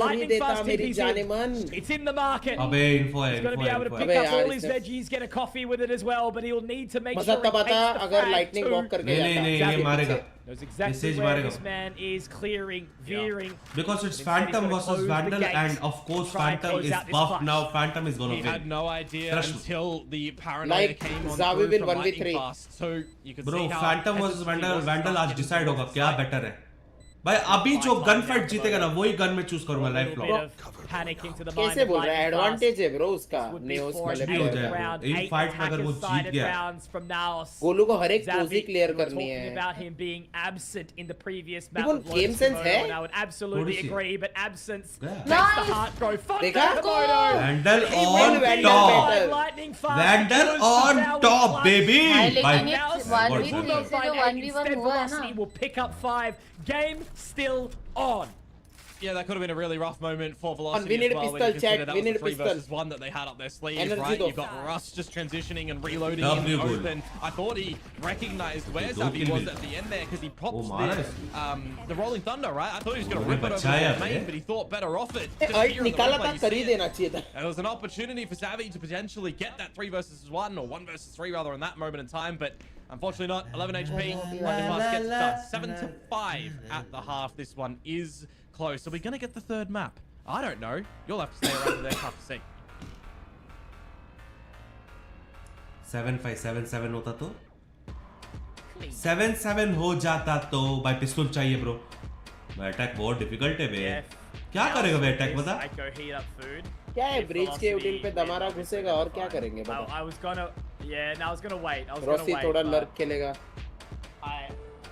Lightning Fast TP's मेरी जाने in. मन. It's in the market. अबे info है, He's going to info be है, able to info pick है. अबे up यार, all his इसने- veggies, get a coffee with it as well, but he'll need to make मजा sure he तब आता takes the अगर frag lightning too. walk करके नहीं जाता. नहीं नहीं ये मारेगा. Knows exactly Message where मारेगा. this man is clearing, veering. Because it's Instead, he's Phantom gonna versus close the Vandal, gates and of course to try and Phantom close is out this buffed clash. now. Phantom is gonna He win. had no idea Trust me. until the paranoia Like came on Zawi through will from 1v3. Lightning Fast. So you could Bro, see how Phantom versus hesitant he Vandal, was to Vandal start आज getting decide towards होगा the क्या site. Better है. भाई अभी जो gun fight जीतेगा ना वही गन में चूज करूंगा life Bit long. of panic into the mind कैसे of बोल रहा है? Lightning Fast. एडवांटेज है ब्रो उसका. Would be नेओस for वाले an भी हो eighth जाएगा. round, एक 8 fight में अगर वो attackers जीत sided गया. rounds from NAOS. गोलू को हर एक Zabby, पोजी क्लियर we were करनी talking है. about him being absent in the previous map Even of game Lotus sense Komodo, है? and I would absolutely थोड़ी सी. agree, but absence Yeah. makes the Nice. heart grow. देखा? Komodo! Vandal Even on Vandal top. better. Lightning Fast Vandal goes to on Zowie top clutch. baby. हाँ, लेकिन भाई ये NAOS 1v3 will से not जो find 1v1 instead हुआ है Velocity ना. will pick up 5. Game still on. Yeah, that could have been a really rough moment for Velocity we need as a well. When pistol, you consider chat. that We was need the a 3 pistol. versus 1 that they had up their sleeves, Energy right? though. You've got Russ just transitioning and reloading W in the goal. open. I thought he recognized where दो Zabby kill was भी. at the end there because he pops मारा इसने. the Rolling Thunder, right? I thought he was going to वो rip it over बचाया the B. main, but he thought better off it. Just ult here in the निकाला replay, था you कर ही see it. देना चाहिए था. And it was an opportunity for Zabby to potentially get that 3 versus 1 or 1 versus 3 rather in that moment in time, but unfortunately not. 11 HP. Lightning Fast gets it done. 7-5 at the half. This one is close. Are we going to get the third map? I don't know. You'll have to stay around there. Tough to see. 7-5 होता तो 7-7 हो जाता तो भाई पिस्तौल चाहिए bro. Attack बहुत difficult है बे. क्या करेगा बे अटैक बता. I go heat up food. क्या है ब्रिज के यूटिल पे दमारा घुसेगा और क्या करेंगे I बता. was gonna Yeah, no, I was gonna wait. Rossi थोड़ा लर्क खेलेगा.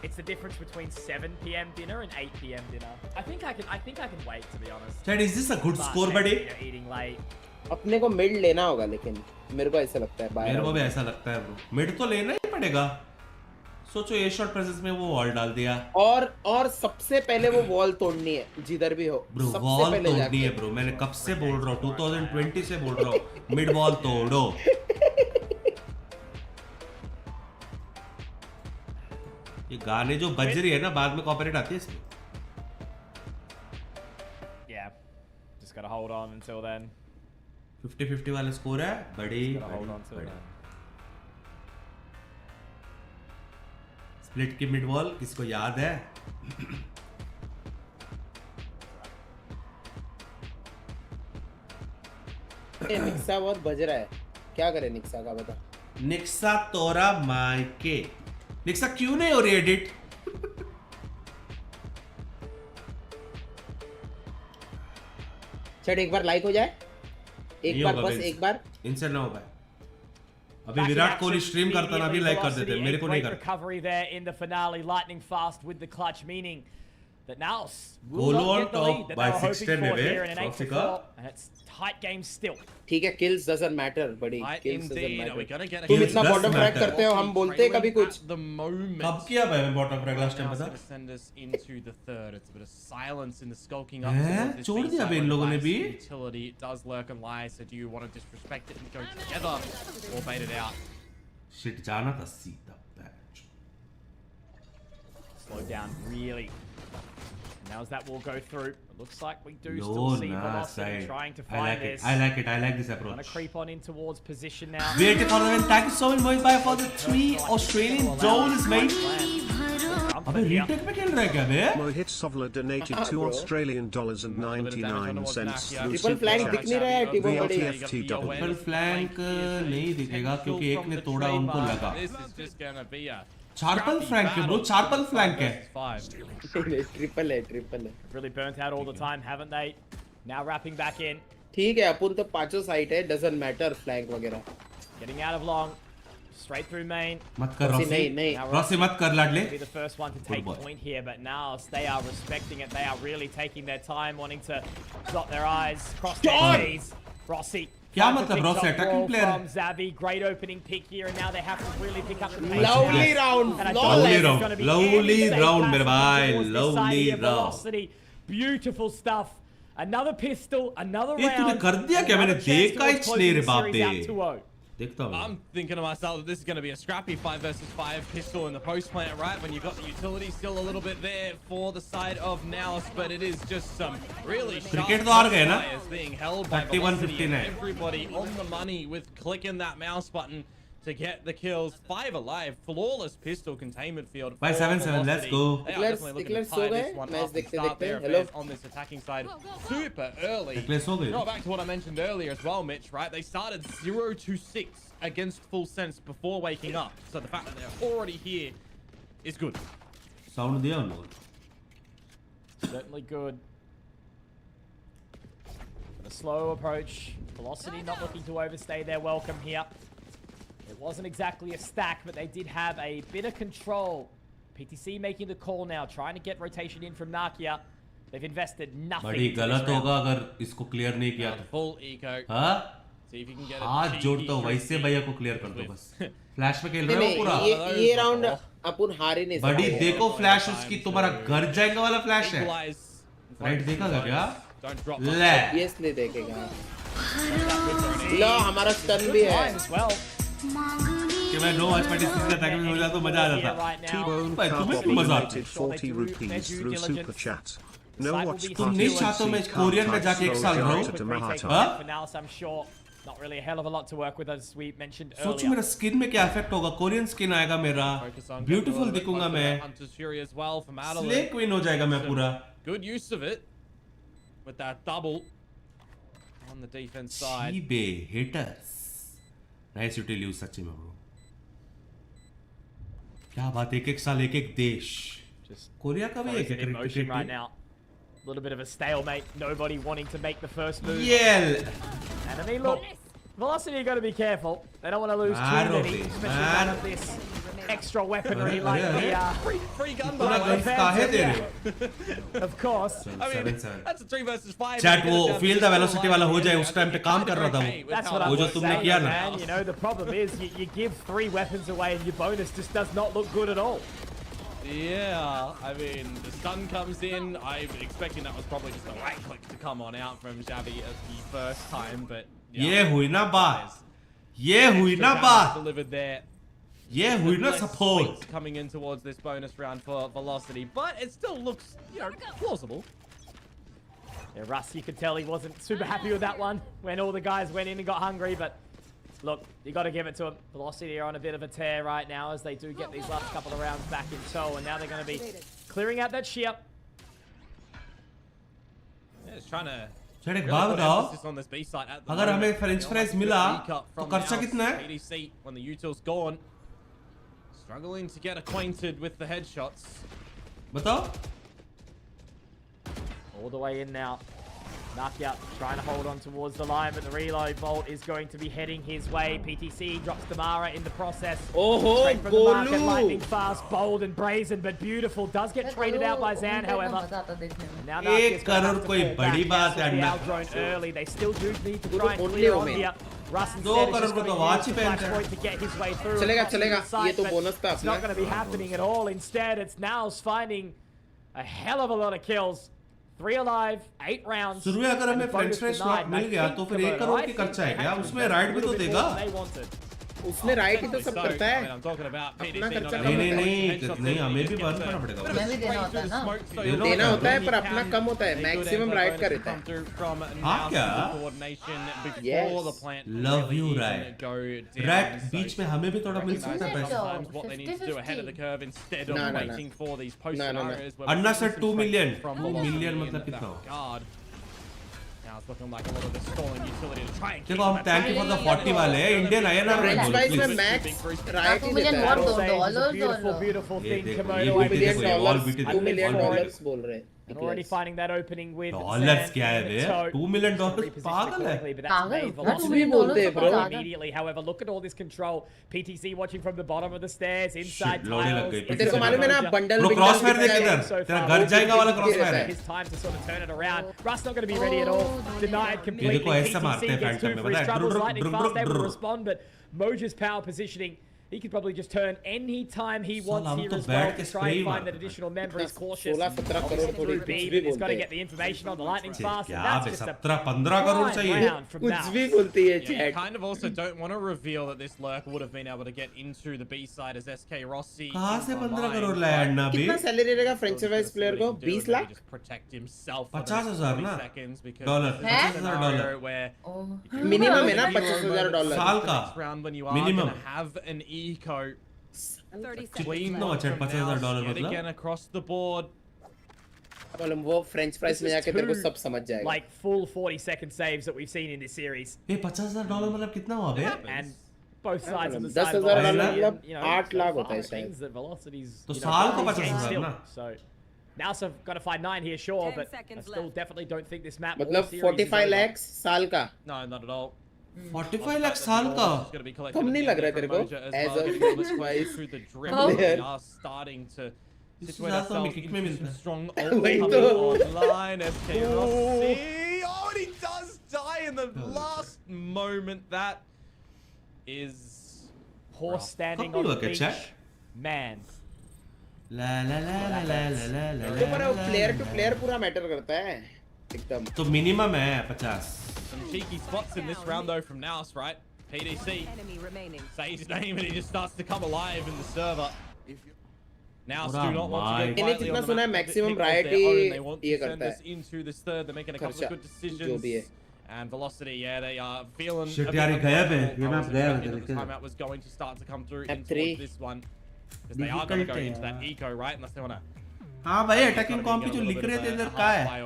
It's the difference between 7 p.m. dinner and 8 p.m. dinner. I think I can wait, to be honest. Chad, is this a good score, buddy? Eating late. अपने को mid लेना होगा, लेकिन मेरे को ऐसा लगता है. मेरे को भी ऐसा लगता है ब्रो. मिड तो लेना ही पड़ेगा. सोचो ए शॉट प्रेसेस में वो वॉल डाल दिया. और सबसे पहले वो वॉल तोड़नी है, जिधर भी हो. ब्रो वॉल तोड़नी है ब्रो. मैंने कब से बोल रहा हूँ, 2020 से बोल रहा हूँ, मिड वॉल तोड़ो. ये गाने जो बज रही है ना, बाद में कॉपीराइट आती है इसमें. Yeah, just gotta hold on until then. 50-50 वाला स्कोर है बड़ी. स्प्लिट की मिड वॉल किसको याद है? निक्सा बहुत बज रहा है. क्या करे निक्सा का बता. निक्सा तोरा मायके. निक्सा क्यों नहीं हो रही एडिट? चल एक बार लाइक हो जाए. एक बार बस एक बार. इनसे ना होगा. अभी विराट कोहली स्ट्रीम करता ना, अभी लाइक कर देते. मेरे को नहीं करता. Recovery there in the finale, lightning fast with the clutch, meaning that NAOS will not get the lead that they were hoping for here in an 8-4, and it's tight game still. ठीक है, kills doesn't matter, buddy. Kills doesn't matter. तुम तुम इतना bottom frag करते हो, हम बोलते हैं कभी कुछ. कब किया भाई मैं bottom frag last time पता? Send us into the third. It's a bit of silence in the skulking up. छोड़ दिया भाई इन लोगों ने भी. Utility does lurk and lie. So do you want to disrespect it and go together, or bait it out? Shit, जाना था सीधा. Slow down really. Now as that will go through, it looks like we do still see Velocity trying to find this. I like it. I like this approach. Gonna creep on in towards position now. VLT for the win. Thank you so much, Mousepad, for the 3 Australian dollars, mate. अबे retake में खेल रहा है क्या बे? Mohit Sovla donated $2 and 99 cents. Triple flank दिख नहीं रहा है टीबो बड़ी. ट्रिपल फ्लैंक नहीं दिखेगा क्योंकि एक ने तोड़ा, उनको लगा. चारपल फ्लैंक है ब्रो, चारपल फ्लैंक है. ट्रिपल है. Really burnt out all the time, haven't they? Now wrapping back in. ठीक है, अपन तो पांचों साइड है, doesn't matter फ्लैंक वगैरह. Getting out of long, straight through main. मत कर रॉसी. नहीं. रॉसी मत कर लाडले. Be the first one to take point here, but now they are respecting it. They are really taking their time, wanting to dot their I's, cross their T's. Rossi. क्या मतलब Rossi attacking player? From Zavi, great opening pick here, and now they have to really pick up the pace. Lovely round. Lovely round मेरे भाई. Lovely round. Beautiful stuff. Another pistol, another round. ये तूने कर दिया क्या? मैंने देखा ही नहीं रे बाप बे. देखता हूँ. I'm thinking to myself that this is going to be a scrappy 5 versus 5 pistol in the post plant, right? When you've got the utility still a little bit there for the side of NAOS, but it is just some really sharp players being held by Velocity and everybody on the money with clicking that mouse button to get the kills. 5 alive, flawless pistol containment field. 5-7-7, let's go. They are definitely looking to tie this one up and start their affairs on this attacking side super early. Go back to what I mentioned earlier as well, Mitch, right? They started 0-6 against Full Sense before waking up. So the fact that they're already here is good. Sound दिया उन लोगों. Certainly good. A slow approach. Velocity not looking to overstay their welcome here. It wasn't exactly a stack, but they did have a bit of control. PTC making the call now, trying to get rotation in from Nakia. They've invested nothing. बड़ी गलत होगा अगर इसको clear नहीं किया तो. Full eco. हाँ? See if you can get हाथ जोड़ता हूँ, वैसे भैया को क्लियर कर दो बस. फ्लैश में खेल रहे हो पूरा. ये राउंड अपन हार ही नहीं सकते. बड़ी देखो फ्लैश उसकी तुम्हारा घर जाएगा वाला फ्लैश है. राइट देखा क्या? ले. यस नहीं देखेगा. लो हमारा स्टन भी है. कि मैं नो Watchparty सीरीज का टैग में हो जाता तो मजा आ जाता. TbOne मजा आता. 40 rupees through super chat. No Watchparty. तुम नहीं चाहते मैं कोरियन में जाके एक साल रहूं? हाँ? Not really a hell of a lot to work with, as we mentioned earlier. सोचो मेरा स्किन में क्या इफेक्ट होगा. कोरियन स्किन आएगा मेरा. ब्यूटीफुल दिखूंगा मैं. स्ले क्वीन हो जाएगा मैं पूरा. Good use of it with that double on the defense side. eBay hitters. Nice util use सच्ची में ब्रो. क्या बात, एक साल एक देश. कोरिया का भी एक emotion right now. A little bit of a stalemate. Nobody wanting to make the first move. Yeah. Enemy look. Velocity, you got to be careful. They don't want to lose too many, especially none of this extra weaponry like the free gun इतना guns काहे दे रहे हो? of course. I mean, that's a 3 versus 5. Chat वो feel the velocity वाला हो जाए उस time पे काम कर रहा था वो. That's what वो जो I'm तुमने saying, किया ना. man. You know, the problem is you give 3 weapons away and your bonus just does not look good at all. Yeah, I mean, the stun comes in. I'm expecting that was probably just a right click to come on out from Xavi at the first time, but ये हुई ना बात. ये हुई ना बात. Delivered there. ये हुई ना Less support. weight coming in towards this bonus round for Velocity, but it still looks, you know, plausible. Yeah, Russ, you could tell he wasn't super happy with that one when all the guys went in and got hungry, but look, you got to give it to him. Velocity are on a bit of a tear right now as they do get these last couple of rounds back in tow, and now they're going to be clearing out that shear. Yeah, it's trying to चल एक बात बताओ. on this B side at the अगर हमें moment. French fries मिला तो खर्चा कितना है? ADC when the util's gone, struggling to get acquainted with the headshots. बताओ. All the way in now. Nakia trying to hold on towards the line, but the reload bolt is going to be heading his way. PTC drops Tamara in the process. Oh, Straight from the market, Golu. lightning fast, bold and brazen, but beautiful. Does get traded out by Zan, however. And now Nakia's एक gonna have crore to कोई fall बड़ी back बात out है with the Anna. outdrone early. They still do need to वो try तो and only clear हो on में. here. Russ दो instead is करोड़ just को going तो to watch use he the पहनता है. flashpoint to get his way through. चलेगा, across चलेगा. the site, ये तो but bonus था it's not अपना. going to be happening at all. Instead, it's NAOS finding a hell of a lot of kills. 3 alive, 8 rounds. शुरू में अगर हमें French fries slot मिल गया तो फिर 1 करोड़ की खर्चा है क्या? उसमें राइड भी तो देगा. उसने राइट ही तो सब करता है. I'm talking about अपना PDC खर्चा not कम नहीं होता है. नहीं हमें भी बर्न करना पड़ेगा. मैं भी देना होता है ना. देना होता है पर अपना कम होता है. मैक्सिमम राइट का रहता है. हाँ क्या? Yes. Love you, Rai. Rat बीच में हमें भी थोड़ा मिल सकता है पैसा. What they need to do ahead of the curve instead of No. waiting for these post scenarios. where Anna we sir see 2 some million. from 2 Velocity million in मतलब that कितना हो? regard. Now it's looking like a lot of the stalling utility to try and keep देखो हम them thank you for the 40 वाले Indian INR में French बोलो fries में please. Max right he million देता more है. दो. Saying it's a dollars beautiful, or- beautiful ये thing. देखो, Komodo, ये I बीटी think देखो, ये $2 all बीटी देखो, $2 million all बीटी देखो. बोल रहे. and already finding that opening with dollars Zan क्या है in bay? the toe. $2 million Repositioned पागल है. correctly, but that's पागल? made What Velocity $2 million बोलते हैं, bro? immediately. However, look at all this control. PTC watching from the bottom of the stairs, inside Shit, लोड़े लग tiles. गई. into तेरे को the मालूम है ना Moja. Bundle bro cross fire देख So इधर. far. तेरा घर जाएगा वाला क्रॉस फायर है. His time to sort of turn it around. Russ not going to be ready at all. Denied completely. देखो ऐसा मारते हैं PTC gets Phantom 2 में, for his पता है? troubles. Drr, Lightning drr, fast drr, able to drr. respond, but Moja's power positioning. He could probably just turn any time he wants हम here तो as बैठ well के to try spray and find मारते that हैं. additional member. He's cautious. 16-17 crore थोड़ी Through कुछ B, भी but he's got बोलते to get हैं. the information on the lightning ठीक, fast, and क्या that's bay just a 17-15 crore fine चाहिए. round from कुछ now. भी बोलती है Yeah, you chat. kind of also don't want to reveal that this lurk would have been able to get into the B side as SK Rossi. कहाँ से is 15 online, crore but लाया अन्ना बे? कितना salary रहेगा French He's fries gonna see player what को? he can do 20 and maybe lakh? just protect himself for the 50,000 next ना? 40 seconds because dollar, this is a 50,000 scenario dollar. where Oh. Minimum है ना Hero $25,000 moments साल for का. the next round when you are Minimum. gonna have an eco 30 clean कितना one बचा है from $50,000 NAOS yet मतलब? again across the board. मालूम वो फ्रेंच फ्राइज में This is जाके तेरे को two, सब समझ जाएगा. like full 40-second saves that we've seen in this series, ये $50,000 मतलब कितना हुआ बे? and both sides of the 10,000 side of dollar Velocity, मतलब and, you know, 8 lakh so होता है far it शायद. means that Velocity's, तो you know, साल को got these 50,000 games still. ना? So now have got to find 9 here, sure, 10 but I seconds still left. definitely don't think this map or मतलब series is 45 over. lakhs साल का. No, not at all. 45 lakh साल का. कम नहीं लग रहा है तेरे को? As a French fries They are starting to इससे situate ज़्यादा तो हमें ourselves किक में into मिलता some है. strong वही ult तो. online. SK Rossi. Oh, and he does die in the last moment. That is Horse standing Copy on the work, beach. chat. Man. ला ला ला ला ला ला ला ला तो पर वो ला प्लेयर ला टू ला. प्लेयर पूरा मैटर करता है एकदम. तो मिनिमम है 50. some cheeky spots in this round though from NAOS, right? PDC. Say his name and he just starts to come alive in the server. NAOS do not want to go मैंने quietly जितना on the सुना है map. maximum Pick off riot their own. He They want ये to send करता us into this third. They're making a couple खर्चा, of good जो decisions. भी है. And Velocity, yeah, they are feeling Shit, a यार, bit ये गया बे. uncomfortable. ये I map was गया expecting बे, that the देखो. timeout was going to start to come through Map in 3. towards this one. Because they are going to go Difficult into that है eco, right? Unless they want to हाँ भाई attacking कॉम्प जो लिख रहे थे इधर का है.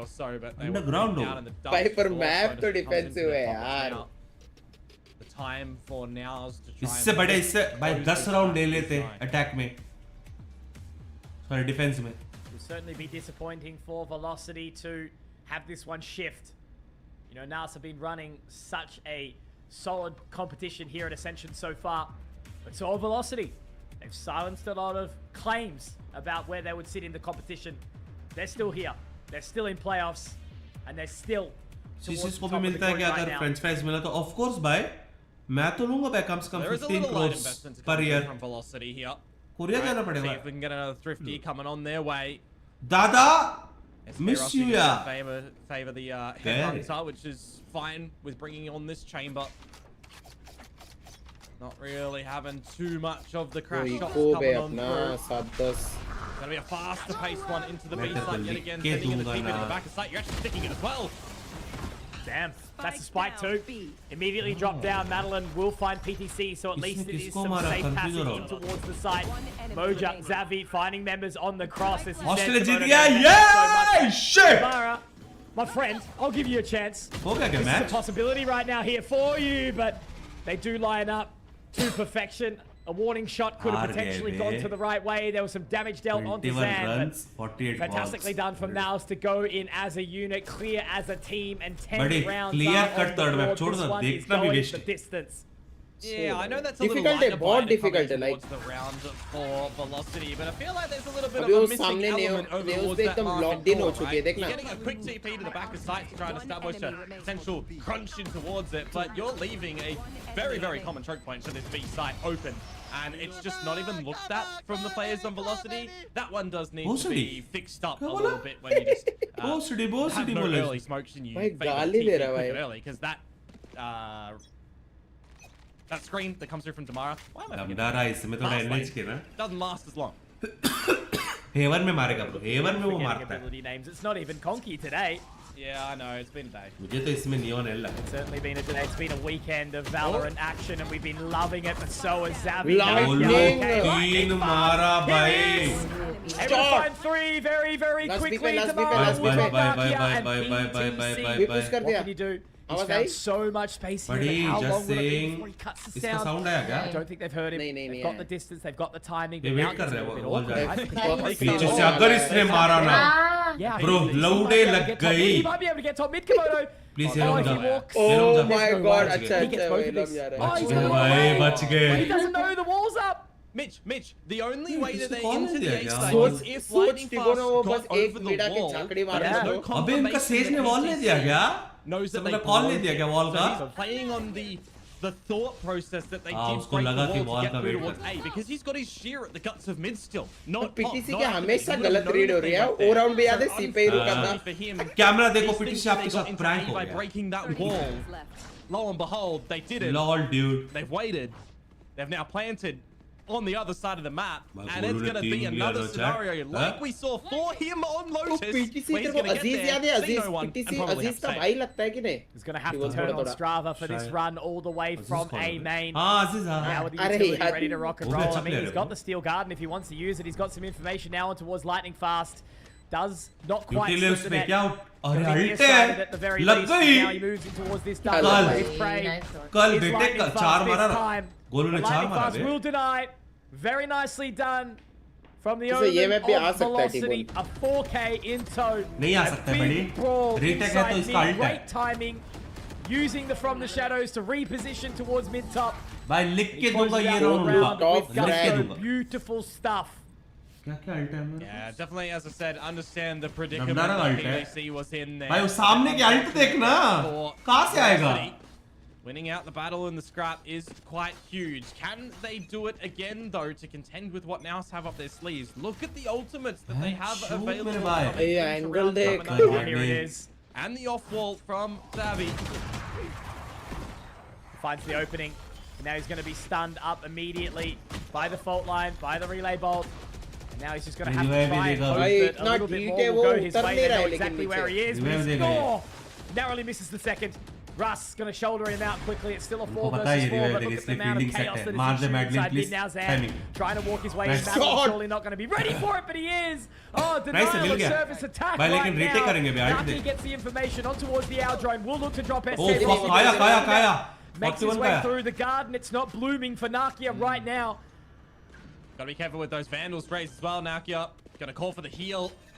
Underground हो. भाई पर मैप तो डिफेंसिव है यार. The time for NAOS to try इससे and बड़े इससे भाई close 10 the राउंड ले gap लेते this side. अटैक में. सॉरी डिफेंस में. It will certainly be disappointing for Velocity to have this one shift. You know, NAOS have been running such a solid competition here at Ascension so far. But so Velocity, they've silenced a lot of claims about where they would sit in the competition. They're still here. They're still in playoffs. And they're still सीसीस को भी मिलता है कि अगर French fries मिला तो of course भाई मैं तो लूंगा भाई कम से कम 15 crores per year from Velocity here. Korea जाना See पड़ेगा if we can get another thrifty coming on their way. दादा It's miss Feroz you who's yeah gonna favor the headhunter, which is fine with bringing on this chamber. Not really having too much of the crash shots coming on through. Gonna be a faster paced one into the B site yet again, sending in the team into the back of site. You're actually sticking it as well. Damn, that's a spike too. Immediately drop down. Madeline will find PTC, so at least it is some safe passage in towards the site. Moja, Xavi finding members on the cross. This is Australia जीत गया yay shit Mara, my friend, I'll give you a chance. हो गया क्या This is match a possibility right now here for you, but they do line up to perfection. A warning shot could have potentially gone to the right way. There was some damage dealt onto 21 Zan, runs, but 48 fantastically done from NAOS to go in as a unit, clear as a team, and 10 Buddy, rounds clear are cut on the third map. board. छोड़ This दो, one is देखना भी going waste the है. distance. Yeah, I know that's a Difficult little lighter बहुत blind difficult coming like towards the round for Velocity, but I feel like there's a little bit अभी of वो a missing सामने element over नेओस towards पे that एकदम market locked in हो door, चुके हैं right? देखना You're getting a quick TP to the back of sight to try and establish a potential crunch in towards it, but you're leaving a very, very common choke point to this B site open, and it's just not even looked at from the players on Velocity. That one does need to be fixed up a little bit when you just have no early smokes and you भाई fade गाली the they TP रहा quick भाई. and early, because that screen that comes through from Damara, why am I forgetting? दमदारा इसमें थोड़ा NH के ना Doesn't last as long. Haven में मारेगा ब्रो हेवन में वो Forgetting मारता है ability names. It's not even Conky today. Yeah, I know, it's been a day. मुझे तो इसमें नियॉन एल लगा Certainly been a day. It's been a weekend of Valorant action, and we've been loving it. But so has Xavi. Lightning! तीन मारा भाई Able to find three very, very Last quickly. beep, last Tomorrow beep, last will beep. knock Bye, you bye, out, bye, and bye, bye, bye, PTC. bye, भी bye. push कर What दिया can you do? He's आवाज found I? so much space here. Buddy, but how just long will it be saying, before he cuts the इसका sound? Sound आया क्या I don't think they've heard him. नहीं, नहीं, They've नहीं got आया. the distance, they've got the timing. ये but now wait कर it's रहे a हैं bit वो awkward. I think बहुत they पीछे can से all अगर out. इसने मारा ना Yeah, Bro, he load might be able to लग get top- गई. He might be able to get top mid, Komodo. Please Oh, hello if he जा walks. Oh जा. my no god way. अच्छा He gets अच्छा both वही of लोग these. जा रहे Oh, हैं he's गए gonna भाई, win. बच गए. He doesn't know the wall's up. Mitch, the only way that they कौन enter the दिया A क्या? side सोच- is if सोच Lightning टिको ना वो Fast बस got एक over the मीडा के wall, झाकड़ी but मार there's दो. no अबे इनका सेज ने वॉल नहीं दिया क्या knows that मतलब they कॉल नहीं broke दिया it. क्या वॉल So का he's playing on the thought process that they did उसको break लगा the कि wall wall to get का through wait towards कर. A because he's got his shear at the guts of mid still. Not PTC not के activate. हमेशा He गलत wouldn't read know हो रही है anything वो right राउंड में याद है there. सी पे ही रुका था Unfortunately for him, कैमरा देखो these पीटी things से that आपके they got साथ into प्रैंक A हो by गया breaking that wall. Lo and behold, they did it. Lol dude They've waited. They've now planted on the other side of the map, My and it's Guru going to ने be तीन लिया another था, Jack. scenario like Huh? we saw for him on वो Lotus. PTC where he's तेरे को going to Aziz get याद है there, see Aziz no one, PTC and probably Aziz have का to भाई लगता है कि नहीं He's going to have He to was turn थोड़ा on थोड़ा. Strava for this शायद. run all the way from कौन A है? main. हाँ अजीज हाँ Now with the अरे utility यार, ready to rock and वो भी roll. अच्छा I mean, player he's है got वो. the steel guard, and if he wants to use it, he's got some information now on towards Lightning Fast. Does not quite यूटिले slip the उसमें net. क्या अरे Gonna be अल्टे nearsighted at the very लग least. गई Now he moves in towards this कल double. भाई. His prey कल is बेटे Lightning का Fast चार this मारा ना time. गोलू ने But चार Lightning मारा Fast bay will deny. Very nicely done from the जैसे ये omen मैप भी आ of सकता है, Velocity. A 4K in tow. नहीं आ A सकता है big बड़ी brawl रीटेक है तो inside इसका mid. अल्ट है Great timing. Using the from the shadows to reposition towards mid top. भाई लिख के He दूंगा closes ये out राउंड the round उनका with Top लिख के gusto. दूंगा Beautiful stuff. क्या क्या अल्ट है मेरे Yeah, definitely, as I said, understand the predicament नमदारा that ult है. PDC was in there. भाई वो सामने की अल्ट देखना For कहाँ से आएगा Velocity. Winning out the battle in the scrap is quite huge. Can they do it again, though, to contend with what NAOS have up their sleeves? Look at the ultimates that they have shoot मेरे available. भाई. coming ये into angle round देख. number Oh, 9. here it is. And the off-wall from Xavi. Finds the opening. And now he's going to be stunned up immediately by the fault line, by the relay bolt. And now he's just going to have to try and hope भाई that a इतना little bit ठीक more है will वो go his उतर way. नहीं They रहा know है लेकिन exactly where he नीचे is. But Revive his देगा ये. score narrowly misses the second. Russ going to shoulder him out quickly. It's still a 4 पता है versus ये 4, revive but देगा, look at the इसलिए amount of fielding set chaos है. that मार is they ensued Madeline, inside please. mid now. Zan Timing. trying to walk his way in. Nice Madeline shot. surely not going to be ready for it, but he is. Oh, Nice, denial mill of गया. service attack भाई, right लेकिन retake now. करेंगे बे, ult Naki they. gets the information on towards the Aldrome. Will look to drop SC. Oh fuck खाया खाया खाया Makes his 41 way खाया through the garden. It's not blooming for Nakia right now. Gotta be careful with those Vandals raised as well, Nakia. Gonna call for the heal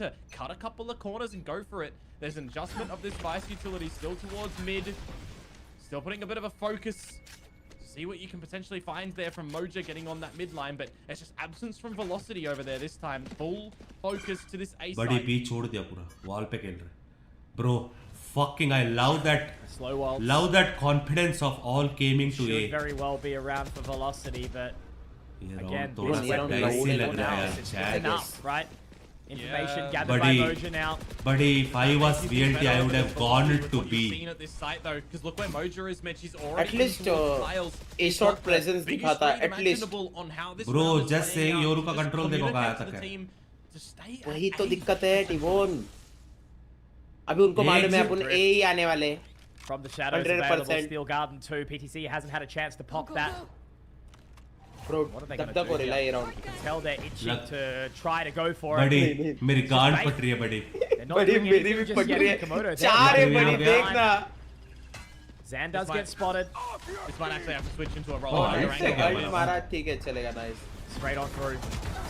to cut a couple of corners and go for it. There's an adjustment of this Vice utility still towards mid. Still putting a bit of a focus. See what you can potentially find there from Moja getting on that mid line, but it's just absence from velocity over there this time. Full focus to this A बड़ी side. P छोड़ दिया पूरा wall पे खेल रहे bro fucking I love that Slow waltz. confidence of all gaming to Should A very well be around for velocity, but ये again, round थोड़ा this सा weapon डाइसी is लग रहा है it's यार enough, right? Information Yeah. gathered by Buddy. Moja now. But if I was VLT I would have gone With to what you've B seen at this site though, because look where Moja is, man. She's already At least, in towards the tiles. ASRock presence Biggest दिखाता है, read at least. imaginable on how this Bro, round is just playing saying out. Yoru का Just control देखो कहाँ communicate to तक the है। team to stay at वही तो A. दिक्कत है टिबोन अभी उनको मालूम है अपन ए ही आने वाले From the shadows 100%. available, Steel Garden 2. PTC hasn't had a chance to pop that. Bro What are they तब gonna तक do हो रहा है ये here? Round You can tell they're itching Look. to try to go for it. बड़ी मेरी गांड Just फट रही है बड़ी They're not बड़ी doing मेरी anything भी just पट yet रही है with Komodo. चार है They're बड़ी doing देखना Zan does get spotted. This might actually have to switch into a roll. Oh, Angle nice. angle. Yeah. मारा ठीक है चलेगा nice Straight on through. So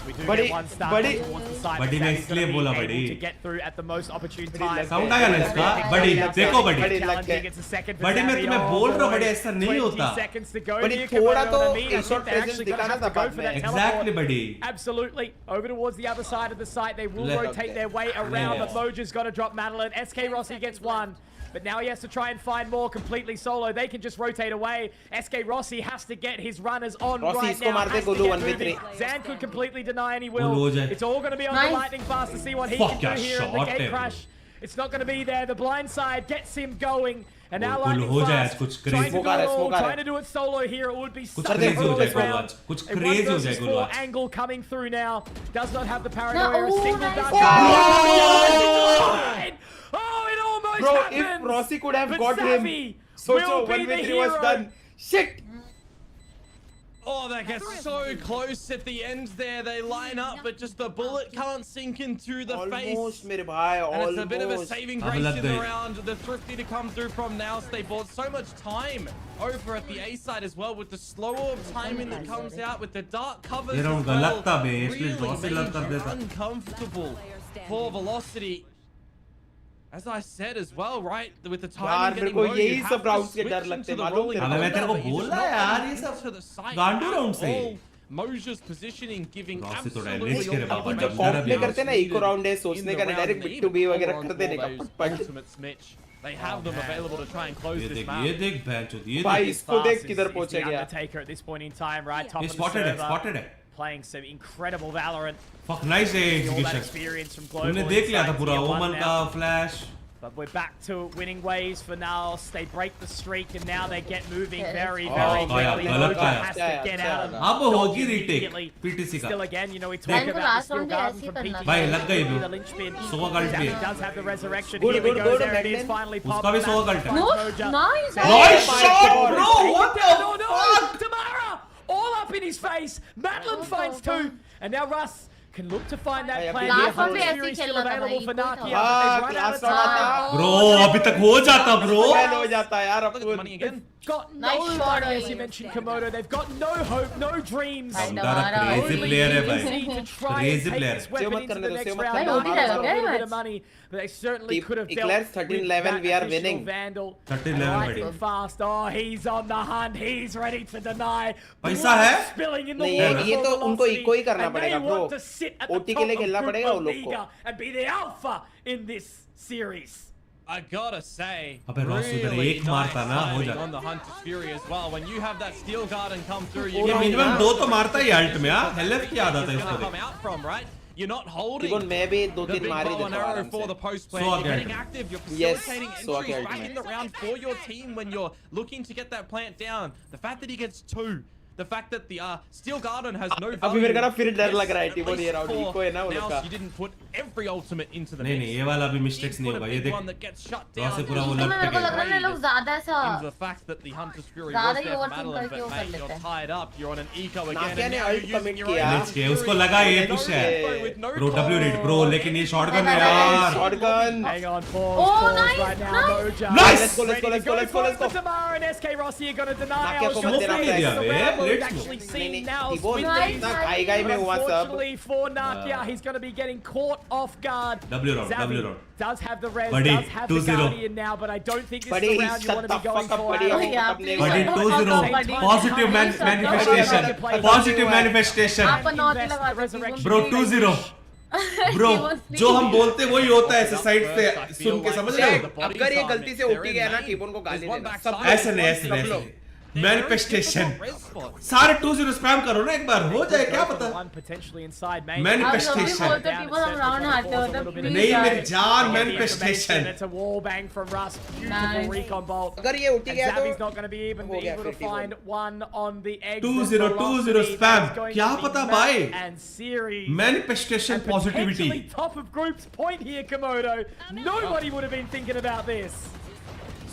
we do Buddy, get one start buddy. towards the side. Buddy but ने Zan is इसलिए gonna be बोला able buddy. to get through at the most opportune time. Sound आया ना इसका बड़ी देखो बड़ी बड़ी लग Challenging, गए it's a second for बड़ी मैं Xavi. तुम्हें Oh, बोल रहा हूँ boy. बड़ी ऐसा नहीं 20 होता seconds to go बड़ी here. थोड़ा Komodo तो on the knee. I ASRock think they're presence actually gonna दिखाना have था to go बाद for में that Exactly, teleport. buddy. Absolutely. Over towards the other side of the site. They will Let- rotate their way around, but Moja's got to drop Madeline. SK Rossi gets one. But now he has to try and find more completely solo. They can just rotate away. SK Rossi has to get his runners on Rossi right इसको now. मार दे Has to Golu get 1v3 moving. Zan could completely deny any Golu हो will. जाए। It's all going to be on the Nice. lightning fast to see what he Fuck, can do yeah, here. And the shot gate है, crash. It's not going to be there. The blind side gets him going. And now Golu lightning हो जाए, fast. कुछ Trying to crazy। do it all. Smoke आ रहा है। Trying to do it solo here. It would be कुछ such a crazy हो flawless जाए Golu round. आज कुछ A 1 crazy हो versus जाए गोलू 4 आज angle coming through now. Does not have the paranoia. No, A single nice. dart. Oh, it almost Bro, happened. if Rossi could have But got him, Xavi Socho will be 1v3 the was hero. done. Shit! Oh, that gets so close at the end there. They line up, but just the bullet can't sink into the Almost face. मेरे भाई, And it's a bit of a almost. saving अब grace लग in the गई। round. The thrifty to come through from NAOS. They bought so much time over at the A side as well with the slower timing that comes out with the dark covers ये as round well. गलत था बे इसलिए Really Rossi made लग कर you देता uncomfortable for velocity. As I said as well, right? With the यार, timing मेरे getting को low, you यही have सब to rounds के switch डर लगते into हैं, the मालूम rolling तेरे को? अबे मैं तेरे को but you बोल just रहा not यार, getting ये सब into the site गांडू at round से। all. Moja's positioning giving Rossi तो absolutely damage करे all बाबा, the डर कॉम्प अभी प्ले और करते हैं ना इको राउंड है सोचने का नहीं डायरेक्ट बिट टू बी वगैरह कर देने का पट ultimates, Mitch. They have them available to try and close ये this देख map. ये देख बेंच ये भाई देख इसको देख Fast किधर is पहुंचे the गया Undertaker at this point in time, right? Top ये of the spotted है server. spotted है Playing some incredible Valorant. fuck nice है All that execution experience from Global. तुमने देख लिया था inside पूरा tier one ओमन now. का flash But we're back to winning ways for NAOS. They break the streak and now they get moving Yeah, very, it's very fine. quickly. गलत Moja आया। has to get out of अब dodge होगी immediately. retake PTC का Still again, you know, we talk Iनको about the last Steel round भी Garden ऐसे ही from करना PTC. भाई लग गई The bro linchpin. 100 गल्ट भी Xavi है does have the resurrection. Good, Here we good, go. good, There it is. Magnan. Finally उसका popped. भी 100 गल्ट है No, Moja. nice. nice my shot God. bro what the No, no, fuck Tamara! All up in his face. Madeline finds two. And now Russ can look to find that भाई, plan. अभी Here, last one Hunter भी ऐसे Fury ही still खेलना था available भाई, for कोई Naki. था। They've run out of last round time. bro अभी तक हो जाता bro फैन हो जाता है यार Look at the upon money again. Got no Nice shot, money, as you Owen. mentioned, Komodo. They've got no hope, no dreams. भाई Damdara दबारा crazy Only player है easy भाई to try and Crazy take player. this weapon मत into करने the दो, next save मत round. करने Not दो। just a भाई, little bit भाई, of money, but they certainly could have dealt Eclairs with 13-11, that we are additional winning. Vandal. 13-11 Lightning buddy. fast. Oh, he's on the hunt. He's ready to deny. पैसा Blood है? spilling in the नहीं, water ये for तो उनको velocity, eco ही करना and they पड़ेगा, bro. want to sit at the OT के top लिए खेलना of पड़ेगा Group उन लोग को। Omega and be the alpha in this series. I gotta say, अबे रॉस उधर really एक मारता ना, हो nice जाता। timing on the Hunter's Fury as well. When you have that Steel Garden come through, you ये get मिनिमम 2 तो मारता ही अल्ट में हां हेल्थ की आदत है it's इसको gonna come देख out from, right? You're not holding even मैं भी दो the तीन big मार ही bow and देता हूँ arrow आराम for से the post play. So You're getting again. active. You're Yes, facilitating so entries again, back man. in the round for your team when you're looking to get that plant down. The fact that he gets two. The fact that the Steel Garden has no value. अभी मेरे को ना फिर डर लग रहा है Yes, T-bone at ये राउंड least इको है ना वो for लोग now, का you didn't put every ultimate into the नहीं mix. नहीं ये वाला भी मिस्टेक्स He's नहीं put a होगा ये big देख one that gets shut Ross से down. पूरा वो इसमें लट मेरे पे को लग रहा गया है ये लोग ज्यादा सा Into the fact that the Hunter's Fury ज़्यादा was he there for overthink Madeline, करके but वो कर mate, लेते you're हैं। tied up. You're on an eco again, नाकिया and ने now ult you're using commit your किया। own Let's get उसको लगा ये पुश है with no bro W red bro लेकिन ये शॉटगन है Nice. यार shotgun Hang on, pause, Oh, pause nice, right now, nice. Moja. Nice. Let's go, let's go, let's go, let's go, let's go. Tamara and SK Rossi are going to deny नाकिया us. को मत देना नहीं दिया बे let's actually go. seen नहीं, now TbOne, with these. इतना गाई में हुआ सब. Unfortunately for Nakia, he's going to be getting caught off guard. W round, Xavi W round. does have the res, Buddy, does have the 2-0. Guardian now, but I don't think this Buddy, is the round you shut want to the be going fuck up, for. buddy. Aaron. Yeah, अपने Buddy, please. 2-0. Positive manifestation. Positive manifestation. आप not Invest लगा the resurrection. Bro, 2-0. Bro, जो हम बोलते वही होता है ऐसे साइड से सुन के समझ रहे हो? अगर ये गलती से उठी गया ना TbOne को गाली देना सब ऐसे नहीं ऐसे नहीं ऐसे मैनिफेस्टेशन सारे 2-0 स्पैम करो ना एक बार हो जाए क्या पता One potentially inside main. Manifestation. आप जब भी बोलते people हम round हारते हो तब please नहीं यार. मेरी जान manifestation It's a wall bang from Russ. Beautiful Nice. recon bolt. अगर ये उठी And गया Xavi's तो not going to be even हो गया able to फिर find one on the exit. 2-0, 2-0 Velocity spam. is going क्या to be पता Matt भाई? And series. Manifestation And positivity potentially top of groups point here, Komodo. Nobody would have been thinking about this.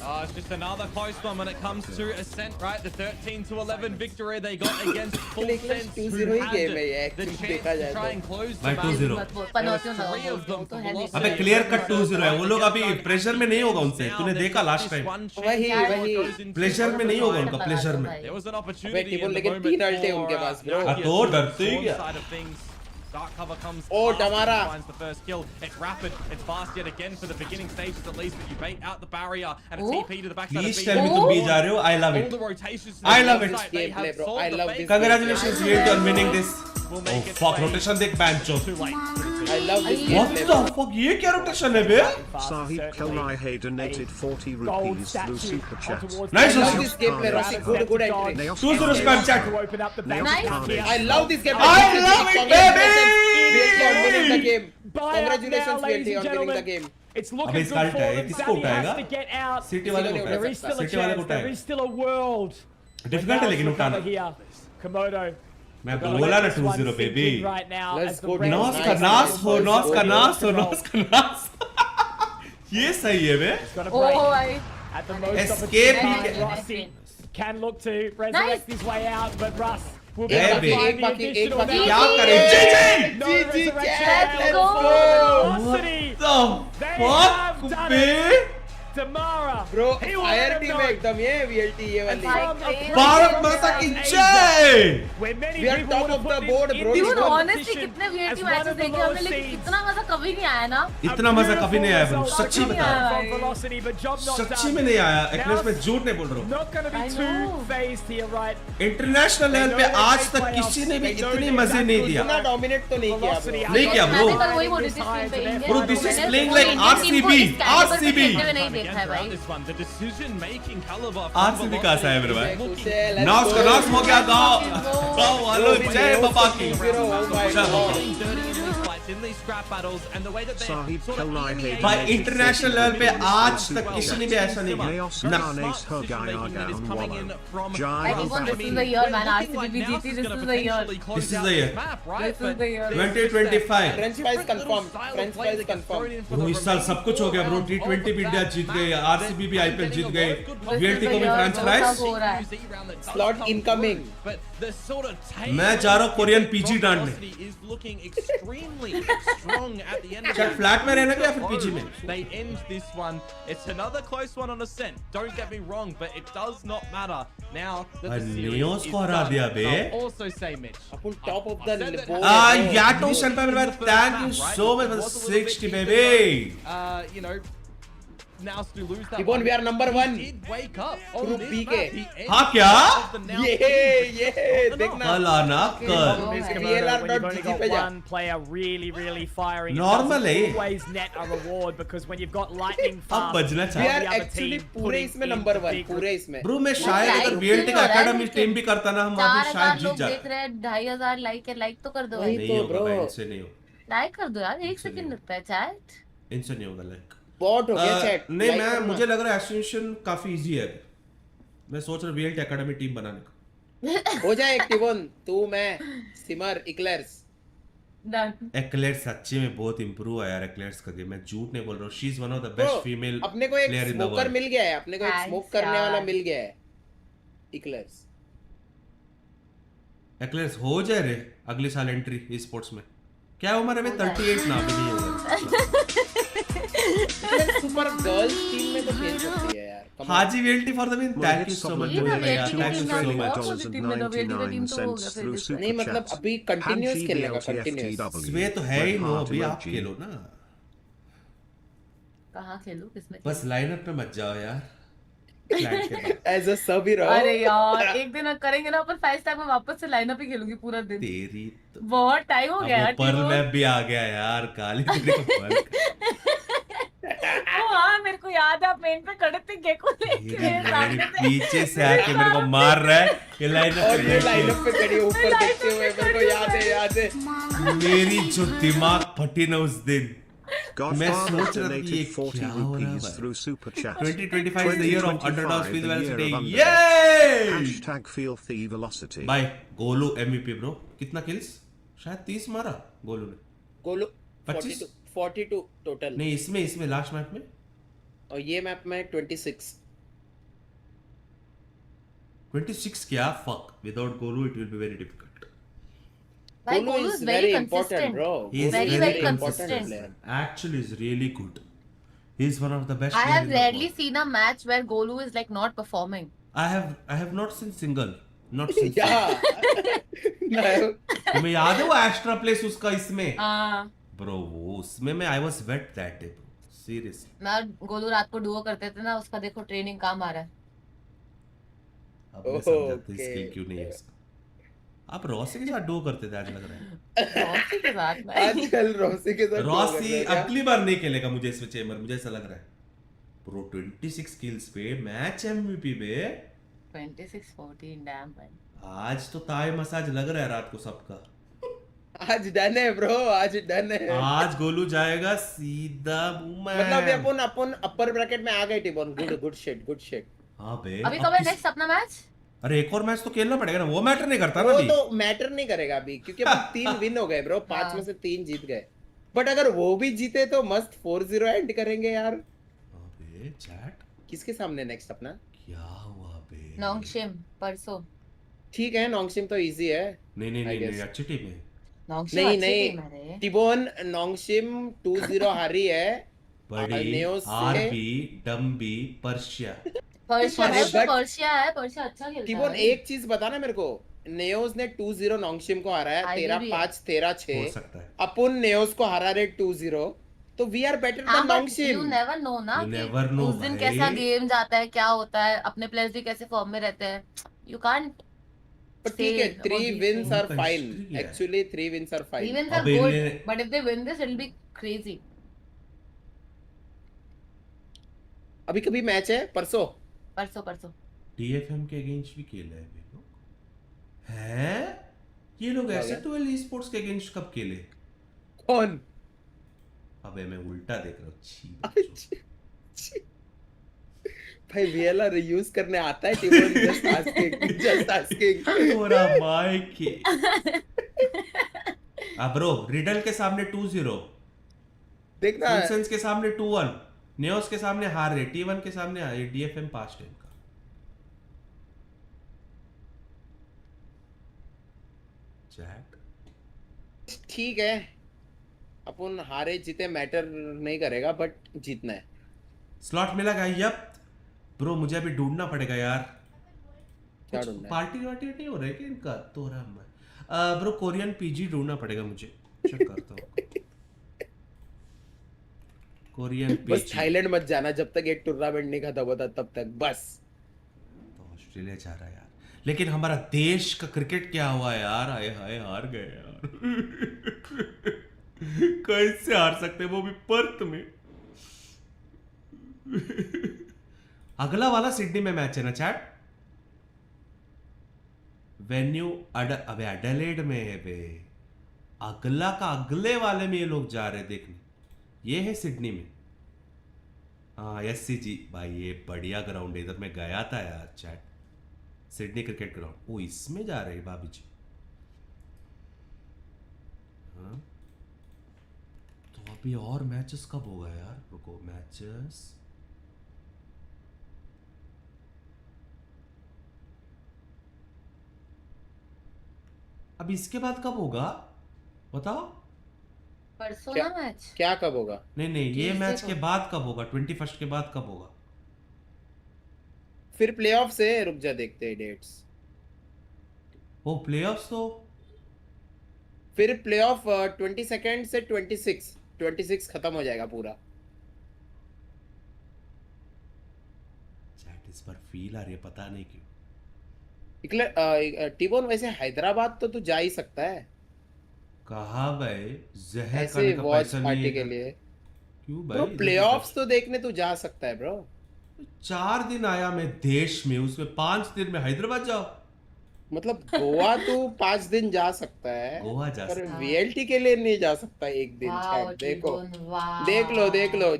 It's just another close one when it comes to Ascent, right? The 13-11 victory they got against Full लेकिन Sense, 2-0 who he had game है ये, the actually chance देखा to जाए try तो. and close the भाई match. 2-0 मत बोल पनौती ना Three of बोल them वो तो for है नहीं. velocity. अबे क्लियर कट 2-0 है वो लोग अभी प्रेशर में नहीं होगा उनसे तूने देखा लास्ट टाइम वही प्लेजर में नहीं होगा उनका प्लेजर में There was an Wait, opportunity TbOne in the लेकिन moment 3 अल्टे for, उनके पास bro. Nakia तो to डरते ही the क्या? side of things. Dark cover comes Oh, after Tamara. he finds the first kill. It's rapid, it's fast yet again for the beginning stages at least, but you bait out the barrier and a Oh. TP to the backside please of tell me B. तुम B जा रहे हो I love All it the rotations. I love it. They have Gameplay, bro. solved I the love base. this. Congratulations VLT on winning this Will oh make its fuck way rotation देख बैंचो too late. I love this what gameplay, the bro. fuck ये क्या rotation है बे Sahib Kalai donated 40 rupees through super chat. Nice I love Rossi. this gameplay, Rossi. Good entry. Naos 2-0 spam chat To open up the back. Nice. I love this gameplay. I love it, baby! VLT on winning the game. Buy up Congratulations now, ladies VLT and on winning the gentlemen. game. It's looking अबे good इसका for alt है, them. किसको Xavi उठाएगा? has to get out. City वाले को There There is still a city वाले को chance. There उठाएगा is still a world. Difficult है लेकिन उठाना Here, Komodo. मैं Gotta बोला let ना this one 2-0 sink baby in right now Let's as the go, Reds NOS are का Nice, नास nice, हो nice. नॉस का Nice. नास हो नॉस का नास ये सही है बे gonna Oh, break I. at the most Escape opportunity. he Rossi can look to resurrect his way out, but Russ will be Hey, able to baby. find the एक additional बाकी, now. क्या करे जी No resurrection chat, failed let's for go. Velocity. the They fuck have done bay it. Tamara. Bro, He will fire let him team know. है एकदम ये VLT ये वाली. From a place Bharat of माता की Asia, जय where many We are people top would have of put the this board, in bro. this Dude, honestly competition कितने as VLT one matches of the देखे हमने lowest लेकिन seeds. इतना मजा कभी नहीं आया ना. इतना मजा कभी नहीं आया ब्रो सच्ची बता रहा From Velocity, but job not सच्ची done. में नहीं आया एक्लेस में झूठ नहीं बोल रहा हूँ Not going to be I too know. phased here, right? International level पे आज तक किसी ने भी इतनी मजे नहीं दिया इतना dominate तो नहीं किया Velocity, bro. नहीं किया मैंने bro कल वही बोली थी स्क्रीन पे Indian Bro, this is playing like RCB, RCB. नहीं देखा है भाई. This one, the decision making caliber. RCB कहाँ से आया मेरे भाई Let's नॉस का go. नॉस हो गया गाँव वालों जय बाबा की Zero, oh my God. In these scrap battles and the way that they Sahib sort of Kalai permeate भाई donated इंटरनेशनल लेवल पे आज तक किसी ने भी ऐसा नहीं किया Naos Very Nanes smart decision-making that is Hergayagan coming in Wallow. from Jai I think Hoback. this is the year, man. We're looking RCB like BGT, Naos this gonna is the year. potentially close This is out the year. map, right? This is But the year. 2025 French fries confirmed. French fries confirmed. Bro इस साल सब कुछ हो गया bro T20 भी India जीत गए RCB भी IPL जीत गए VLT को भी फ्रेंचाइज हो रहा है. Slot incoming. But the sort of मैं जा रहा हूँ कोरियन पीजी डांटने is looking extremely strong at the end of शायद it. फ्लैट में रहना क्या फिर पीजी में They end this one. It's another close one on Ascent. Don't get me wrong, but it does not matter now that the series NAOS is को हरा done. दिया बे I'll also say, Mitch. Upon top of the board. Yato Senpai मेरे भाई thank you so much for the 60 baby You know, now to lose that TbOne, we are number he 1. did wake up on Group this B map. के. He ends हाँ क्या of the now ये देखना. कल आना कल Problem is, Okay. Komodo, when you've only VLR.gg got पे जा. one player really firing, it Normally. doesn't always net a reward because when you've got lightning अब fast, बजना We चाहिए are the other actually team पूरे putting इसमें in number the 1. big पूरे इसमें. Bro मैं शायद अगर Like VLT का हो रहा है एकेडमी लेकिन टीम भी करता ना हम वहाँ पे 4,000 शायद जीत लोग जाते देख रहे हैं. 2,500 लाइक तो कर दो वही भाई. नहीं तो होगा bro. भाई इनसे नहीं होगा लाइक कर दो यार. 1 सेकंड लगता है चैट. इनसे नहीं होगा लाइक Bot हो गया chat. नहीं Like मैं करना. मुझे लग रहा है एसोसिएशन काफी इजी है मैं सोच रहा हूँ VLT एकेडमी टीम बनाने का हो जाए TbOne. तू मैं सिमर इक्लर्स. डन. एक्लेयर्स सच्ची में बहुत इंप्रूव है यार एक्लेयर्स का गेम मैं झूठ नहीं बोल रहा हूँ she is one of the Bro, best female अपने को एक player in the smoker world. मिल गया है. अपने को एक Thanks, स्मोक करने वाला यार. मिल गया है. इक्लर्स. एक्लेयर्स हो जाए रे अगले साल एंट्री स्पोर्ट्स में क्या उम्र है भाई 38 ना भी नहीं होगा सुपर गर्ल्स टीम में तो खेल सकती है यार. हाजी VLT for the win. Thank you so much. ये ना Modular यार, VLT की thank you टीम so में much. और पॉजिटिव में ना VLT की टीम तो हो गया फिर इसका। नहीं मतलब अभी कंटिन्यूअस खेलेगा कंटिन्यूअस। स्वे तो है ही नो, अभी आप खेलो ना। कहाँ खेलूं किसमें? बस लाइनअप पे मत जाओ यार। Client के बाद। एज अ सब ही रहो। अरे यार एक दिन करेंगे ना अपन 5 स्टार में वापस से लाइनअप ही खेलूंगी पूरा दिन। तेरी तो बहुत टाइम हो गया यार। पर्ल मैप भी आ गया यार, काली तेरे को पर्ल। हाँ मेरे को याद है आप मेन पे खड़े थे गेको लेके मेरे सामने थे। पीछे से आके मेरे को मार रहा है ये और ये लाइनअप लाइनअप पे खड़ी ऊपर देखते हुए मेरे को याद है। मेरी जो दिमाग फटी ना उस दिन। मैं Godfather सोच रहा था कि ये donated 40 क्या हो रहा है rupees भाई। through super chat. 2025 is the year of underdogs. 2025 Feel the well year today. of underdogs. Yay! Hashtag feel the velocity. भाई गोलू MVP ब्रो, कितना किल्स? शायद 30 मारा गोलू ने। गोलू 25? 42 टोटल। नहीं इसमें लास्ट मैच में और ये मैप में 26। 26 क्या? Fuck, without Golu it will be very difficult. भाई Golu is very important consistent bro। He is very very consistent player। Actually is really good. He is one of the best I players have in the rarely world. seen a match where Golu is like not performing. I have not seen single. Not seen single. Yeah। तुम्हें याद है वो extra place उसका इसमें? हाँ bro वो उसमें मैं I was wet that day bro. Seriously. मैं और गोलू रात को डुओ करते थे ना, उसका देखो ट्रेनिंग काम आ रहा है। अब मैं समझाता स्किल क्यों नहीं है उसका। आप रॉसी के साथ डुओ करते थे आज लग रहा है। रॉसी के साथ में आजकल रॉसी के साथ रॉसी अगली बार नहीं खेलेगा मुझे इसमें चेमर, मुझे ऐसा लग रहा है। प्रो 26 किल्स पे मैच MVP पे 26-14 डैम भाई। आज तो ताई मसाज लग रहा है रात को सबका। आज डन है ब्रो, आज डन है। आज गोलू जाएगा सीधा बूमैन। मतलब अपन अपर ब्रैकेट में आ गए टिबोन। Good shit. हाँ बे। अभी कब है नेक्स्ट अपना मैच? अरे एक और मैच तो खेलना पड़ेगा ना, वो मैटर नहीं करता ना वो अभी। तो मैटर नहीं करेगा अभी क्योंकि अब 3 विन हो गए ब्रो, 5 में से 3 जीत गए। बट अगर वो भी जीते तो मस्त 4-0 एंड करेंगे यार। अबे चैट किसके सामने नेक्स्ट अपना? क्या हुआ बे? नोंगशिम परसों। ठीक है नोंगशिम तो इजी है। नहीं अच्छी टीम है। नोंगशिम अच्छी टीम है रे। टिबोन नोंगशिम 2-0 हारी है। बड़ी नेओस से आरबी डम्बी पर्शिया। पर्शिया अरे है, but- पर्शिया है, पर्शिया अच्छा खेलता है। टिबोन एक चीज बताना मेरे को, नेओस ने 2-0 नोंगशिम को हराया, आईबी भी है। 13-5 13-6 हो सकता है। अपन नेओस को हरा रहे 2-0, तो वी आर बेटर हाँ then but you Nongshim. Never know ना You कि never know उस दिन भाई। कैसा गेम जाता है, क्या होता है, अपने प्लेयर्स भी कैसे फॉर्म में रहते हैं। यू कांट पर ठीक है, 3 wins are उनका fine। history है। Actually 3 wins are fine। Evens are अब good, इन्हें- but if they win this, it'll be crazy. अभी कभी मैच है परसों। परसों DFM के अगेंस्ट भी खेला है वे लोग। हैं? ये लोग क्या ऐसे गया? 12 esports के अगेंस्ट कब खेले? कौन? अबे मैं उल्टा देख रहा हूँ। छी बच्चों। भाई VLR यूज करने आता है टिबोन? Just asking. थोड़ा माइक ही। अब ब्रो रिडल के सामने 2-0, देखना सिम्पसन्स के सामने 2-1, नेओस के सामने हार रहे, T1 के सामने हार रहे, DFM पास्ट टाइम का। चैट ठीक है, अपन हारे जीते मैटर नहीं करेगा, बट जीतना है। स्लॉट मिला गाइस। यप ब्रो मुझे अभी ढूंढना पड़ेगा यार। क्या कुछ ढूंढना है? पार्टी वार्टी नहीं हो रहा है कि इनका? तो रहा मैं ब्रो कोरियन PG ढूंढना पड़ेगा मुझे। चेक करता हूँ। कोरियन बस PG थाईलैंड मत जाना जब तक एक टूर्नामेंट नहीं खत्म होता, तब तक बस। तो ऑस्ट्रेलिया जा रहा है यार, लेकिन हमारा देश का क्रिकेट क्या हुआ यार? आए हाय हार गए यार। कैसे हार सकते, वो भी पर्थ में। अगला वाला सिडनी में मैच है ना चैट? वेन्यू अबे एडिलेड में है बे। अगला का अगले वाले में ये लोग जा रहे देखने। ये है सिडनी में। हाँ SCG भाई, ये बढ़िया ग्राउंड है, इधर मैं गया था यार चैट। Sydney Cricket Ground. ओ इसमें जा रहे हैं भाभी जी। हाँ तो अभी और मैचेस कब होगा यार? रुको, मैचेस अब इसके बाद कब होगा बताओ? परसों क्या? ना मैच। क्या कब होगा? नहीं ये Tuesday मैच को। के बाद कब होगा? 21 के बाद कब होगा? फिर प्लेऑफ से रुक जा, देखते हैं डेट्स। वो प्लेऑफ्स तो फिर प्लेऑफ 22 से 26 खत्म हो जाएगा पूरा। चैट इस पर फील आ रही है, पता नहीं क्यों। टीबोन वैसे हैदराबाद तो तू जा ही सकता है कहाँ भाई, जहर ऐसे खाने का वॉच पैसा नहीं पार्टी है के क्या? लिए। क्यों ब्रो भाई, प्लेऑफ्स तो देखने तू जा सकता है ब्रो। 4 दिन आया मैं देश में, उसमें 5 दिन में हैदराबाद जाओ। मतलब गोवा तू 5 दिन जा सकता है, गोवा जा पर सकता है। वीएलटी के लिए नहीं जा सकता एक दिन। वाओ चैट देखो, टीबोन वाह। देख लो।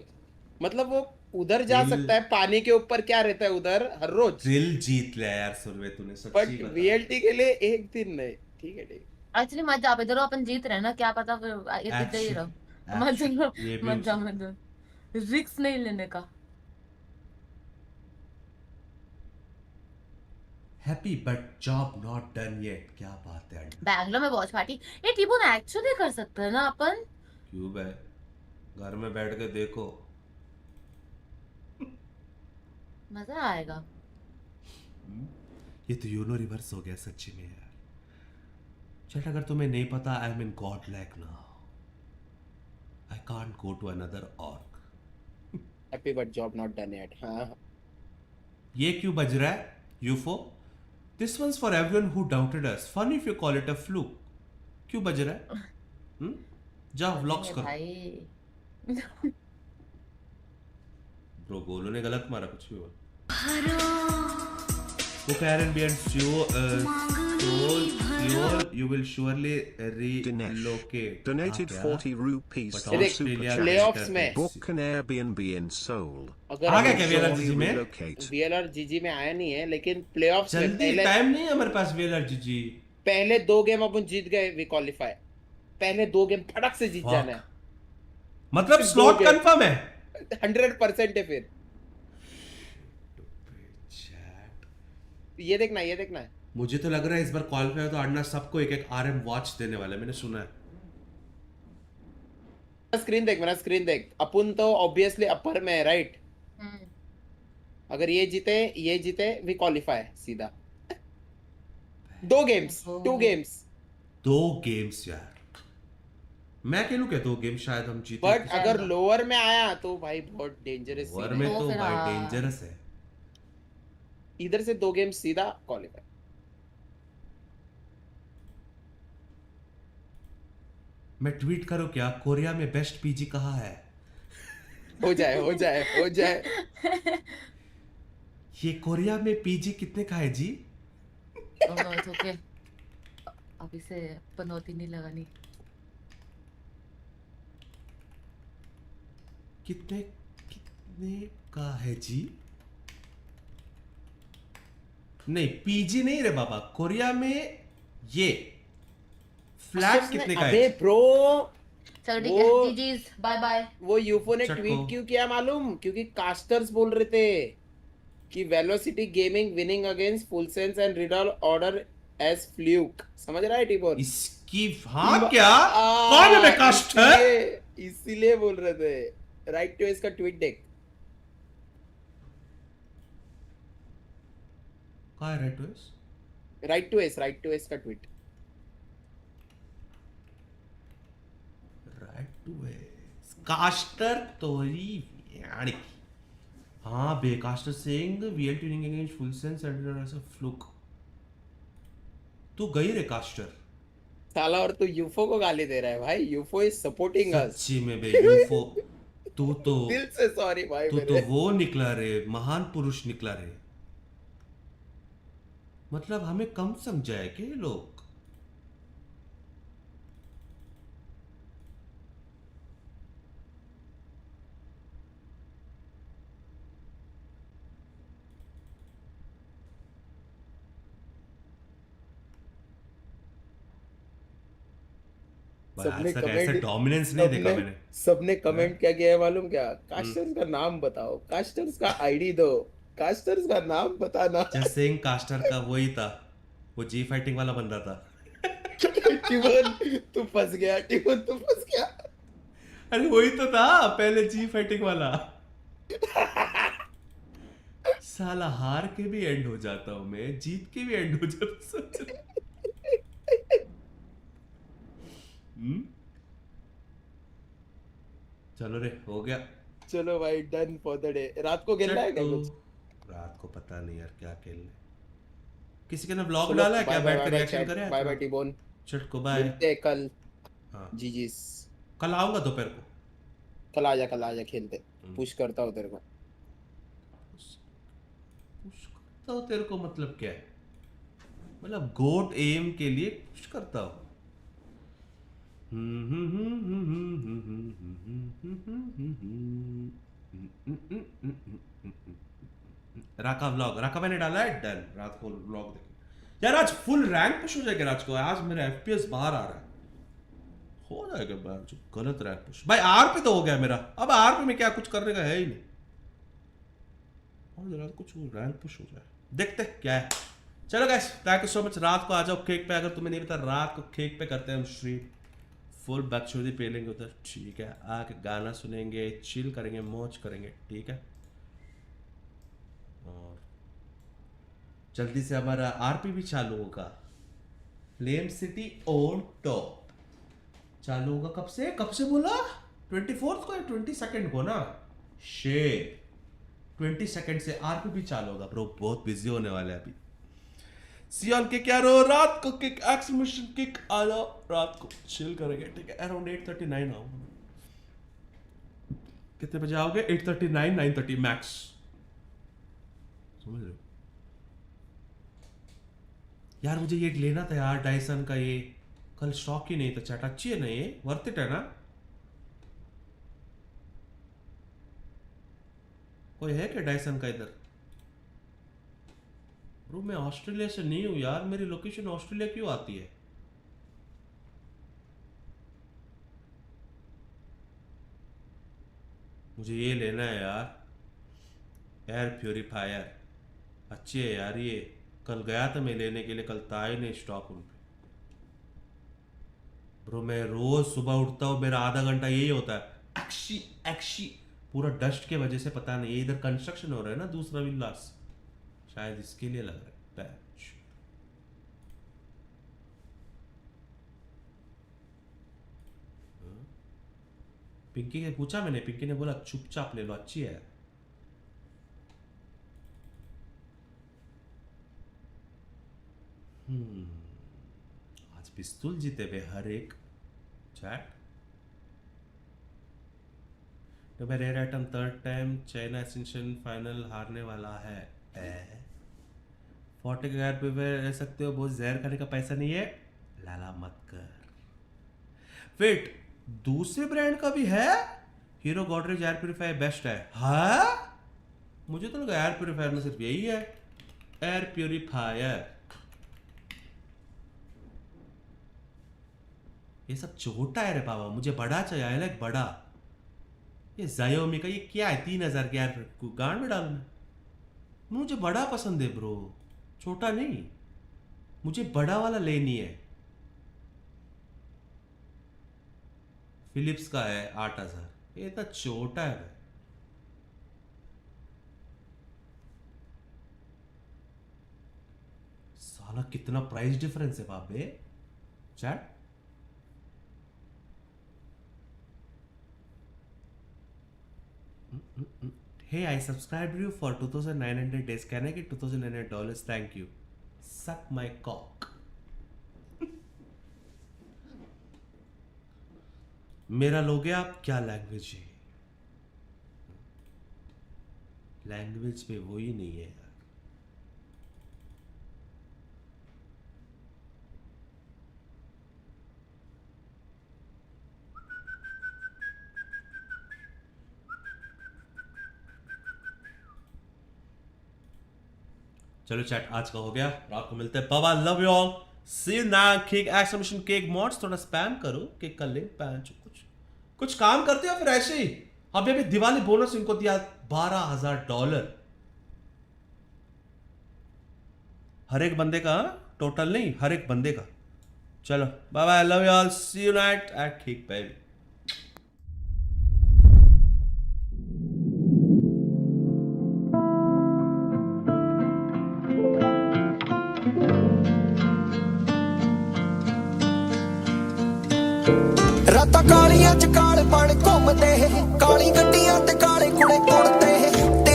मतलब वो उधर जा दिल- सकता है, पानी के ऊपर क्या रहता है उधर हर रोज, दिल जीत लिया यार सुरवे तूने, सच्ची बट बता। वीएलटी के लिए एक दिन नहीं। ठीक है ठीक। एक्चुअली मत जा इधर, अपन जीत रहे हैं ना, क्या पता फिर इधर ही रहो। मत जा, ये भी मत जा, मत जा, रिस्क नहीं लेने का। Happy but job not done yet, क्या बात है अंडा। बैंगलोर में वॉच पार्टी, ये टीबोन एक्चुअली कर सकते हैं ना अपन। क्यों भाई, घर में बैठ के देखो। मजा आएगा। ये तो यूनो रिवर्स हो गया सच्ची में यार। चल अगर तुम्हें नहीं पता, I am in god lack now, I can't go to another org. Happy but job not done yet. हाँ ये क्यों बज रहा है UFO? This one's for everyone who doubted us, fun if you call it a fluke. क्यों बज रहा है? जाओ व्लॉग्स करो। भाई ब्रो गोलो ने गलत मारा, कुछ भी हुआ। वो Karen behind you will surely relocate. Donated हाँ, 40 rupees But through Australia Super में Chat. playoffs में Book an Airbnb in Seoul. अगर आ गया क्या Surely VLRGG में? relocate. वीएलआर जीजी में आया नहीं है, लेकिन प्लेऑफ्स में जल्दी पहले टाइम नहीं है हमारे पास VLRGG। पहले 2 गेम अपन जीत गए, वी क्वालिफाई। पहले 2 गेम फटक से जीत Fuck. जाना है, मतलब दो स्लॉट game। कंफर्म है। 100% है। फिर ये देखना है। मुझे तो लग रहा है इस बार क्वालिफाई हो तो अन्ना सबको एक एक RM वॉच देने वाला है, मैंने सुना है। मेरा स्क्रीन देख। अपन तो ऑब्वियसली अपर में है, राइट? अगर ये जीते वी क्वालिफाई सीधा। 2 गेम्स, 2 गेम्स। 2 गेम्स यार, मैं कह लूं क्या 2 गेम शायद हम जीते। बट अगर लोअर में आया तो भाई बहुत डेंजरस ओवर सीन में है। तो फिर भाई हाँ। डेंजरस है। इधर से 2 गेम सीधा क्वालिफाई। मैं ट्वीट करूं क्या, कोरिया में बेस्ट पीजी कहाँ है? हो जाए। ये कोरिया में पीजी कितने का है जी? इट्स ओके, अभी से पनौती नहीं लगानी। कितने का है जी? नहीं पीजी नहीं रे बाबा, कोरिया में ये फ्लैट कितने का अबे है? ब्रो, चलो ठीक वो- है, जीजीज बाय बाय। वो यूफो ने चटको। ट्वीट क्यों किया मालूम? क्योंकि कास्टर्स बोल रहे थे कि Velocity Gaming winning against full sense and Riddle order as fluke. समझ रहा है टीबोन? इसकी हाँ क्या कौन है मैं कास्ट है? इसीलिए बोल रहे थे। राइट टू इसका ट्वीट देख। कहाँ है राइट वॉइस? राइट टू इसका ट्वीट। राइट टू कास्टर तोरी यानी हाँ बे caster saying VL tuning against full sense and as a fluke. तू गई रे कास्टर साला, और तू यूफो को गाली दे रहा है भाई। यूफो इज सपोर्टिंग अस। सच्ची में बे यूफो तू तो दिल से सॉरी भाई तू तो मेरे। वो निकला रे, महान पुरुष निकला रे। मतलब हमें कम समझा है क्या ये लोग? सबने आज तक ऐसा कमेंट डोमिनेंस नहीं देखा मैंने। सबने कमेंट क्या किया है मालूम? क्या कास्टर्स का नाम बताओ, कास्टर्स का आईडी दो, कास्टर्स का नाम बताना। जस्ट सेइंग कास्टर का वही था, वो जी फाइटिंग वाला बंदा था। टिमोन तू फंस गया। अरे वही तो था पहले जी फाइटिंग वाला। साला हार के भी एंड हो जाता हूं मैं, जीत के भी एंड हो जाता हूं। चलो रे, हो गया। चलो भाई, डन फॉर द डे। रात को खेलना है क्या कुछ? रात को पता नहीं यार क्या खेलने। किसी के ने ब्लॉग चलो, डाला है क्या? बाय बैठ बाय कर बाय रिएक्शन चैट, करे? बाय बाय टीबोन, चट को बाय। मिलते हैं कल। हाँ, जी कल आऊंगा दोपहर को। कल आ जा खेलते। पुश करता हूँ तेरे को। पुश करता हूँ तेरे को मतलब क्या है? मतलब गोट एम के लिए पुश करता हूँ। राका व्लॉग, राका मैंने डाला है, डन। रात को व्लॉग देखें यार। आज फुल रैंक पुश हो जाएगा रात को। आज मेरा एफपीएस बाहर आ रहा है, हो जाएगा बाहर। जो गलत रैंक पुश भाई, आर पे तो हो गया मेरा। अब आर पे में क्या कुछ करने का है ही नहीं। और रात कुछ रैंक पुश हो जाए, देखते क्या है। चलो guys, thank you so much. रात को आ जाओ केक पे। अगर तुम्हें नहीं पता, रात को केक पे करते हैं हम स्ट्रीम। फुल बकचोदी पे लेंगे उधर, ठीक है। आके गाना सुनेंगे, चिल करेंगे, मौज करेंगे, ठीक है। और जल्दी से हमारा आरपी भी चालू होगा। फ्लेम सिटी ऑन टॉप चालू होगा। कब से बोला? 24 को या 22 को ना? शेर 20 सेकंड से आरपी भी चालू होगा ब्रो। बहुत बिजी होने वाले हैं अभी। सियाल के क्या रो, रात को किक, एक्सक्लेमेशन किक आ जाओ। रात को चिल करेंगे, ठीक है। अराउंड 8:39 आऊंगा। कितने बजे आओगे? 8:39, 9:30 मैक्स, समझ रहे हो यार। मुझे ये लेना था यार, डायसन का। ये कल स्टॉक ही नहीं था चैट। अच्छी है ना ये? वर्थ इट है ना? कोई है क्या डायसन का इधर? ब्रो मैं ऑस्ट्रेलिया से नहीं हूं यार। मेरी लोकेशन ऑस्ट्रेलिया क्यों आती है? मुझे ये लेना है यार, एयर प्योरीफायर। अच्छी है यार ये। कल गया था मैं लेने के लिए, कल था ही नहीं स्टॉक उन पे। ब्रो मैं रोज सुबह उठता हूँ, मेरा आधा घंटा यही होता है, एक्शी एक्शी। पूरा डस्ट के वजह से पता नहीं, ये इधर कंस्ट्रक्शन हो रहा है ना दूसरा विलास, शायद इसके लिए लग रहा है पैच। पिंकी ने पूछा, मैंने, पिंकी ने बोला चुपचाप ले लो, अच्छी है। आज पिस्तूल जीते वे हर एक चैट। तो मैं rare item third time China essential final हारने वाला है। 40,000 रुपये रह सकते हो, बहुत जहर खाने का पैसा नहीं है, लाला मत कर। वेट, दूसरे ब्रांड का भी है? Hero Godrej air purifier best है। हाँ, मुझे तो लगा एयर प्योरीफायर में सिर्फ यही है, एयर प्योरीफायर। ये सब छोटा है रे बाबा, मुझे बड़ा चाहिए। आई लाइक बड़ा। ये Xiaomi का ये क्या है? 3,000 के यार, गांड में डालना। मुझे बड़ा पसंद है ब्रो, छोटा नहीं। मुझे बड़ा वाला लेनी है। फिलिप्स का है 8,000, ये इतना छोटा है भाई। साला कितना प्राइस डिफरेंस है बाबे chat. Hey, I subscribed you for 2,900 days. Can I get $2,900? Thank you. Suck my cock. मेरा लोगे आप? क्या लैंग्वेज है? लैंग्वेज पे वो ही नहीं है यार। चलो चैट, आज का हो गया। रात को मिलते हैं। बाबा love you all, see you ना। केक एक्सक्लेमेशन केक मॉड्स थोड़ा स्पैम करो, केक का लिंक पैंच। कुछ काम करते हो फिर ऐसे ही? अभी अभी दिवाली बोनस इनको दिया $12,000 हर एक बंदे का, टोटल नहीं, हर एक बंदे का। चलो bye bye, love you all, see you night at cake baby. ਰਾਤਾਂ ਕਾਲੀਆਂ ਚ ਕਾਲੇ ਪਣ ਘੁੰਮਦੇ ਕਾਲੀ ਗੱਡੀਆਂ ਤੇ ਕਾਲੇ ਕੁੜੇ ਕੁੜਤੇ